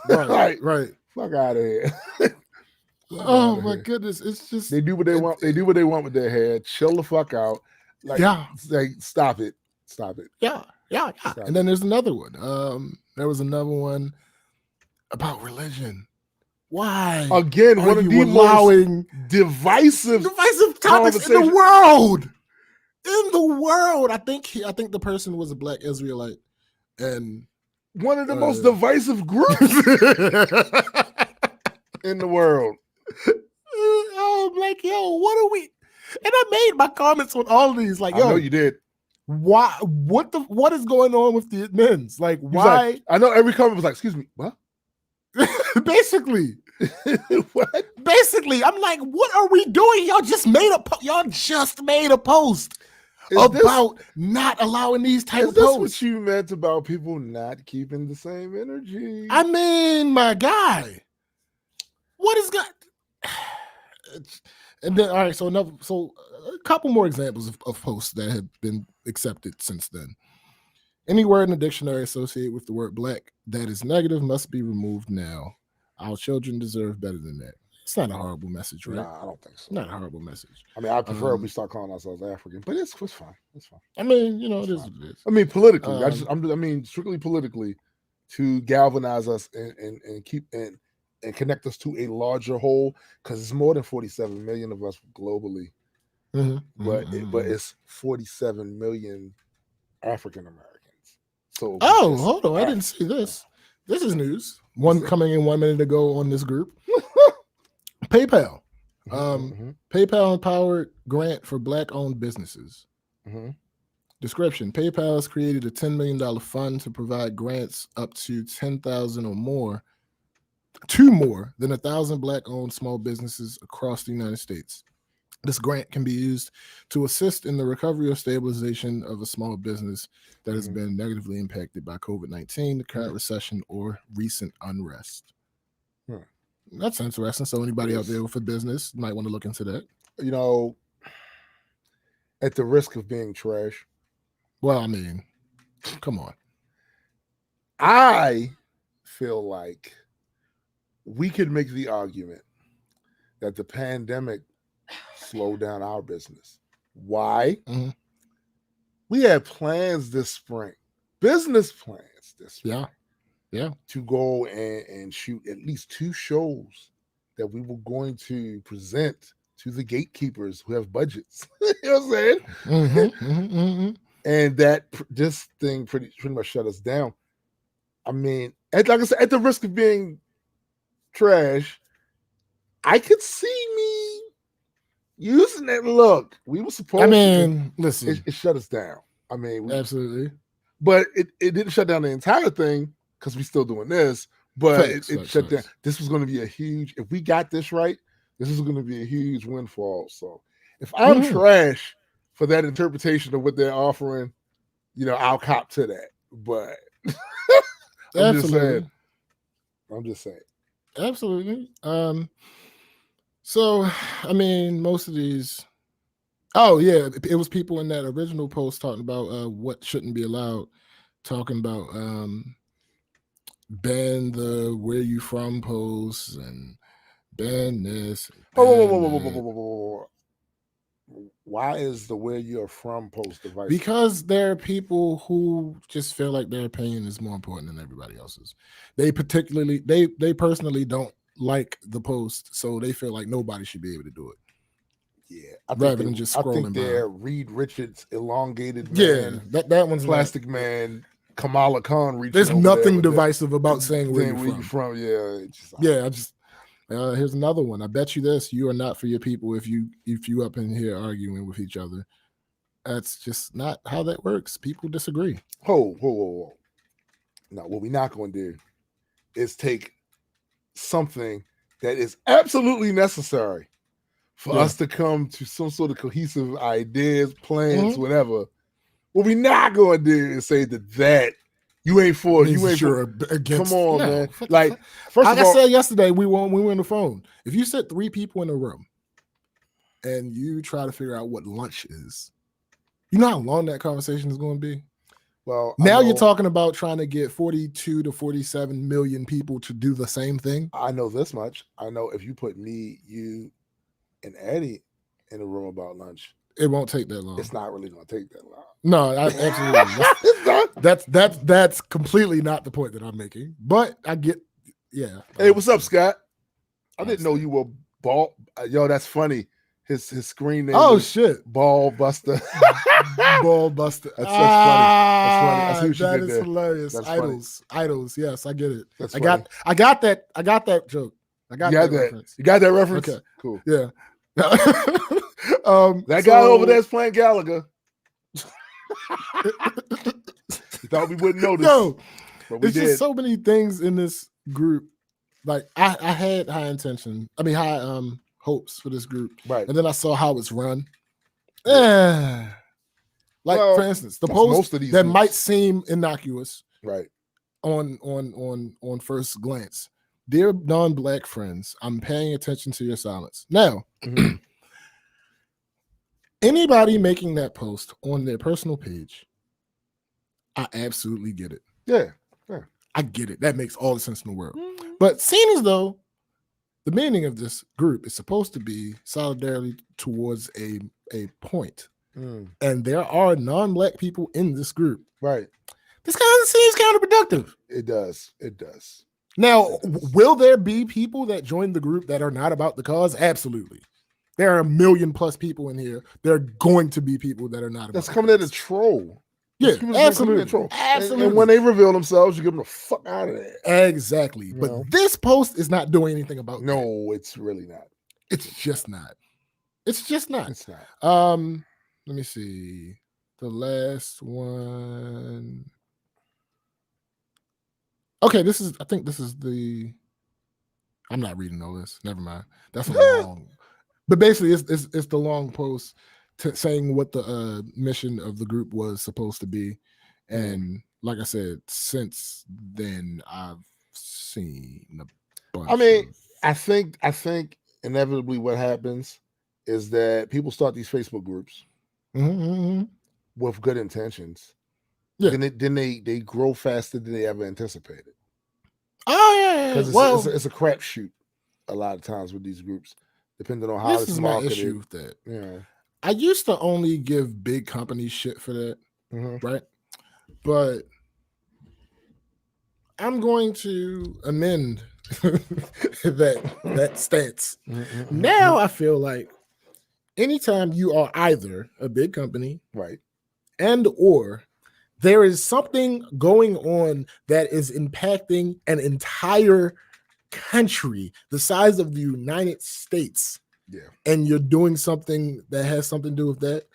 Right. Fuck out of here. Oh my goodness. It's just they do what they want. They do what they want with their hair. Chill the fuck out. Like, stop it. Yeah. And then there's another one. There was another one about religion. Why? Again, one of the most divisive topics in the world. In the world. I think the person was a black Israelite. And one of the most divisive groups in the world. I'm like, yo, what are we? And I made my comments on all of these. Like, yo, I know you did. Why? What is going on with the men's? Like, why? Like, I know every comment was like, "Excuse me, what?" Basically, what? Basically, I'm like, what are we doing? Y'all just made a post about not allowing these type of posts. Is this what you meant about people not keeping the same energy? I mean, my guy, what is God? And then, all right, so a couple more examples of posts that have been accepted since then. Any word in the dictionary associated with the word black that is negative must be removed now. Our children deserve better than that. It's not a horrible message, right? Nah, I don't think so. Not a horrible message. I mean, I prefer we start calling ourselves African, but it's fine. It's fine. I mean, it is what it is. I mean, politically, I mean, strictly politically, to galvanize us and keep and connect us to a larger whole, because it's more than 47 million of us globally, but it's 47 million African Americans. So, hold on, I didn't see this. This is news. One coming in 1 minute ago on this group. PayPal. PayPal empowered grant for black-owned businesses. Description: PayPal has created a $10 million fund to provide grants up to 10,000 or more to more than 1,000 black-owned small businesses across the United States. This grant can be used to assist in the recovery or stabilization of a small business that has been negatively impacted by COVID-19, the current recession, or recent unrest. That's interesting. So anybody out there with a business might want to look into that. At the risk of being trash. Well, I mean, come on. I feel like we could make the argument that the pandemic slowed down our business. Why? We had plans this spring, business plans this spring. Yeah. To go and shoot at least 2 shows that we were going to present to the gatekeepers who have budgets. You know what I'm saying? And that this thing pretty much shut us down. I mean, like I said, at the risk of being trash, I could see me, using that. Look, we were supposed. I mean, listen, it shut us down. I mean, absolutely. But it didn't shut down the entire thing because we're still doing this. But it shut down. This was going to be a huge. If we got this right, this is going to be a huge windfall. So if I'm trash for that interpretation of what they're offering, I'll cop to that. But I'm just saying. Absolutely. So I mean, most of these. Oh yeah, it was people in that original post talking about what shouldn't be allowed, talking about ban the where you from posts and ban this. Whoa. Why is the where you're from post divisive? Because there are people who just feel like their opinion is more important than everybody else's. They personally don't like the post, so they feel like nobody should be able to do it. Yeah, rather than just scrolling. I think they're Reed Richards, elongated man. Yeah, that one's plastic man. Kamala Khan reaching. There's nothing divisive about saying where you're from. Yeah, here's another one. I bet you this: you are not for your people if you up in here arguing with each other. That's just not how that works. People disagree. Whoa. Now, what we're not going to do is take something that is absolutely necessary for us to come to some sort of cohesive ideas, plans, whatever. What we not going to do is say that you ain't for it. You ain't for against. Come on, man. Like, first of all, I said yesterday, we were on the phone. If you sit 3 people in a room and you try to figure out what lunch is, you know how long that conversation is going to be? Well, now you're talking about trying to get 42 to 47 million people to do the same thing. I know this much. I know if you put me, you, and Eddie in a room about lunch, it won't take that long. It's not really going to take that long. No, absolutely. That's completely not the point that I'm making. But I get, yeah. Hey, what's up, Scott? I didn't know you were ball. Yo, that's funny. His screen name. Oh shit, Ball Buster. Ball Buster. That's funny. I see what you that did is there. hilarious. That's Idols. Yes, I get it. That's I got that joke. I got that reference. You got that reference? Okay, cool. Yeah. That guy over there is playing Gallagher. You thought we wouldn't notice. No, but we it's did. Just so many things in this group. Like I had high hopes for this group, right? And then I saw how it's run. For instance, the post that groups might seem innocuous, right? On first glance, dear non-black friends, I'm paying attention to your silence. Now, anybody making that post on their personal page, I absolutely get it. Yeah. I get it. That makes all the sense in the world. But seeing as though the meaning of this group is supposed to be solidarity towards a point, and there are non-black people in this group, right? This kind of seems counterproductive. It does. Now, will there be people that join the group that are not about the cause? Absolutely. There are 1 million plus people in here. There are going to be people that are not about that's coming at a troll. Yeah, absolutely. And when they reveal themselves, you give them the fuck out of there. Exactly. But this post is not doing anything about that. No, it's really not. It's just not. It's not. Let me see. The last one. Okay, I think this is the. I'm not reading all this. Never mind. That's a long. But basically, it's the long post saying what the mission of the group was supposed to be, and like I said, since then I've seen a bunch. I mean, I think inevitably what happens is that people start these Facebook groups with good intentions. Yeah. Then they grow faster than they ever anticipated. Oh yeah. Because it's a crapshoot a lot of times with these groups, depending on how it's marketed. This is my issue with that. I used to only give big companies shit for that, right? But I'm going to amend that stance. Now I feel like anytime you are either a big company, right, and or there is something going on that is impacting an entire country the size of the United States, and you're doing something that has something to do with that,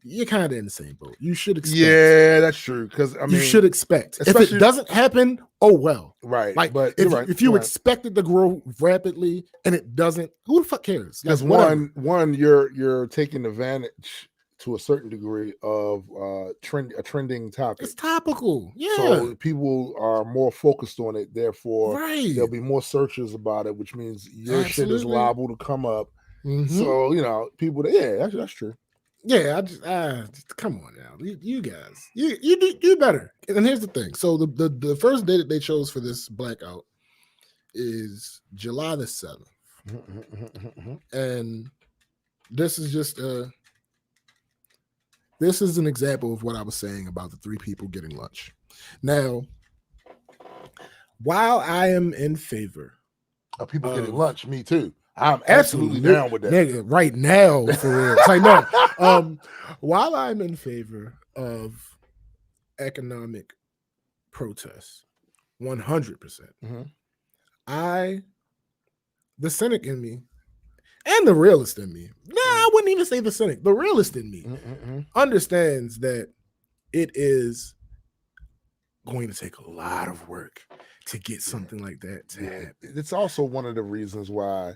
you're kind of in the same boat. You should expect. Yeah, that's true. Because I mean, you should expect. If it doesn't happen, oh well. Right. Like, but if you expect it to grow rapidly and it doesn't, who the fuck cares? Because one, you're taking advantage to a certain degree of a trending topic. It's topical. Yeah. So people are more focused on it. Therefore, there'll be more searches about it, which means your shit is liable to come up. So people. That's true. Yeah, I just come on now, you guys, you do better. And here's the thing: so the first day that they chose for this blackout is July the 7th, and this is just this is an example of what I was saying about the 3 people getting lunch. Now, while I am in favor of people getting lunch, me too. I'm absolutely down with that. Nigga, right now, for real. It's like, no. While I'm in favor of economic protests, 100%, the cynic in me and the realist in me, I wouldn't even say the cynic, the realist in me understands that it is going to take a lot of work to get something like that to happen. It's also one of the reasons why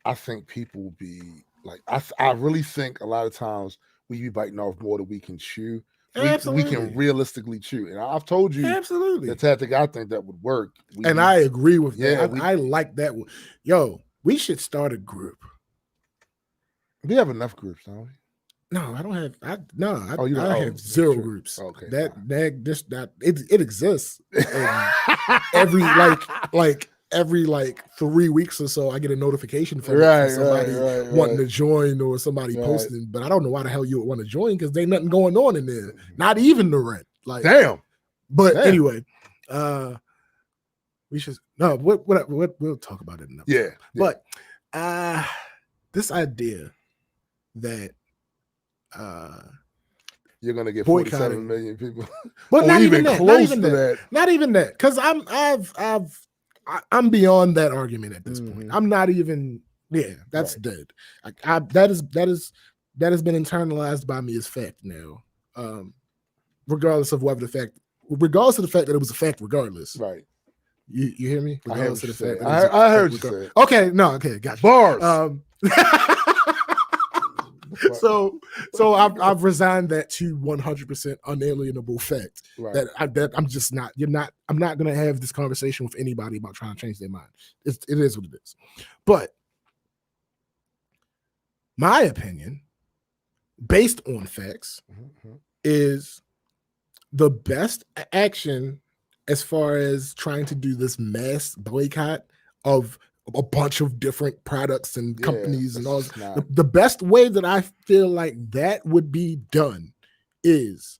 I think people be like, I really think a lot of times we be biting off more than we can chew. We can realistically chew. And I've told you the tactic I think that would work. I agree with that. I like that. Yo, we should start a group. We have enough groups, don't we? No, I don't have. I have 0 groups. Okay, it exists. Every every 3 weeks or so, I get a notification from somebody wanting to join or somebody posting. But I don't know why the hell you would want to join because there ain't nothing going on in there. Not even the rent. Like, damn. But anyway, we should we'll talk about it enough. But this idea that you're gonna get 47 million people, but not even close to that. Not even that, because I'm beyond that argument at this point. I'm not even. Yeah, that's dead. That has been internalized by me as fact now. Regardless of the fact that it was a fact, regardless. Right. You hear me? Regardless of the fact. I heard you say. Okay, gotcha. Bars. So I've resigned that to 100% unalienable fact that I'm just not. I'm not going to have this conversation with anybody about trying to change their mind. It is what it is. But my opinion, based on facts, is the best action as far as trying to do this mass boycott of a bunch of different products and companies and all. The best way that I feel like that would be done is,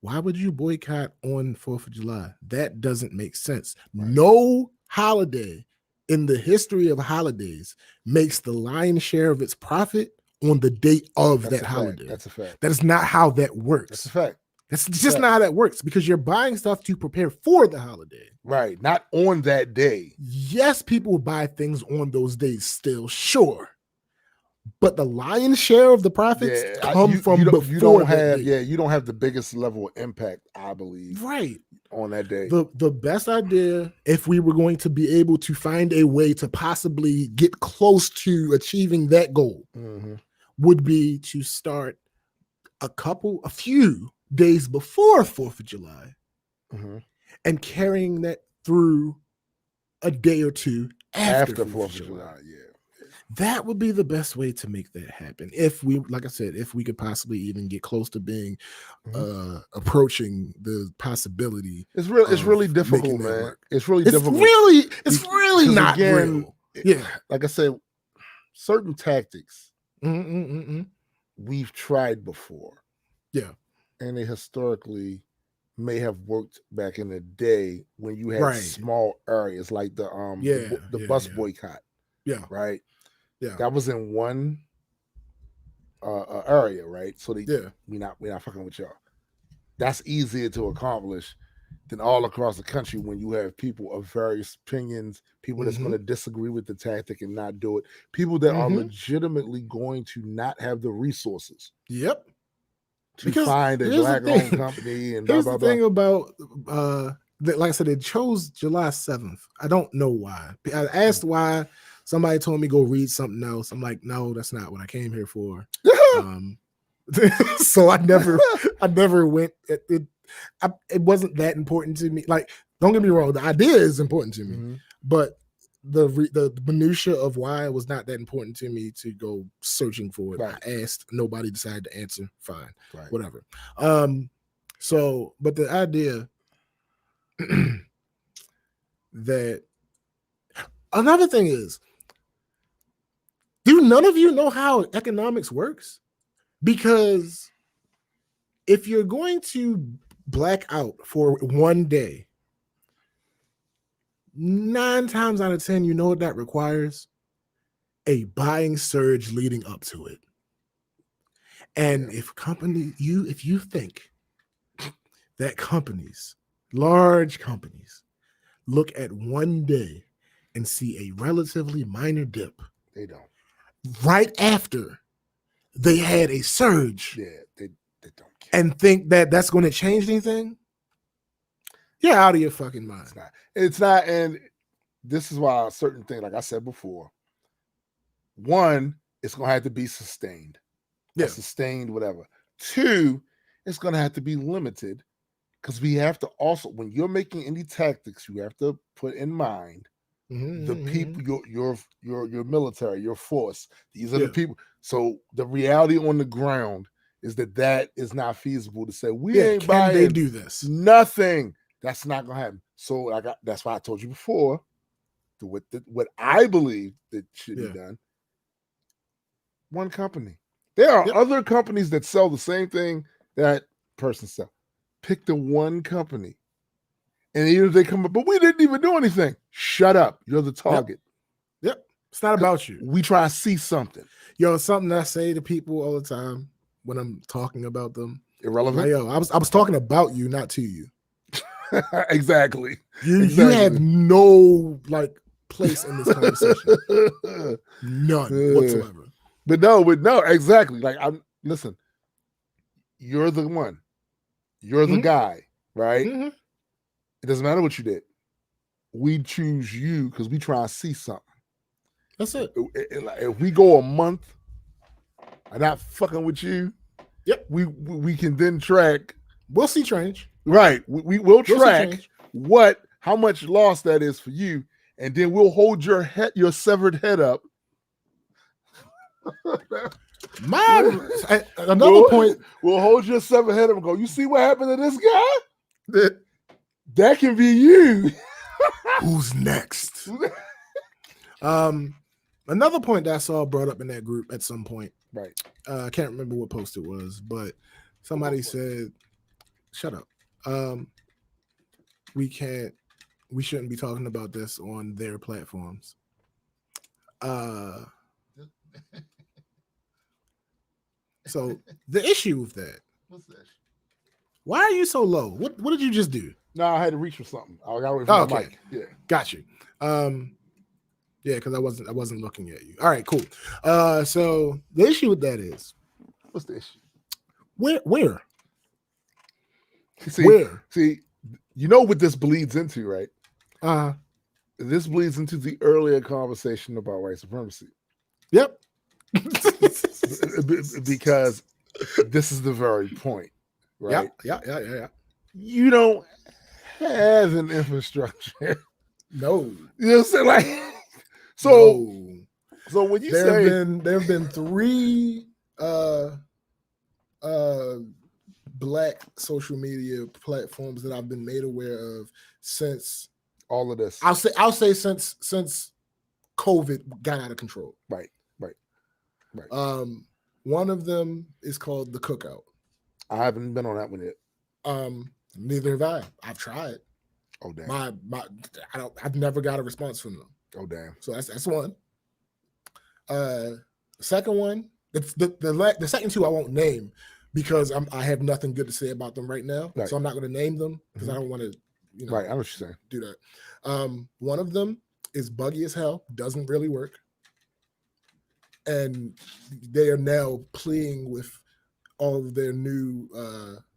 why would you boycott on 4th of July? That doesn't make sense. Right. No holiday in the history of holidays makes the lion's share of its profit on the date of that holiday. That's a fact. That is not how that works. That's a fact. That's just not how that works, because you're buying stuff to prepare for the holiday. Right. Not on that day. Yes, people will buy things on those days still, sure. But the lion's share of the profits come from before you don't have you don't have the biggest level of impact, I believe. Right. On that day. The best idea, if we were going to be able to find a way to possibly get close to achieving that goal, would be to start a few days before 4th of July and carrying that through a day or two after 4th of July. That would be the best way to make that happen. If we, like I said, if we could possibly even get close to being approaching the possibility. It's really difficult, man. It's really difficult. It's really not real. Yeah. Like I said, certain tactics we've tried before. Yeah. And they historically may have worked back in the day when you had small areas like the bus boycott. Yeah. Right. Yeah. That was in one area, right? So we're not fucking with y'all. That's easier to accomplish than all across the country when you have people of various opinions, people that's going to disagree with the tactic and not do it, people that are legitimately going to not have the resources. Yep. To find a black-owned company and blah, here's blah, the blah. thing about, like I said, it chose July 7th. I don't know why. I asked why. Somebody told me go read something else. I'm like, no, that's not what I came here for. So I never went. It wasn't that important to me. Like, don't get me wrong, the idea is important to me, but the minutia of why was not that important to me to go searching for it. Right. I asked, nobody decided to answer. Fine, whatever. So, but the idea that another thing is, do none of you know how economics works? Because if you're going to black out for one day, 9 times out of 10, you know what that requires? A buying surge leading up to it. And if you think that companies, large companies, look at one day and see a relatively minor dip, they don't. Right after they had a surge, they don't care. And think that that's going to change anything, you're out of your fucking mind. It's not, and this is why a certain thing, like I said before, one, it's going to have to be sustained. Sustained, whatever. 2, it's going to have to be limited, because we have to also, when you're making any tactics, you have to put in mind the people, your military, your force. These are the people. So the reality on the ground is that is not feasible to say we ain't buying. They do this? Nothing. That's not gonna happen. So that's why I told you before. What I believe that should be done. One company. There are other companies that sell the same thing that person sells. Pick the one company. And even if they come up, but we didn't even do anything. Shut up. You're the target. Yep. It's not about you. We try to see something. Yo, something I say to people all the time when I'm talking about them. Irrelevant. Like, yo, I was talking about you, not to you. Exactly. You have no place in this conversation. None whatsoever. But no, exactly. Like, listen, you're the one. You're the guy, right? It doesn't matter what you did. We choose you because we try to see something. That's it. If we go a month and not fucking with you, we can then track. We'll see change. Right. We'll track how much loss that is for you, and then we'll hold your severed head up. Another point. We'll hold your severed head up and go, you see what happened to this guy? That can be you. Who's next? Another point that I saw brought up in that group at some point. Right. I can't remember what post it was, but somebody said, shut up. We shouldn't be talking about this on their platforms. So the issue with that. What's that? Why are you so low? What did you just do? No, I had to reach for something. I got away from the mic. Yeah. Got you. Yeah, because I wasn't looking at you. All right, cool. So the issue with that is, what's the issue? Where? Where? See, you know what this bleeds into, right? This bleeds into the earlier conversation about white supremacy. Yep. Because this is the very point, right? Yeah. You don't have an infrastructure. No. You know what I'm saying? Like, so when you there have been 3 black social media platforms that I've been made aware of since all of this. I'll say since COVID got out of control. Right. One of them is called The Cookout. I haven't been on that one yet. Neither have I. I've tried. Oh damn. I've never got a response from them. Oh damn. So that's one. The second one, the second 2 I won't name because I have nothing good to say about them right now. Right. So I'm not going to name them because I don't want to right. I know what you're saying. Do that. One of them is buggy as hell, doesn't really work, and they are now pleading with all of their new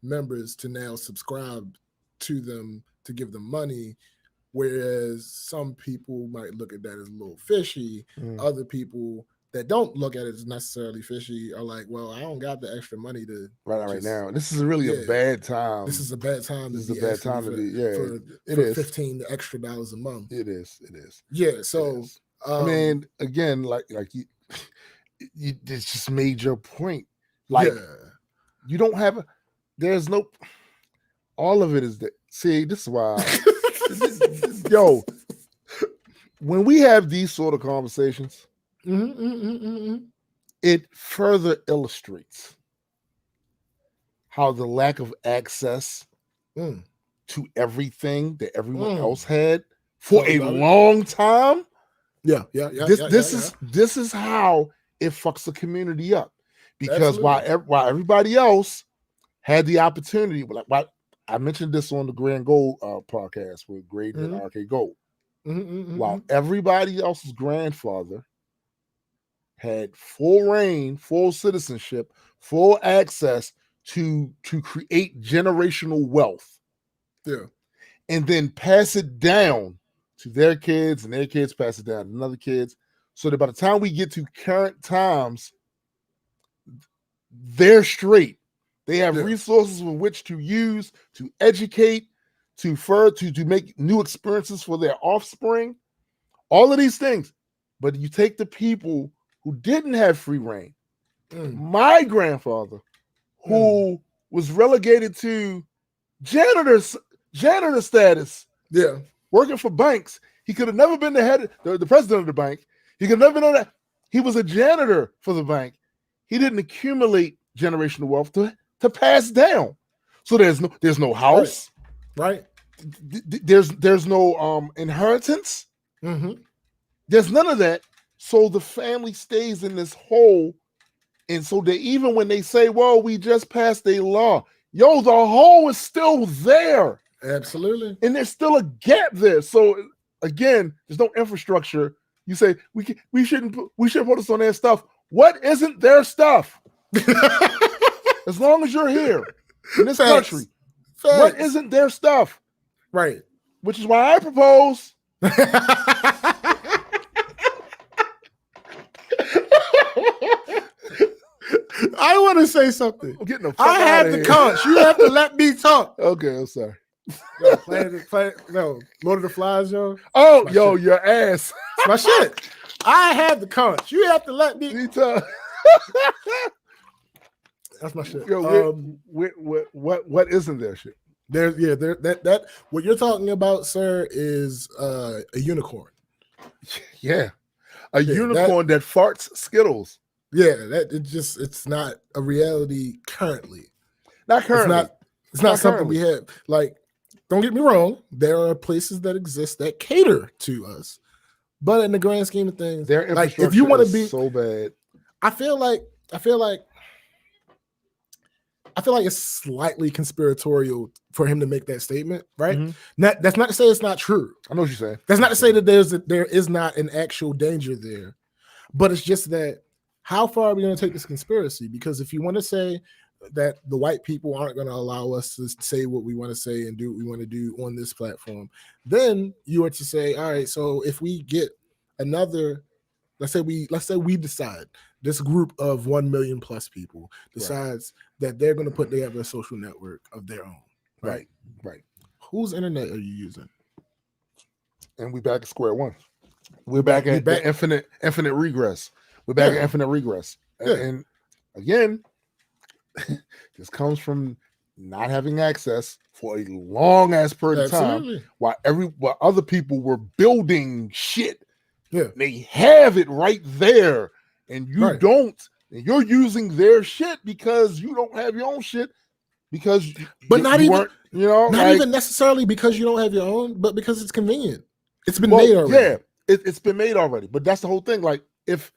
members to now subscribe to them to give them money. Whereas some people might look at that as a little fishy. Other people that don't look at it as necessarily fishy are like, well, I don't got the extra money to right now. This is really a bad time. This is a bad time. This is a bad time to be. Yeah, it is $15 extra a month. It is. Yeah. So I mean, again, like you it's just made your point. Like you don't have there's no. All of it is that. See, this is why. Yo, when we have these sort of conversations, it further illustrates how the lack of access to everything that everyone else had for a long time. This is how it fucks the community up, because while everybody else had the opportunity, like I mentioned this on the Grand Gold podcast with Graydon and RK Gold. While everybody else's grandfather had full reign, full citizenship, full access to create generational wealth. Yeah. And then pass it down to their kids, and their kids pass it down to another kids. So that by the time we get to current times, they're straight. They have resources with which to use, to educate, to make new experiences for their offspring. All of these things. But you take the people who didn't have free reign. My grandfather, who was relegated to janitor status. Yeah. Working for banks. He could have never been the president of the bank. He could have never been that. He was a janitor for the bank. He didn't accumulate generational wealth to pass down. So there's no house. Right. There's no inheritance. There's none of that. So the family stays in this hole. And so they, even when they say, well, we just passed a law, the hole is still there. Absolutely. And there's still a gap there. So again, there's no infrastructure. You say we shouldn't put us on their stuff. What isn't their stuff? As long as you're here in this country, what isn't their stuff? Right. Which is why I propose. I want to say something. I'm getting the fuck I have the conch. You have to let me talk. Okay, I'm sorry. Lord of the Flies, yo. Oh, yo, shit. Your ass. It's my shit. I have the conch. You have to let me talk. That's my shit. Yo, what isn't there shit? That what you're talking about, sir, is a unicorn. Yeah, a unicorn that farts Skittles. Yeah, it's not a reality currently. Not currently. It's not something we have. Like, don't get me wrong. There are places that exist that cater to us, but in the grand scheme of things, their infrastructure if you want to be so bad, I feel like it's slightly conspiratorial for him to make that statement, right? That's not to say it's not true. I know what you're saying. That's not to say that there is not an actual danger there, but it's just that how far are we going to take this conspiracy? Because if you want to say that the white people aren't going to allow us to say what we want to say and do what we want to do on this platform, then you are to say, all right, so if we get another, let's say we decide this group of 1 million plus people decides that they're going to put together a social network of their own. Right. Whose internet are you using? And we back at square one. We're back at the infinite regress. We're back at infinite regress. And again, this comes from not having access for a long ass period of time while other people were building shit. Yeah. They have it right there. And you don't, and you're using their shit because you don't have your own shit. Because not even necessarily because you don't have your own, but because it's convenient. It's been made already. Yeah, it's been made already. But that's the whole thing. Like if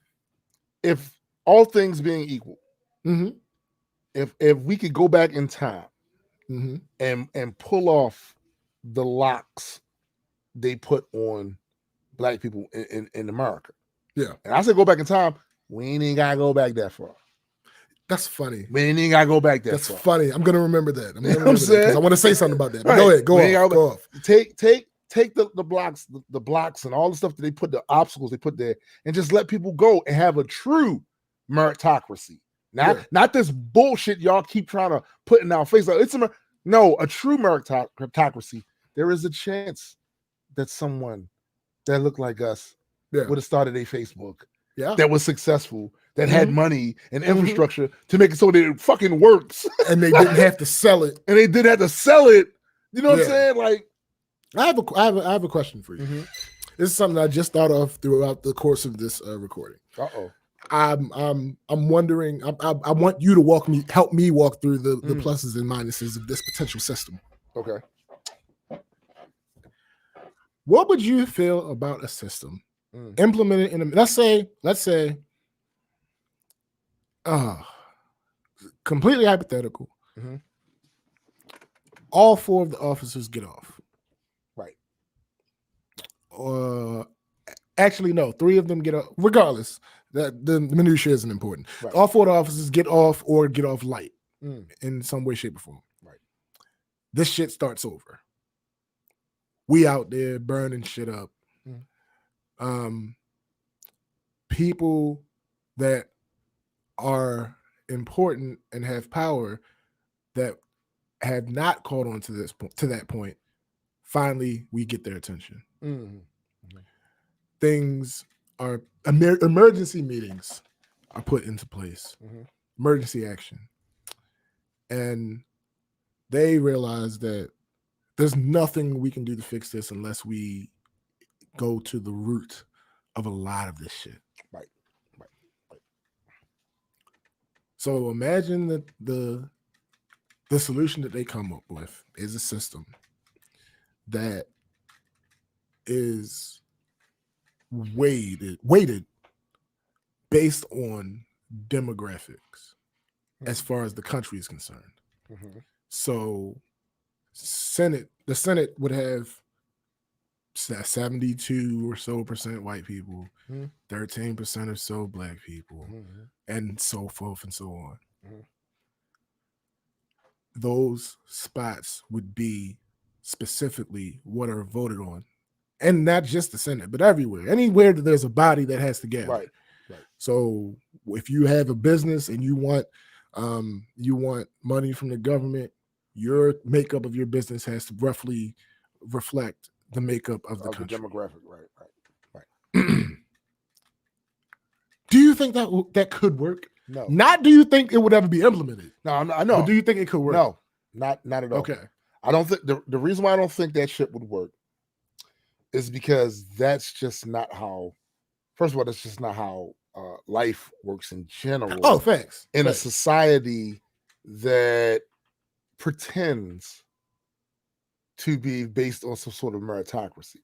all things being equal, if we could go back in time and pull off the locks they put on black people in America. Yeah. And I said go back in time. We ain't gotta go back that far. That's funny. We ain't gotta go back that That's far. funny. I'm gonna remember that. I'm You know gonna what I'm remember that because saying? I want to say something about that. Right. Go ahead. We ain't Go off. Take the blocks, the blocks and all the stuff that they put, the obstacles they put there, and just let people go and have a true meritocracy. Not this bullshit y'all keep trying to put in our face. Like, a true meritocracy. There is a chance that someone that looked like us would have started a Facebook that was successful, that had money and infrastructure to make it so that it fucking works. And they didn't have to sell it. And they didn't have to sell it. You know what I'm saying? Like, I have a question for you. Mm-hmm. This is something I just thought of throughout the course of this recording. I'm wondering. I want you to help me walk through the pluses and minuses of this potential system. Okay. What would you feel about a system implemented in let's say, completely hypothetical. Mm-hmm. All 4 of the officers get off. Right. Actually, no, 3 of them get off. Regardless, that the minutia isn't important. Right. All 4 of the officers get off or get off light in some way, shape, or form. Right. This shit starts over. We out there burning shit up. People that are important and have power that have not caught on to that point, finally we get their attention. Things are emergency meetings are put into place, emergency action, and they realize that there's nothing we can do to fix this unless we go to the root of a lot of this shit. Right. So imagine that the solution that they come up with is a system that is weighted based on demographics as far as the country is concerned. So the Senate would have 72 or so % white people, 13% or so black people, and so forth and so on. Those spots would be specifically what are voted on, and not just the Senate, but anywhere that there's a body that has to gather. Right. So if you have a business and you want money from the government, your makeup of your business has to roughly reflect the makeup of the country. The demographic, right. Do you think that could work? No. Not do you think it would ever be implemented? No, I know. But do you think it could work? No, not at all. Okay. I don't think the reason why I don't think that shit would work is because that's just not how. First of all, that's just not how life works in general. Oh, thanks. In a society that pretends to be based on some sort of meritocracy.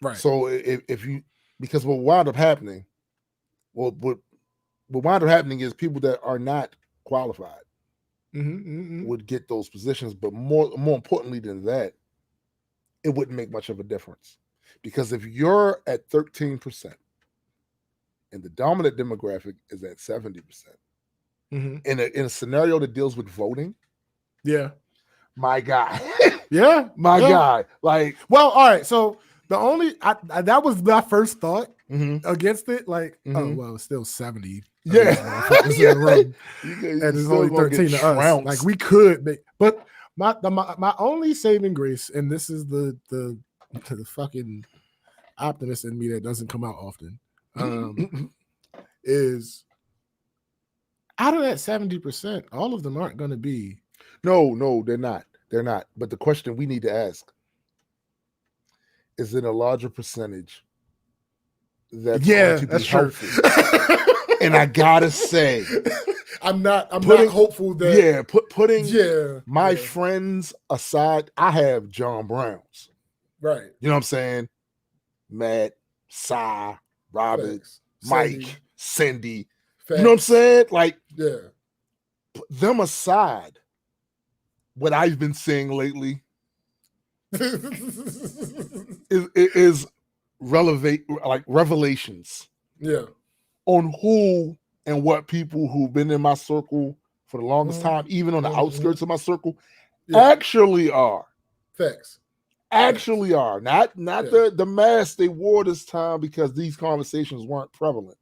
Right. So because what wound up happening, what wound up happening is people that are not qualified would get those positions, but more importantly than that, it wouldn't make much of a difference. Because if you're at 13% and the dominant demographic is at 70%, in a scenario that deals with voting, my guy, guy, like, well, all right. So the only that was my first thought against it. Like, oh well, it's still 70. In the room, and there's only 13 of us. Like, we could make, but my only saving grace, and this is the fucking optimist in me that doesn't come out often, is out of that 70%, all of them aren't going to be. No, they're not. They're not. But the question we need to ask is it a larger percentage that's going to be helpful? And I gotta say, I'm not hopeful that putting my friends aside, I have John Browns. Right. You know what I'm saying? Matt, Cy, Robert, Mike, Cindy. You know what I'm saying? Like, put them aside. What I've been seeing lately, is revelations. Yeah. On who and what people who've been in my circle for the longest time, even on the outskirts of my circle, actually are. Facts. Actually are. Not the mask they wore this time because these conversations weren't prevalent.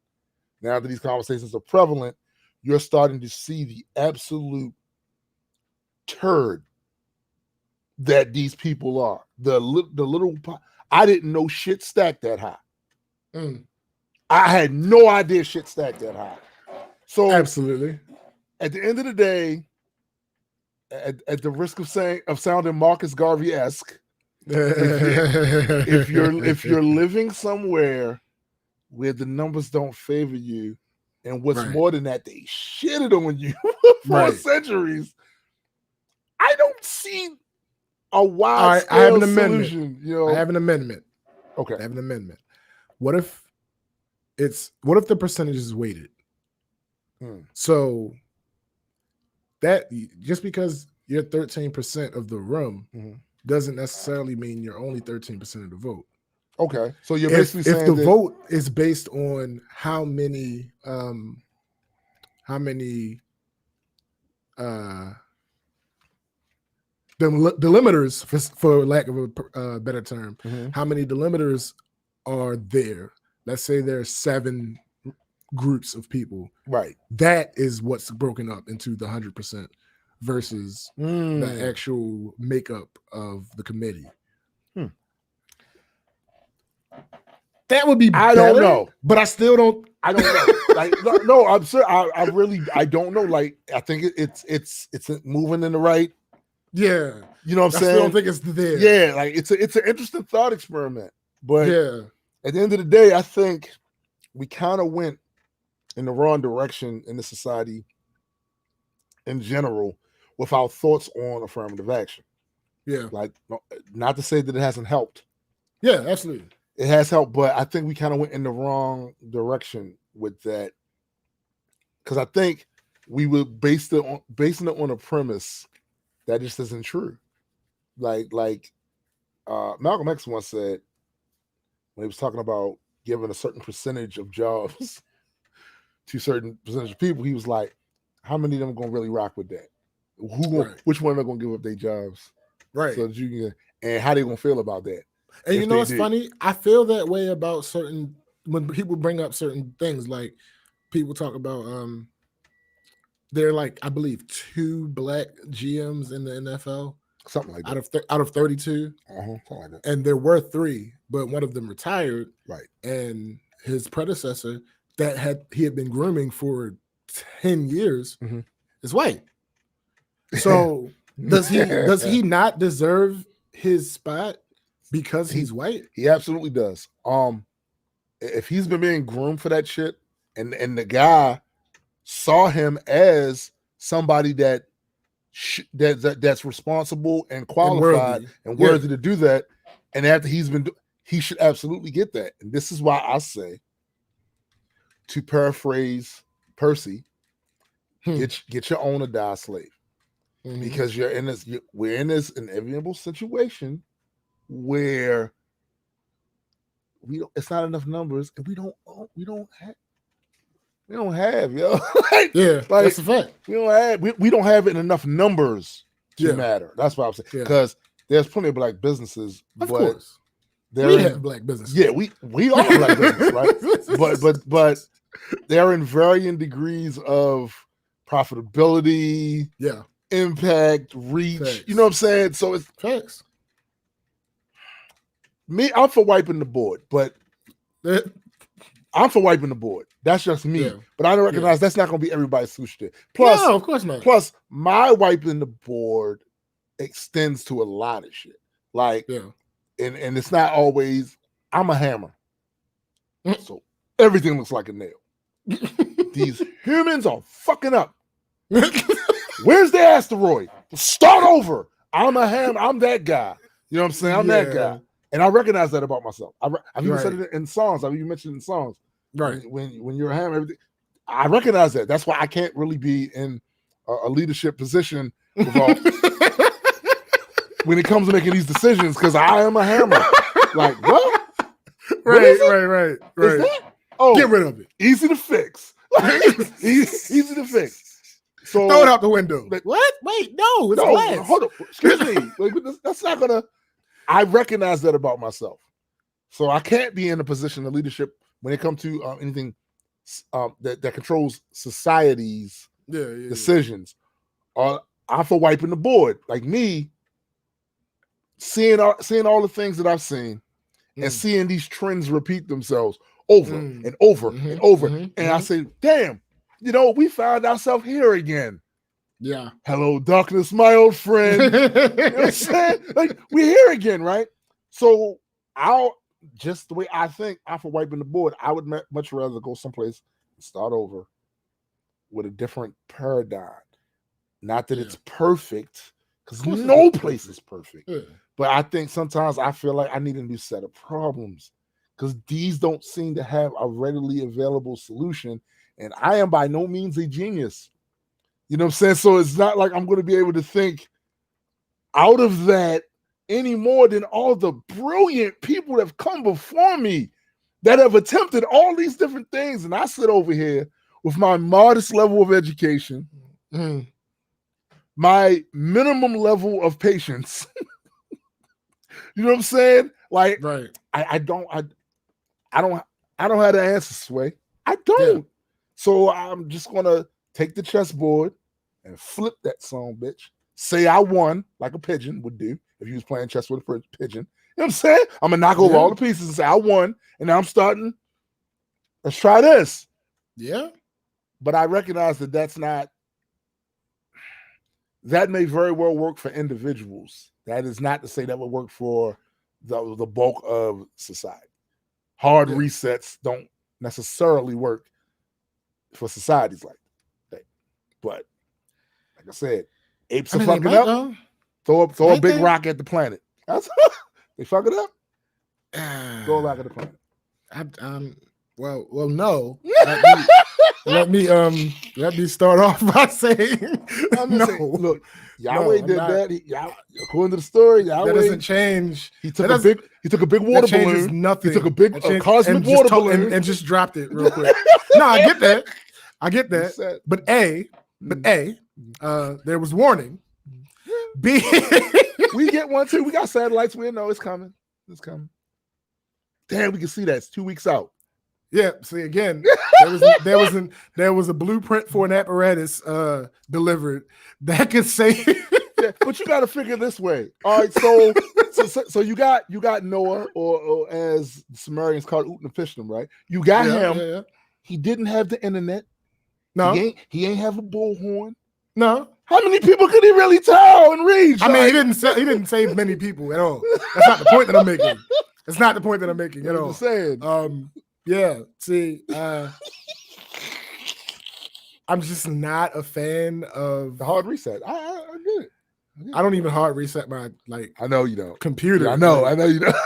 Now that these conversations are prevalent, you're starting to see the absolute turd that these people are. The little I didn't know shit stacked that high. I had no idea shit stacked that high. So absolutely. At the end of the day, at the risk of sounding Marcus Garvey-esque, if you're living somewhere where the numbers don't favor you, and what's more than that, they shitted on you for centuries. I don't see a wide scale solution. You know? I have an amendment. Okay. I have an amendment. What if the percentage is weighted? So that just because you're 13% of the room doesn't necessarily mean you're only 13% of the vote. Okay. So you're basically saying if the vote is based on how many delimiters, for lack of a better term, how many delimiters are there? Let's say there's 7 groups of people. Right. That is what's broken up into the 100% versus the actual makeup of the committee. That would be better, I don't know. But I still don't. I don't know. Like, no, I'm sure. I really, I don't know. Like, I think it's moving in the right. Yeah. You know what I'm saying? I still don't think it's there. Yeah, like it's an interesting thought experiment. But at the end of the day, I think we kind of went in the wrong direction in the society in general with our thoughts on affirmative action. Yeah. Like, not to say that it hasn't helped. Yeah, absolutely. It has helped, but I think we kind of went in the wrong direction with that. Because I think we were basing it on a premise that just isn't true. Like Malcolm X once said, when he was talking about giving a certain percentage of jobs to a certain percentage of people, he was like, how many of them are going to really rock with that? Which one are going to give up their jobs? Right. So that you can, and how they going to feel about that? And you know what's funny? I feel that way about when people bring up certain things, like people talk about there are like, I believe, 2 black GMs in the NFL. Something like that. Out of 32. Something like that. And there were 3, but one of them retired. Right. And his predecessor he had been grooming for 10 years is white. So does he not deserve his spot because he's white? He absolutely does. If he's been being groomed for that shit, and the guy saw him as somebody that's responsible and qualified and worthy to do that, and after he should absolutely get that. And this is why I say, to paraphrase Percy, get your own or die a slave. Because we're in this inevitable situation where it's not enough numbers, and we don't have, yo. That's a fact. We don't have it in enough numbers to matter. That's what I'm saying. Because there's plenty of black businesses, of course. We have black businesses. Yeah, we are black business, right? But they're in varying degrees of profitability, impact, reach. Facts. You know what I'm saying? So it's facts. Me, I'm for wiping the board, but I'm for wiping the board. That's just me. But I don't recognize that's not going to be everybody's solution. Plus, no, of course not. Plus, my wiping the board extends to a lot of shit. Like, and it's not always. I'm a hammer, so everything looks like a nail. These humans are fucking up. Where's the asteroid? Start over. I'm a hammer. I'm that guy. You know what I'm saying? I'm that guy. And I recognize that about myself. I've even said it in songs. I've even mentioned it in songs. Right. When you're a hammer, everything. I recognize that. That's why I can't really be in a leadership position when it comes to making these decisions because I am a hammer. Like, what? Right. Is that? Oh, get rid of it. Easy to fix. Easy to fix. So throw it out the window. What? Wait, no, it's glass. Hold up. Excuse me. That's not gonna. I recognize that about myself. So I can't be in a position of leadership when it comes to anything that controls society's decisions. I'm for wiping the board. Like me, seeing all the things that I've seen and seeing these trends repeat themselves over and over and over. And I say, damn, we found ourselves here again. Yeah. Hello, darkness, my old friend. You know what I'm saying? Like, we're here again, right? So just the way I think, I'm for wiping the board. I would much rather go someplace and start over with a different paradigm. Not that it's perfect, because no place is perfect. Yeah. But I think sometimes I feel like I need a new set of problems because these don't seem to have a readily available solution. And I am by no means a genius. You know what I'm saying? So it's not like I'm going to be able to think out of that any more than all the brilliant people that have come before me that have attempted all these different things. And I sit over here with my modest level of education, my minimum level of patience. You know what I'm saying? Like, right. I don't have the answer, Sway. I don't. Yeah. So I'm just gonna take the chessboard and flip that son bitch. Say I won, like a pigeon would do if you was playing chess with a pigeon. You know what I'm saying? I'm gonna knock over all the pieces and say I won, and now I'm starting. Let's try this. Yeah. But I recognize that that's not. That may very well work for individuals. That is not to say that would work for the bulk of society. Hard resets don't necessarily work for societies like that. But like I said, apes are fucking up. Throw a big rock at the planet. They fuck it up. Throw a rock at the planet. Well, no. Let me start off by saying no. Look, Yahweh did that. According to the story, Yahweh that doesn't change. He took a big water balloon. Nothing. He took a big cosmic water balloon and just dropped it real quick. No, I get that. But there was warning. B, we get one too. We got satellites. We know it's coming. It's coming. Damn, we can see that. It's 2 weeks out. Yeah. See, again, there was a blueprint for an apparatus delivered that could say. But you got to figure this way. All right, so you got Noah, or as the Sumerians called Utnapishtim, right? You got him. Yeah. He didn't have the internet. No, he ain't have a bullhorn. No. How many people could he really tell and reach? I mean, he didn't save many people at all. That's not the point that I'm making. That's not the point that I'm making at all. I'm saying. Yeah. See, I'm just not a fan of the hard reset. I get it. I don't even hard reset my I know you don't. Computer. Yeah, I know you don't.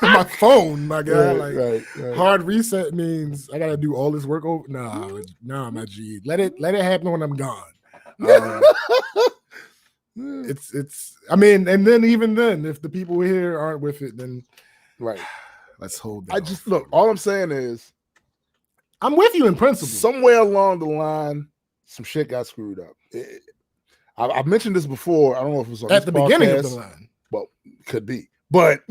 My phone, my guy. Right. Hard reset means I gotta do all this work over. Nah, my G. Let it happen when I'm gone. It's I mean, and then even then, if the people here aren't with it, then right. Let's hold that. Look, all I'm saying is I'm with you in principle. Somewhere along the line, some shit got screwed up. I've mentioned this before. I don't know if it was on at the beginning of the line. Well, could be. But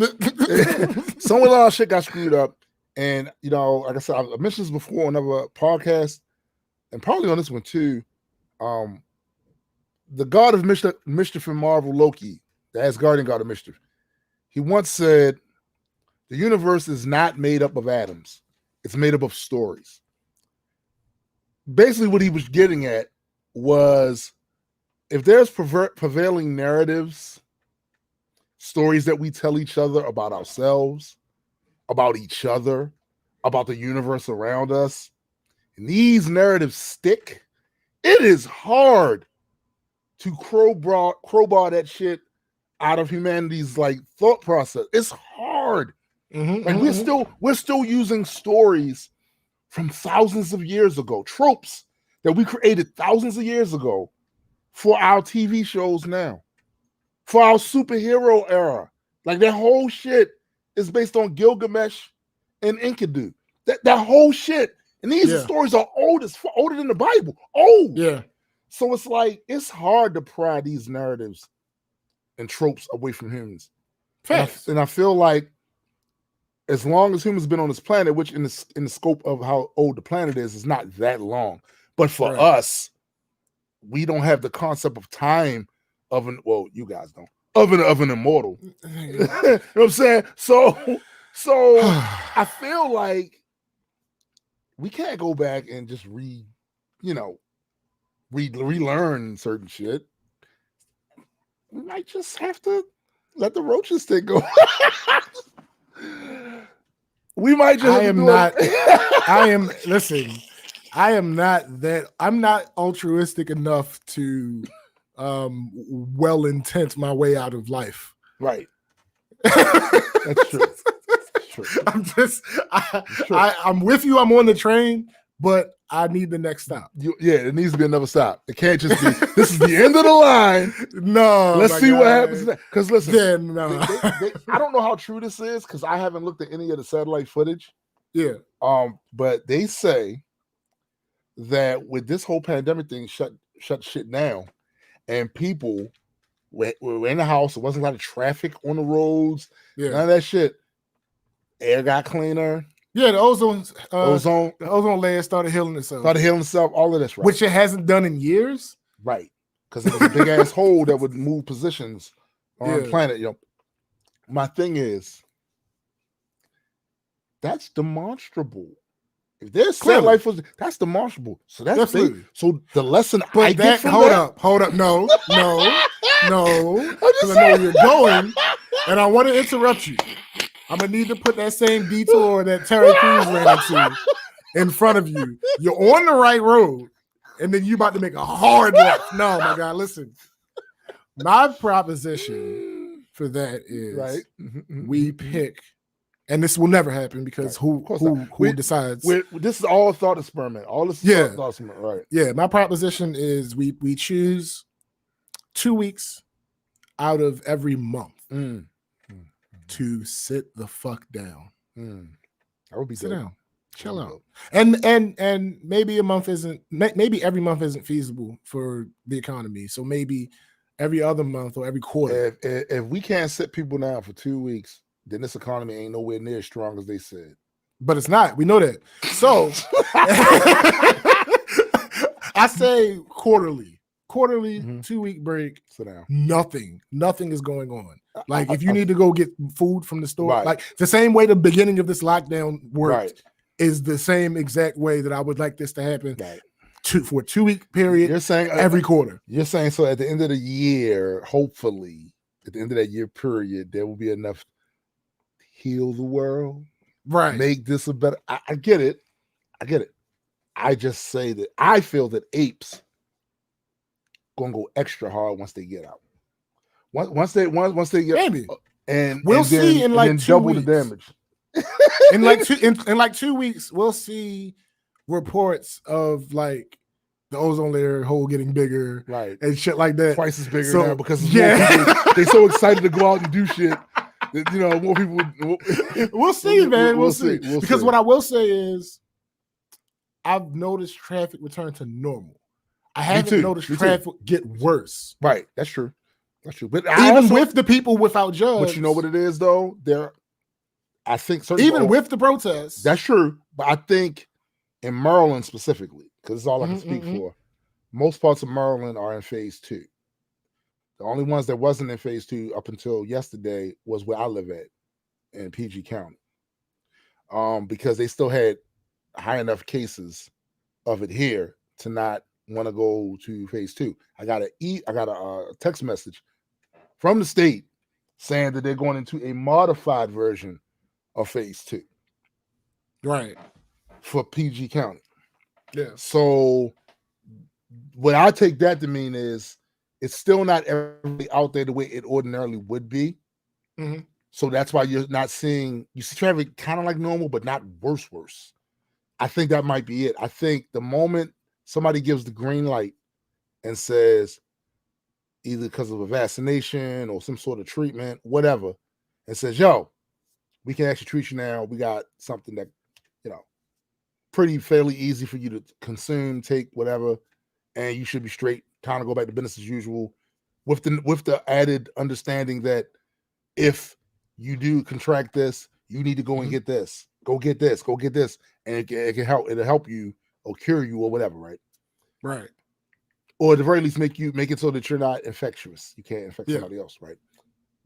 somewhere along shit got screwed up. And like I said, I mentioned this before on another podcast, and probably on this one too. The god of mischief in Marvel, Loki, the Asgardian god of mischief, he once said, the universe is not made up of atoms. It's made up of stories. Basically, what he was getting at was, if there's prevailing narratives, stories that we tell each other about ourselves, about each other, about the universe around us, and these narratives stick, it is hard to crowbar that shit out of humanity's thought process. It's hard. We're still using stories from thousands of years ago, tropes that we created thousands of years ago for our TV shows now. for our superhero era. Like that whole shit is based on Gilgamesh and Enkidu. That whole shit. And these stories are older than the Bible. Old. Yeah. So it's like, it's hard to pry these narratives and tropes away from humans. And I feel like as long as humans have been on this planet, which in the scope of how old the planet is not that long. But for us, we don't have the concept of time you guys don't. Of an immortal. You know what I'm saying? So I feel like we can't go back and just relearn certain shit. We might just have to let the roaches stick go. We might just. I'm not altruistic enough to intent my way out of life. Right. That's true. I'm with you. I'm on the train, but I need the next stop. It needs to be another stop. It can't just be, this is the end of the line. No. Let's see what happens next. Because listen, I don't know how true this is because I haven't looked at any of the satellite footage. Yeah. But they say that with this whole pandemic thing shut shit down, and people were in the house, there wasn't a lot of traffic on the roads, none of that shit. Air got cleaner. Yeah, the ozone layer started healing itself. All of this, right? Which it hasn't done in years. Right. Because it was a big ass hole that would move positions on the planet. My thing is, that's demonstrable. If there's satellite footage, that's demonstrable. So that's big. So the lesson I get from hold up. No. Because I know where you're going, and I want to interrupt you. I'm gonna need to put that same detour that Terry Crews ran into in front of you. You're on the right road, and then you about to make a hard left. No, my God, listen. My proposition for that is we pick, and this will never happen because who decides? This is all a thought experiment. All this is thought experiment, right? Yeah, my proposition is we choose 2 weeks out of every month. To sit the fuck down. That would be sit dope. Down, chill out, and maybe maybe every month isn't feasible for the economy. So maybe every other month or every quarter. If we can't sit people down for 2 weeks, then this economy ain't nowhere near as strong as they said. But it's not. We know that. So I say quarterly. 2-week break. Sit down. Nothing is going on. Like if you need to go get food from the store, like the same way the beginning of this lockdown worked is the same exact way that I would like this to happen for a 2-week period. You're saying every quarter. You're saying so at the end of the year, hopefully at the end of that year period, there will be enough to heal the world, right? Make this a better. I get it. I just say that I feel that apes gonna go extra hard once they get out. Once they get maybe, and we'll see in like 2 double weeks. the damage. in like 2 weeks, we'll see reports of like the ozone layer hole getting bigger, right, and shit like that. Twice as bigger now because more people, they so excited to go out and do shit. That, more people. We'll see, man. We'll see. Because see. What I will say is, I've noticed traffic return to normal. I haven't noticed traffic get worse. Right, that's true. But even with the people without jobs. But you know what it is, though? I think even with the protests. That's true. But I think in Maryland specifically, because it's all I can speak for, most parts of Maryland are in phase 2. The only ones that wasn't in phase 2 up until yesterday was where I live at in PG County. Because they still had high enough cases of it here to not want to go to phase 2. I got a text message from the state saying that they're going into a modified version of phase 2. Right. For PG County. Yeah. So what I take that to mean is it's still not everybody out there the way it ordinarily would be. Mm-hmm. So that's why you see traffic kind of like normal, but not worse. I think that might be it. I think the moment somebody gives the green light and says, either because of a vaccination or some sort of treatment, whatever, and says, yo, we can actually treat you now. We got something that, pretty fairly easy for you to consume, take, whatever, and you should be straight, kind of go back to business as usual, with the added understanding that if you do contract this, you need to go and get this. Go get this. Go get this. And it can help. It'll help you or cure you or whatever, right? Right. Or at the very least, make it so that you're not infectious. You can't infect somebody else, right?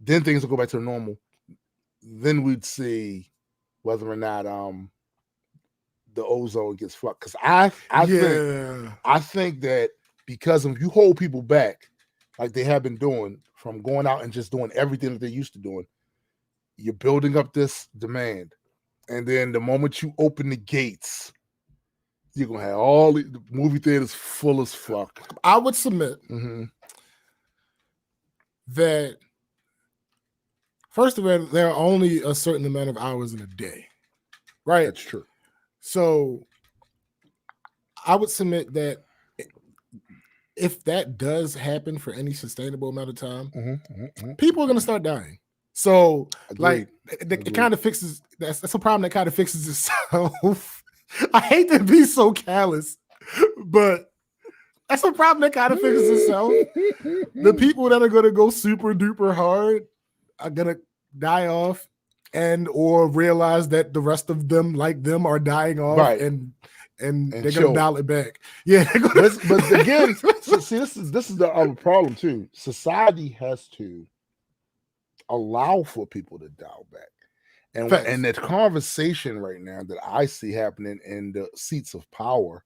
Then things will go back to normal. Then we'd see whether or not the ozone gets fucked. Because I think that because if you hold people back, like they have been doing, from going out and just doing everything that they're used to doing, you're building up this demand. And then the moment you open the gates, you're going to have all the movie theaters full as fuck. I would submit that, first of all, there are only a certain amount of hours in a day. Right? That's true. So I would submit that if that does happen for any sustainable amount of time, people are going to start dying. So, like, it kind of fixes, that's a problem that kind of fixes itself. I hate to be so callous, but that's a problem that kind of fixes itself. The people that are going to go super duper hard are going to die off, or realize that the rest of them, like them, are dying off, right. and they're going to dial it back. Yeah. But again, see, this is the other problem too. Society has to allow for people to dial back. And that conversation right now that I see happening in the seats of power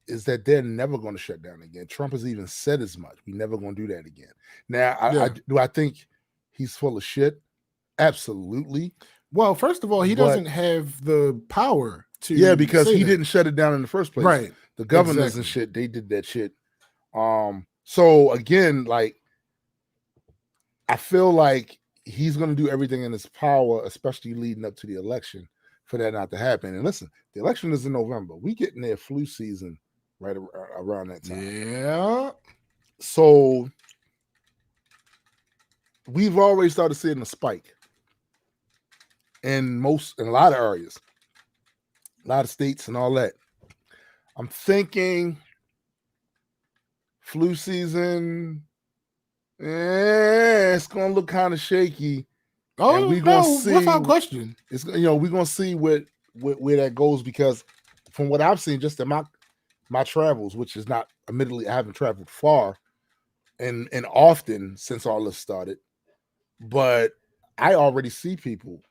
is that they're never going to shut down again. Trump has even said as much. We're never going to do that again. Now, I think he's full of shit? Absolutely. Well, first of all, he doesn't have the power to. Yeah, because he didn't shut it down in the first place. Right. The governors and shit, they did that shit. So again, like, I feel like he's going to do everything in his power, especially leading up to the election, for that not to happen. And listen, the election is in November. We getting their flu season right around that time. Yeah. So we've already started seeing a spike in a lot of areas, a lot of states and all that. I'm thinking flu season, it's gonna look kind of shaky. Oh, we're gonna see, without question. It's we're gonna see where that goes, because from what I've seen, just in my travels, which is not, admittedly, I haven't traveled far and often since all this started, but I already see people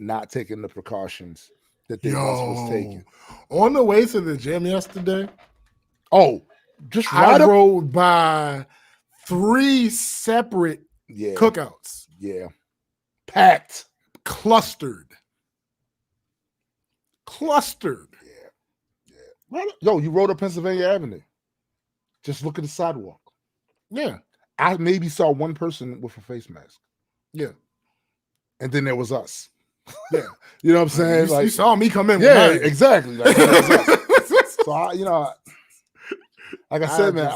not taking the precautions that they was taking. On the way to the gym yesterday, I rode by 3 separate cookouts. Yeah. Packed. Clustered. Yeah. Yo, you rode up Pennsylvania Avenue. Just look at the sidewalk. Yeah. I maybe saw one person with a face mask. Yeah. And then there was us. Yeah. You know what I'm saying? You saw me come in. Yeah, exactly. Like, so like I said, man,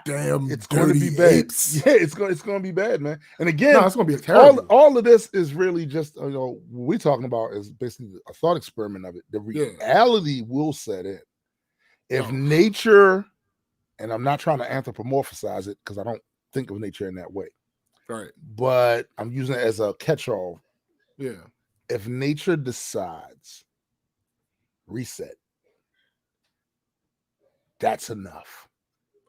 damn, it's going to be bad. Apes. Yeah, it's going to be bad, man. And again, it's going to be terrible. All of this is really just, what we're talking about is basically a thought experiment of it. The reality will set in. If nature, and I'm not trying to anthropomorphize it because I don't think of nature in that way. Right. But I'm using it as a catch-all. Yeah. If nature decides reset, that's enough.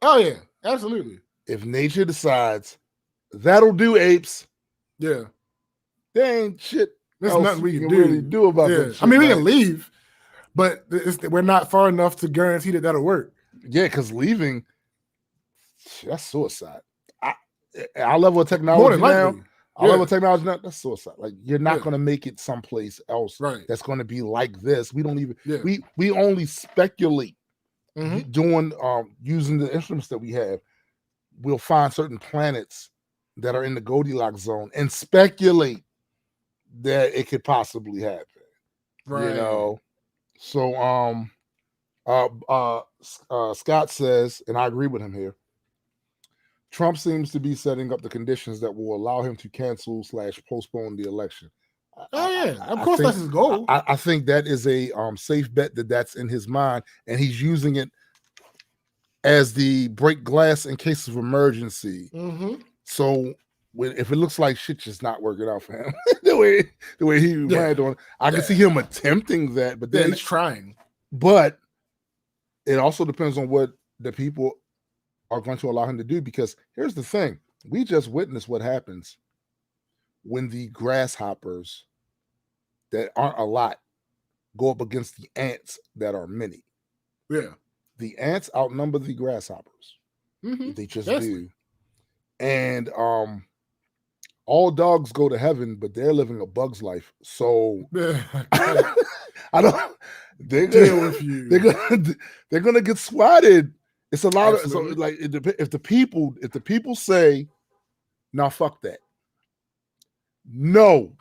Oh, yeah. Absolutely. If nature decides that'll do, apes. Yeah. There ain't shit. There's nothing we can really do about that shit. I mean, we can leave, but we're not far enough to guarantee that that'll work. Yeah, because leaving, that's suicide. Our level of technology now, that's suicide. Like, you're not going to make it someplace else that's going to be like this. We don't even, we only speculate. Doing using the instruments that we have, we'll find certain planets that are in the Goldilocks zone and speculate that it could possibly happen. Right. So Scott says, and I agree with him here, Trump seems to be setting up the conditions that will allow him to cancel/postpone the election. Oh yeah, of course that's his goal. I think that is a safe bet that's in his mind, and he's using it as the break glass in case of emergency. Mm-hmm. So if it looks like shit just not working out for him, the way he planned on, I can see him attempting that, but then he's trying. But it also depends on what the people are going to allow him to do, because here's the thing. We just witnessed what happens when the grasshoppers that aren't a lot go up against the ants that are many. Yeah. The ants outnumber the grasshoppers. Mm-hmm. They just do. And all dogs go to heaven, but they're living a bug's life. So I don't. They're deal with you. They're gonna get swatted. It's a lot of like if the people say, "Now fuck that," no,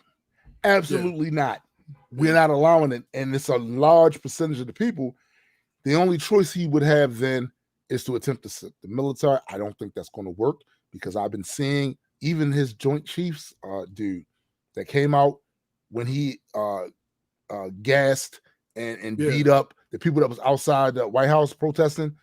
absolutely not. We're not allowing it, and it's a large percentage of the people. The only choice he would have then is to attempt to sit the military. I don't think that's going to work, because I've been seeing even his Joint Chiefs dude that came out when he gassed and beat up the people that was outside the White House protesting.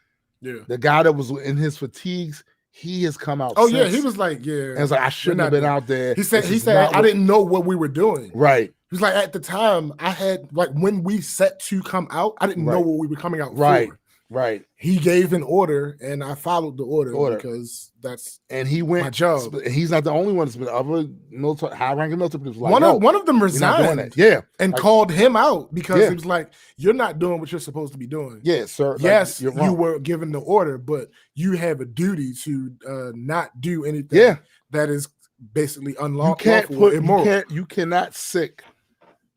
Yeah, the guy that was in his fatigues, he has come out. Oh yeah, he was like, and it's like, I shouldn't have been out there. He said I didn't know what we were doing. Right. He was like, at the time, I had like when we set to come out, I didn't know what we were coming out for. Right. He gave an order, and I followed the order. Because that's he went my job. He's not the only one. That's been other military, high-ranking military people. Like, one of them resigned. And called him out because he was like, "You're not doing what you're supposed to be doing." Yeah, sir. Yes, you were given the order, but you have a duty to not do anything. That is basically unlawful. Immoral. You cannot sick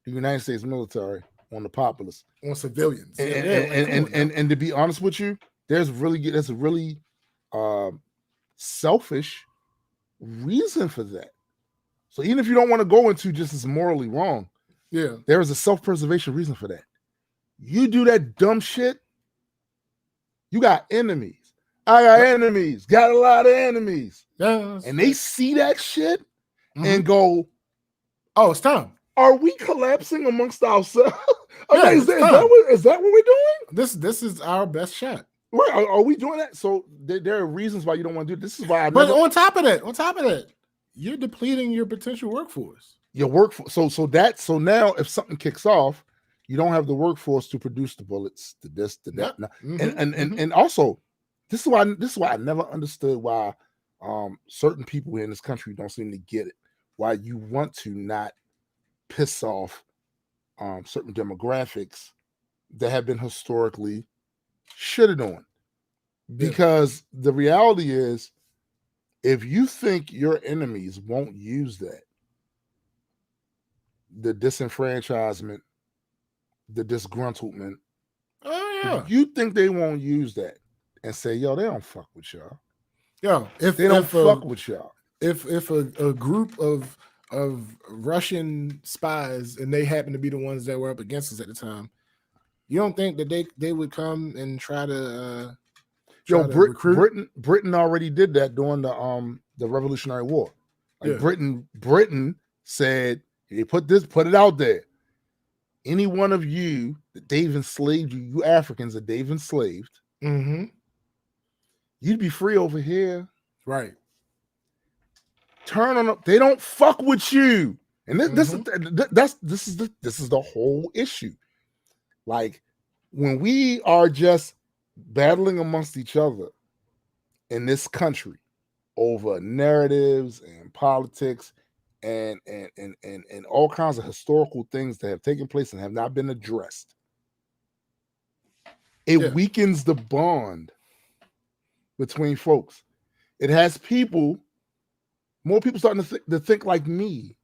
the United States military on the populace, on civilians, and to be honest with you, there's a really selfish reason for that. So even if you don't want to go into just as morally wrong, there is a self-preservation reason for that. You do that dumb shit, you got enemies. I got enemies, got a lot of enemies, and they see that shit and go, "Oh, it's time." Are we collapsing amongst ourselves? Is that what we're doing? This is our best shot. Right? Are we doing that? So there are reasons why you don't want to do it. This is why. On top of that, you're depleting your potential workforce. Your workforce. So now if something kicks off, you don't have the workforce to produce the bullets, to this, to that, and also this is why I never understood why certain people in this country don't seem to get it. Why you want to not piss off certain demographics that have been historically shitted on, because the reality is, if you think your enemies won't use that, the disenfranchisement, the disgruntlement, you think they won't use that and say, "Yo, they don't fuck with y'all." If they don't fuck with y'all, if a group of Russian spies, and they happen to be the ones that were up against us at the time, you don't think that they would come and try to recruit? Britain already did that during the Revolutionary War. Britain said, they put it out there. Any one of you that they've enslaved, you Africans that they've enslaved, you'd be free over here. Right. Turn on up. They don't fuck with you, and this is the whole issue. Like, when we are just battling amongst each other in this country over narratives and politics and all kinds of historical things that have taken place and have not been addressed, it weakens the bond between folks. It has more people starting to think like me.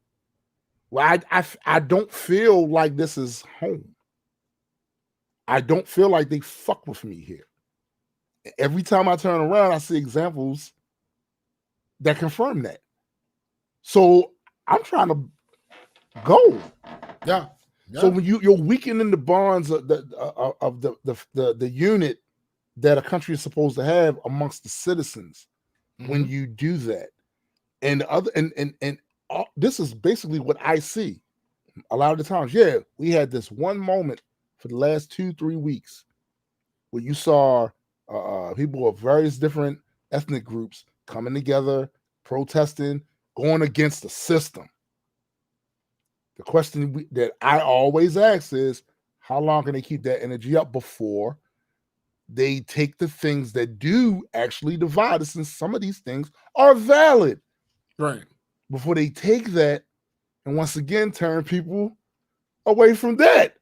Well, I don't feel like this is home. I don't feel like they fuck with me here. Every time I turn around, I see examples that confirm that. So I'm trying to go. So when you're weakening the bonds of the unit that a country is supposed to have amongst the citizens, when you do that, and this is basically what I see a lot of the times. Yeah, we had this one moment for the last 2-3 weeks where you saw people of various different ethnic groups coming together, protesting, going against the system. The question that I always ask is, how long can they keep that energy up before they take the things that do actually divide us, and some of these things are valid, right? Before they take that and once again turn people away from that.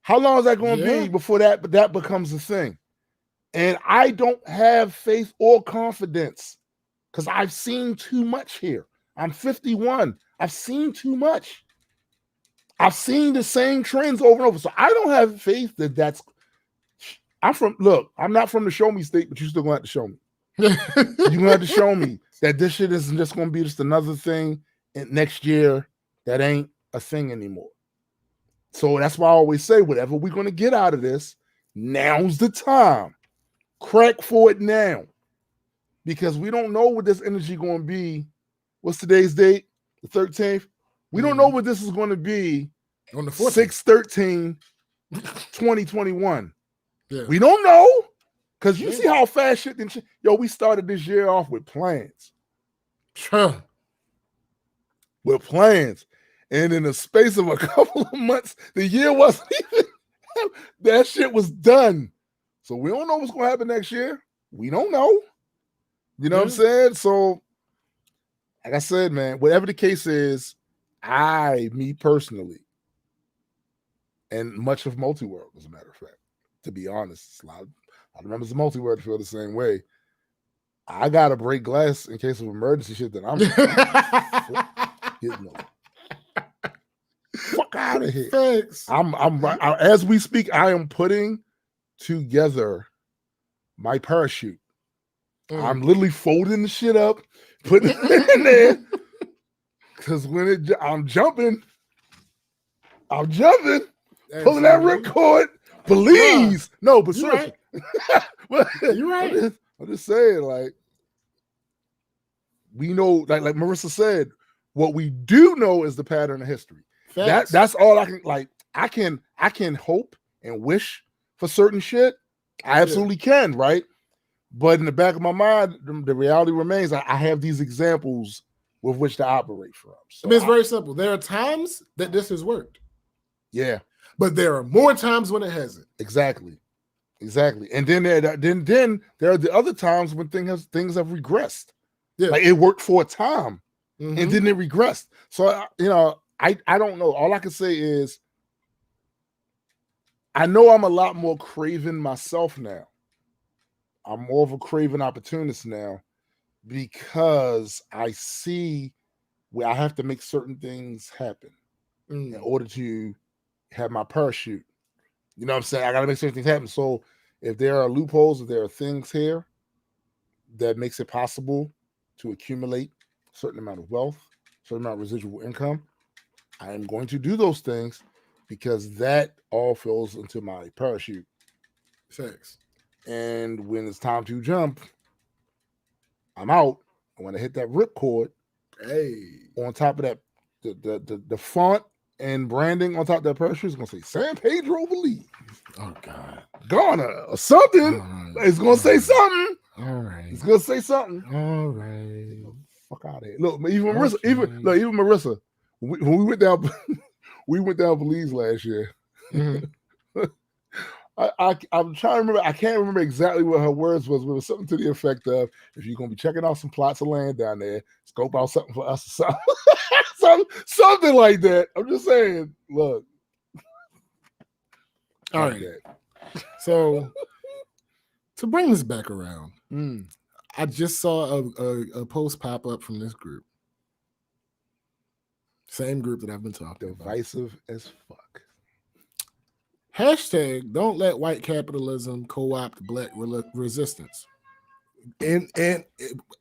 How long is that going to be before that becomes a thing? And I don't have faith or confidence because I've seen too much here. I'm 51. I've seen too much. I've seen the same trends over and over. So I don't have faith that I'm not from the show me state, but you're still going to have to show me. You're going to have to show me that this shit isn't just going to be just another thing next year that ain't a thing anymore. So that's why I always say, whatever we're going to get out of this, now's the time. Crack for it now. Because we don't know what this energy going to be. What's today's date? The 13th. We don't know what this is going to be on the 6/13/2021. Yeah. We don't know. Because you see how fast shit then. We started this year off with plans. Sure. With plans. And in the space of a couple of months, the year wasn't even, that shit was done. So we don't know what's going to happen next year. We don't know. You know what I'm saying? So, like I said, man, whatever the case is, me personally, and much of Multiworld, as a matter of fact, to be honest, a lot of members of Multiworld feel the same way. I got to break glass in case of emergency shit that I'm getting on. Fuck out of here. Thanks. I'm as we speak, I am putting together my parachute. I'm literally folding the shit up, putting it in there. Because when I'm jumping, pulling that ripcord. Please. No, but seriously. Right. You're right. I'm just saying, like, we know, like Marissa said, what we do know is the pattern of history. That's all I can, like, I can hope and wish for certain shit. I absolutely can, right? But in the back of my mind, the reality remains I have these examples with which to operate from. So it's very simple. There are times that this has worked. Yeah. But there are more times when it hasn't. Exactly. And then there are the other times when things have regressed. Yeah. Like it worked for a time and then it regressed. So, I don't know. All I can say is I know I'm a lot more craven myself now. I'm more of a craven opportunist now because I see where I have to make certain things happen in order to have my parachute. You know what I'm saying? I got to make certain things happen. So if there are loopholes, if there are things here that makes it possible to accumulate a certain amount of wealth, a certain amount of residual income, I am going to do those things because that all falls into my parachute. Thanks. And when it's time to jump, I'm out. I want to hit that ripcord. Hey, on top of that, the font and branding on top of that parachute is going to say San Pedro Believe. Oh God, Ghana or something. It's going to say something. All right. It's going to say something. All right. Fuck out of here. Look, even Marissa, when we went down, Belize last year. I'm trying to remember. I can't remember exactly what her words was, but it was something to the effect of, if you're going to be checking out some plots of land down there, scope out something for us or something like that. I'm just saying, look. All right. So to bring this back around, I just saw a post pop up from this group. Same group that I've been talking about. Divisive as fuck. Hashtag don't let white capitalism co-opt black resistance. And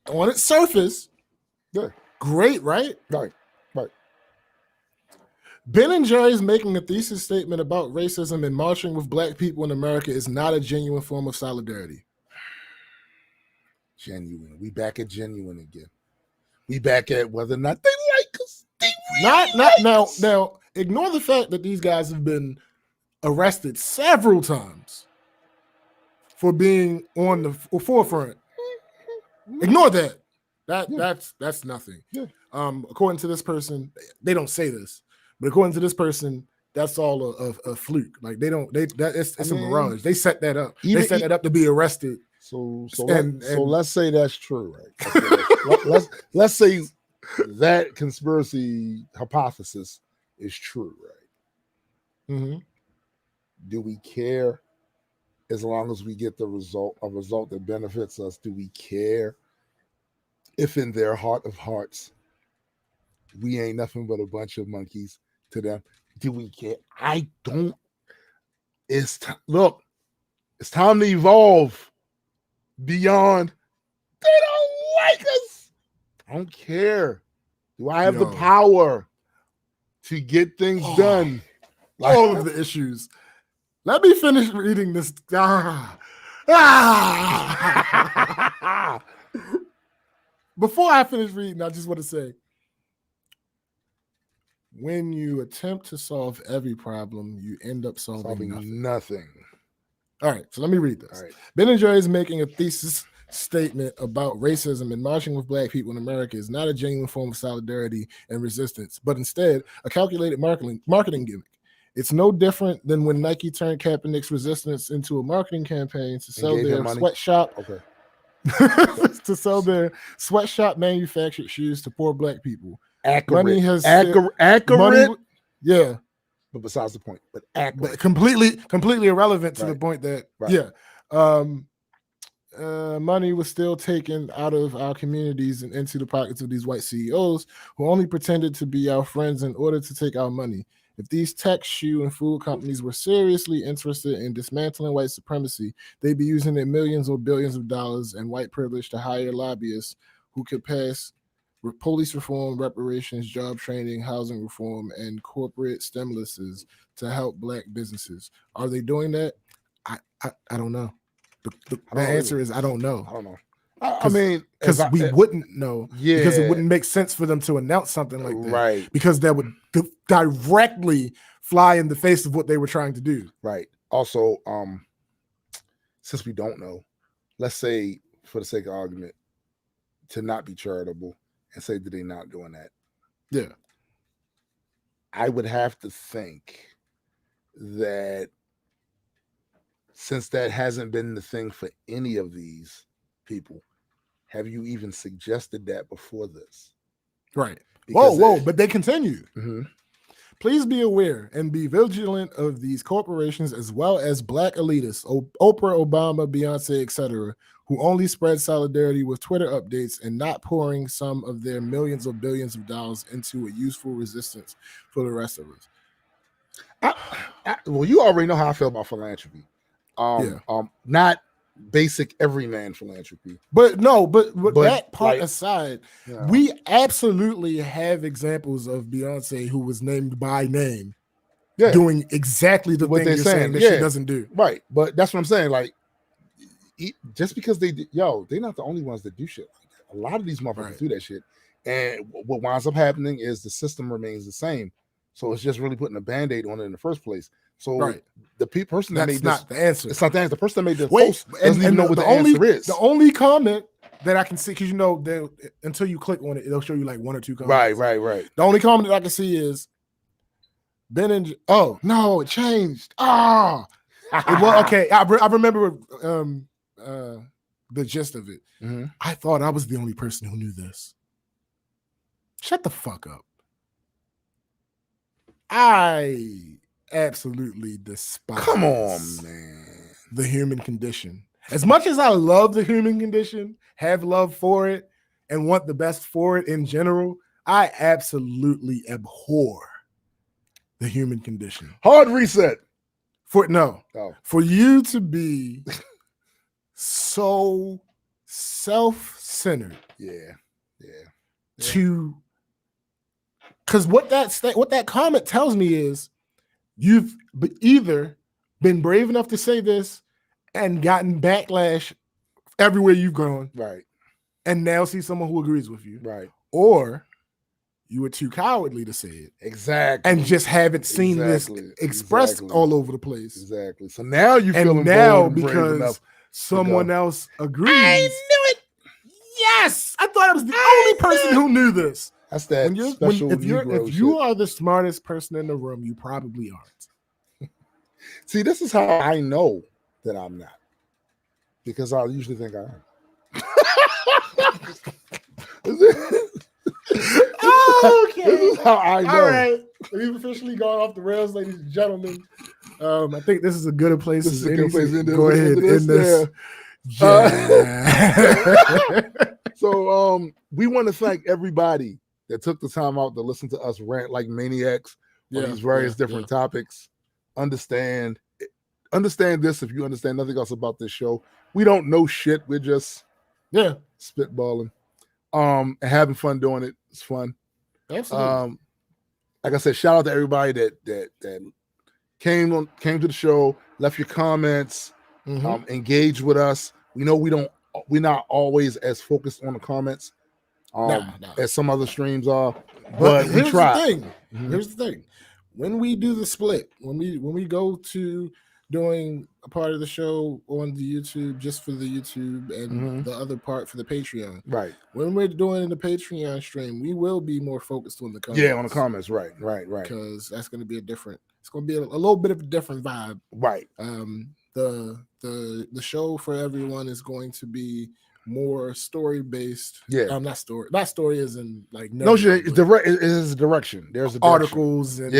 on its surface, great, right? Right. Ben & Jerry's making a thesis statement about racism and marching with black people in America is not a genuine form of solidarity. Genuine. We back at genuine again. We back at whether or not they like us. They really like us. Now, ignore the fact that these guys have been arrested several times for being on the forefront. Ignore that. That's nothing. Yeah. According to this person, they don't say this, but according to this person, that's all a fluke. Like it's a mirage. They set that up. They set that up to be arrested. So let's say that's true, right? let's say that conspiracy hypothesis is true, right? Mm-hmm. Do we care as long as we get a result that benefits us? Do we care if in their heart of hearts we ain't nothing but a bunch of monkeys to them? Do we care? I don't. It's time to evolve beyond. They don't like us. I don't care. Do I have the power to get things done? All of the issues. Let me finish reading this. Before I finish reading, I just want to say, when you attempt to solve every problem, you end up solving nothing. All right, so let me read this. Right. Ben & Jerry's is making a thesis statement about racism and marching with black people in America is not a genuine form of solidarity and resistance, but instead a calculated marketing gimmick. It's no different than when Nike turned Kaepernick's resistance into a marketing campaign to sell their sweatshop. Okay. To sell their sweatshop manufactured shoes to poor black people. Accurate. Accurate. Yeah. But besides the point, but accurate. But completely irrelevant to the point that, money was still taken out of our communities and into the pockets of these white CEOs who only pretended to be our friends in order to take our money. If these tech, shoe, and food companies were seriously interested in dismantling white supremacy, they'd be using their millions or billions of dollars and white privilege to hire lobbyists who could pass police reform, reparations, job training, housing reform, and corporate stimuluses to help black businesses. Are they doing that? I don't know. The answer is I don't know. I don't know. I mean, because we wouldn't know. Yeah. Because it wouldn't make sense for them to announce something like that. Right. Because that would directly fly in the face of what they were trying to do. Right. Also, since we don't know, let's say, for the sake of argument, to not be charitable and say that they're not doing that. Yeah. I would have to think that since that hasn't been the thing for any of these people, have you even suggested that before this? Right. Whoa, but they continue. Mm-hmm. Please be aware and be vigilant of these corporations as well as black elitists, Oprah, Obama, Beyonce, etc., who only spread solidarity with Twitter updates and not pouring some of their millions or billions of dollars into a useful resistance for the rest of us. Well, you already know how I feel about philanthropy. Not basic everyman philanthropy. But that part aside, we absolutely have examples of Beyonce who was named by name doing exactly the thing you're saying that she doesn't do. Right. But that's what I'm saying. Like, just because they're not the only ones that do shit like that. A lot of these motherfuckers do that shit. And what winds up happening is the system remains the same. So it's just really putting a Band-Aid on it in the first place. So the person that made this, not the answer. It's not the answer. The person that made this post doesn't even know what the answer is. The only comment that I can see, because until you click on it, it'll show you like one or two comments. Right. The only comment that I can see is oh no, it changed. Well, okay. I remember the gist of it. Mm-hmm. I thought I was the only person who knew this. Shut the fuck up. I absolutely despise. Come on, man. The human condition. As much as I love the human condition, have love for it, and want the best for it in general, I absolutely abhor the human condition. Hard reset. For you to be so self-centered. Yeah. To Because what that comment tells me is you've either been brave enough to say this and gotten backlash everywhere you've gone, right, and now see someone who agrees with you, right, or you were too cowardly to say it, exactly, and just haven't seen this expressed all over the place, exactly. So now you feeling now bold and brave enough. Someone else agrees. I knew it. Yes, I thought I was the only person who knew this. That's that special Negro if you are the smartest person in the room, you probably aren't. See, this is how I know that I'm not, because I usually think I am. Okay. This is how I know. All right, we've officially gone off the rails, ladies and gentlemen. I think this is a good place. This is a good place. Go ahead, end this. So we want to thank everybody that took the time out to listen to us rant like maniacs on these various different topics. Understand this. If you understand nothing else about this show, we don't know shit. We're just spitballing, and having fun doing it. It's fun. Absolutely. Like I said, shout out to everybody that came to the show, left your comments, engaged with us. We know we're not always as focused on the comments as some other streams are, but we try. Here's the thing. When we do the split, when we go to doing a part of the show on the YouTube just for the YouTube and the other part for the Patreon. Right. When we're doing the Patreon stream, we will be more focused on the comments. Yeah, on the comments. Right. Because that's going to be it's going to be a little bit of a different vibe. Right. The show for everyone is going to be more story based. Yeah. Not story as in like it's direct. It is a direction. There's a articles and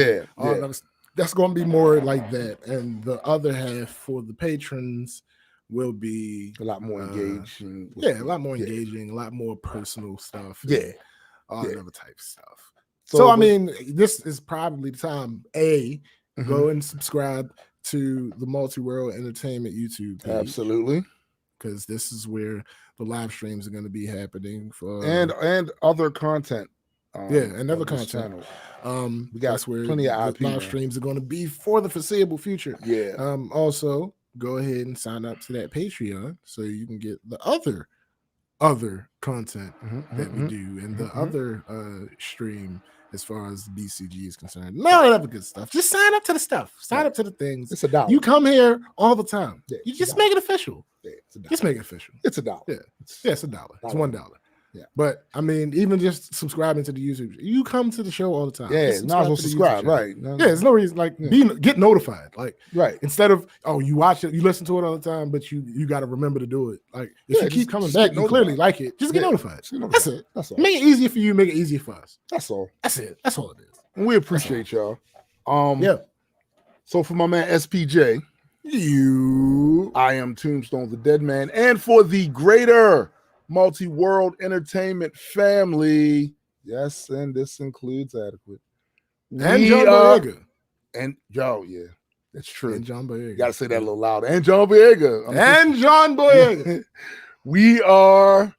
that's going to be more like that. And the other half for the patrons will be a lot more engaged. A lot more engaging, a lot more personal stuff. All that other type of stuff. So I mean, this is probably the time. Go and subscribe to the Multi-World Entertainment YouTube page. Absolutely. Because this is where the live streams are going to be happening for and other content. And other content. We got plenty of IP. Live streams are going to be for the foreseeable future. Yeah. Also, go ahead and sign up to that Patreon so you can get the other content that we do and the other stream as far as BCG is concerned. All that other good stuff. Just sign up to the stuff. Sign up to the things. It's $1. You come here all the time. Yeah, you just make it official. Yeah, it's $1. Just make it official. It's $1. Yeah, it's $1. It's $1. Yeah. But I mean, even just subscribing to the YouTube, you come to the show all the time. Yeah, might as well subscribe, right? There's no reason get notified. Like instead of you watch it, you listen to it all the time, but you got to remember to do it. Like if you keep coming back, you clearly like it. Just get notified. That's it. That's all. Make it easier for you. Make it easier for us. That's all. That's it. That's all it is. And we appreciate y'all. So for my man SPJ, I am Tombstone the Dead Man, and for the greater Multi-World Entertainment family, yes, and this includes Adequate and John Boyega, that's true. And John Boyega, you gotta say that a little louder. And John Boyega, John Boyega. We are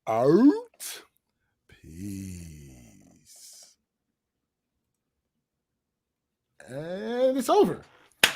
out. Peace, and it's over.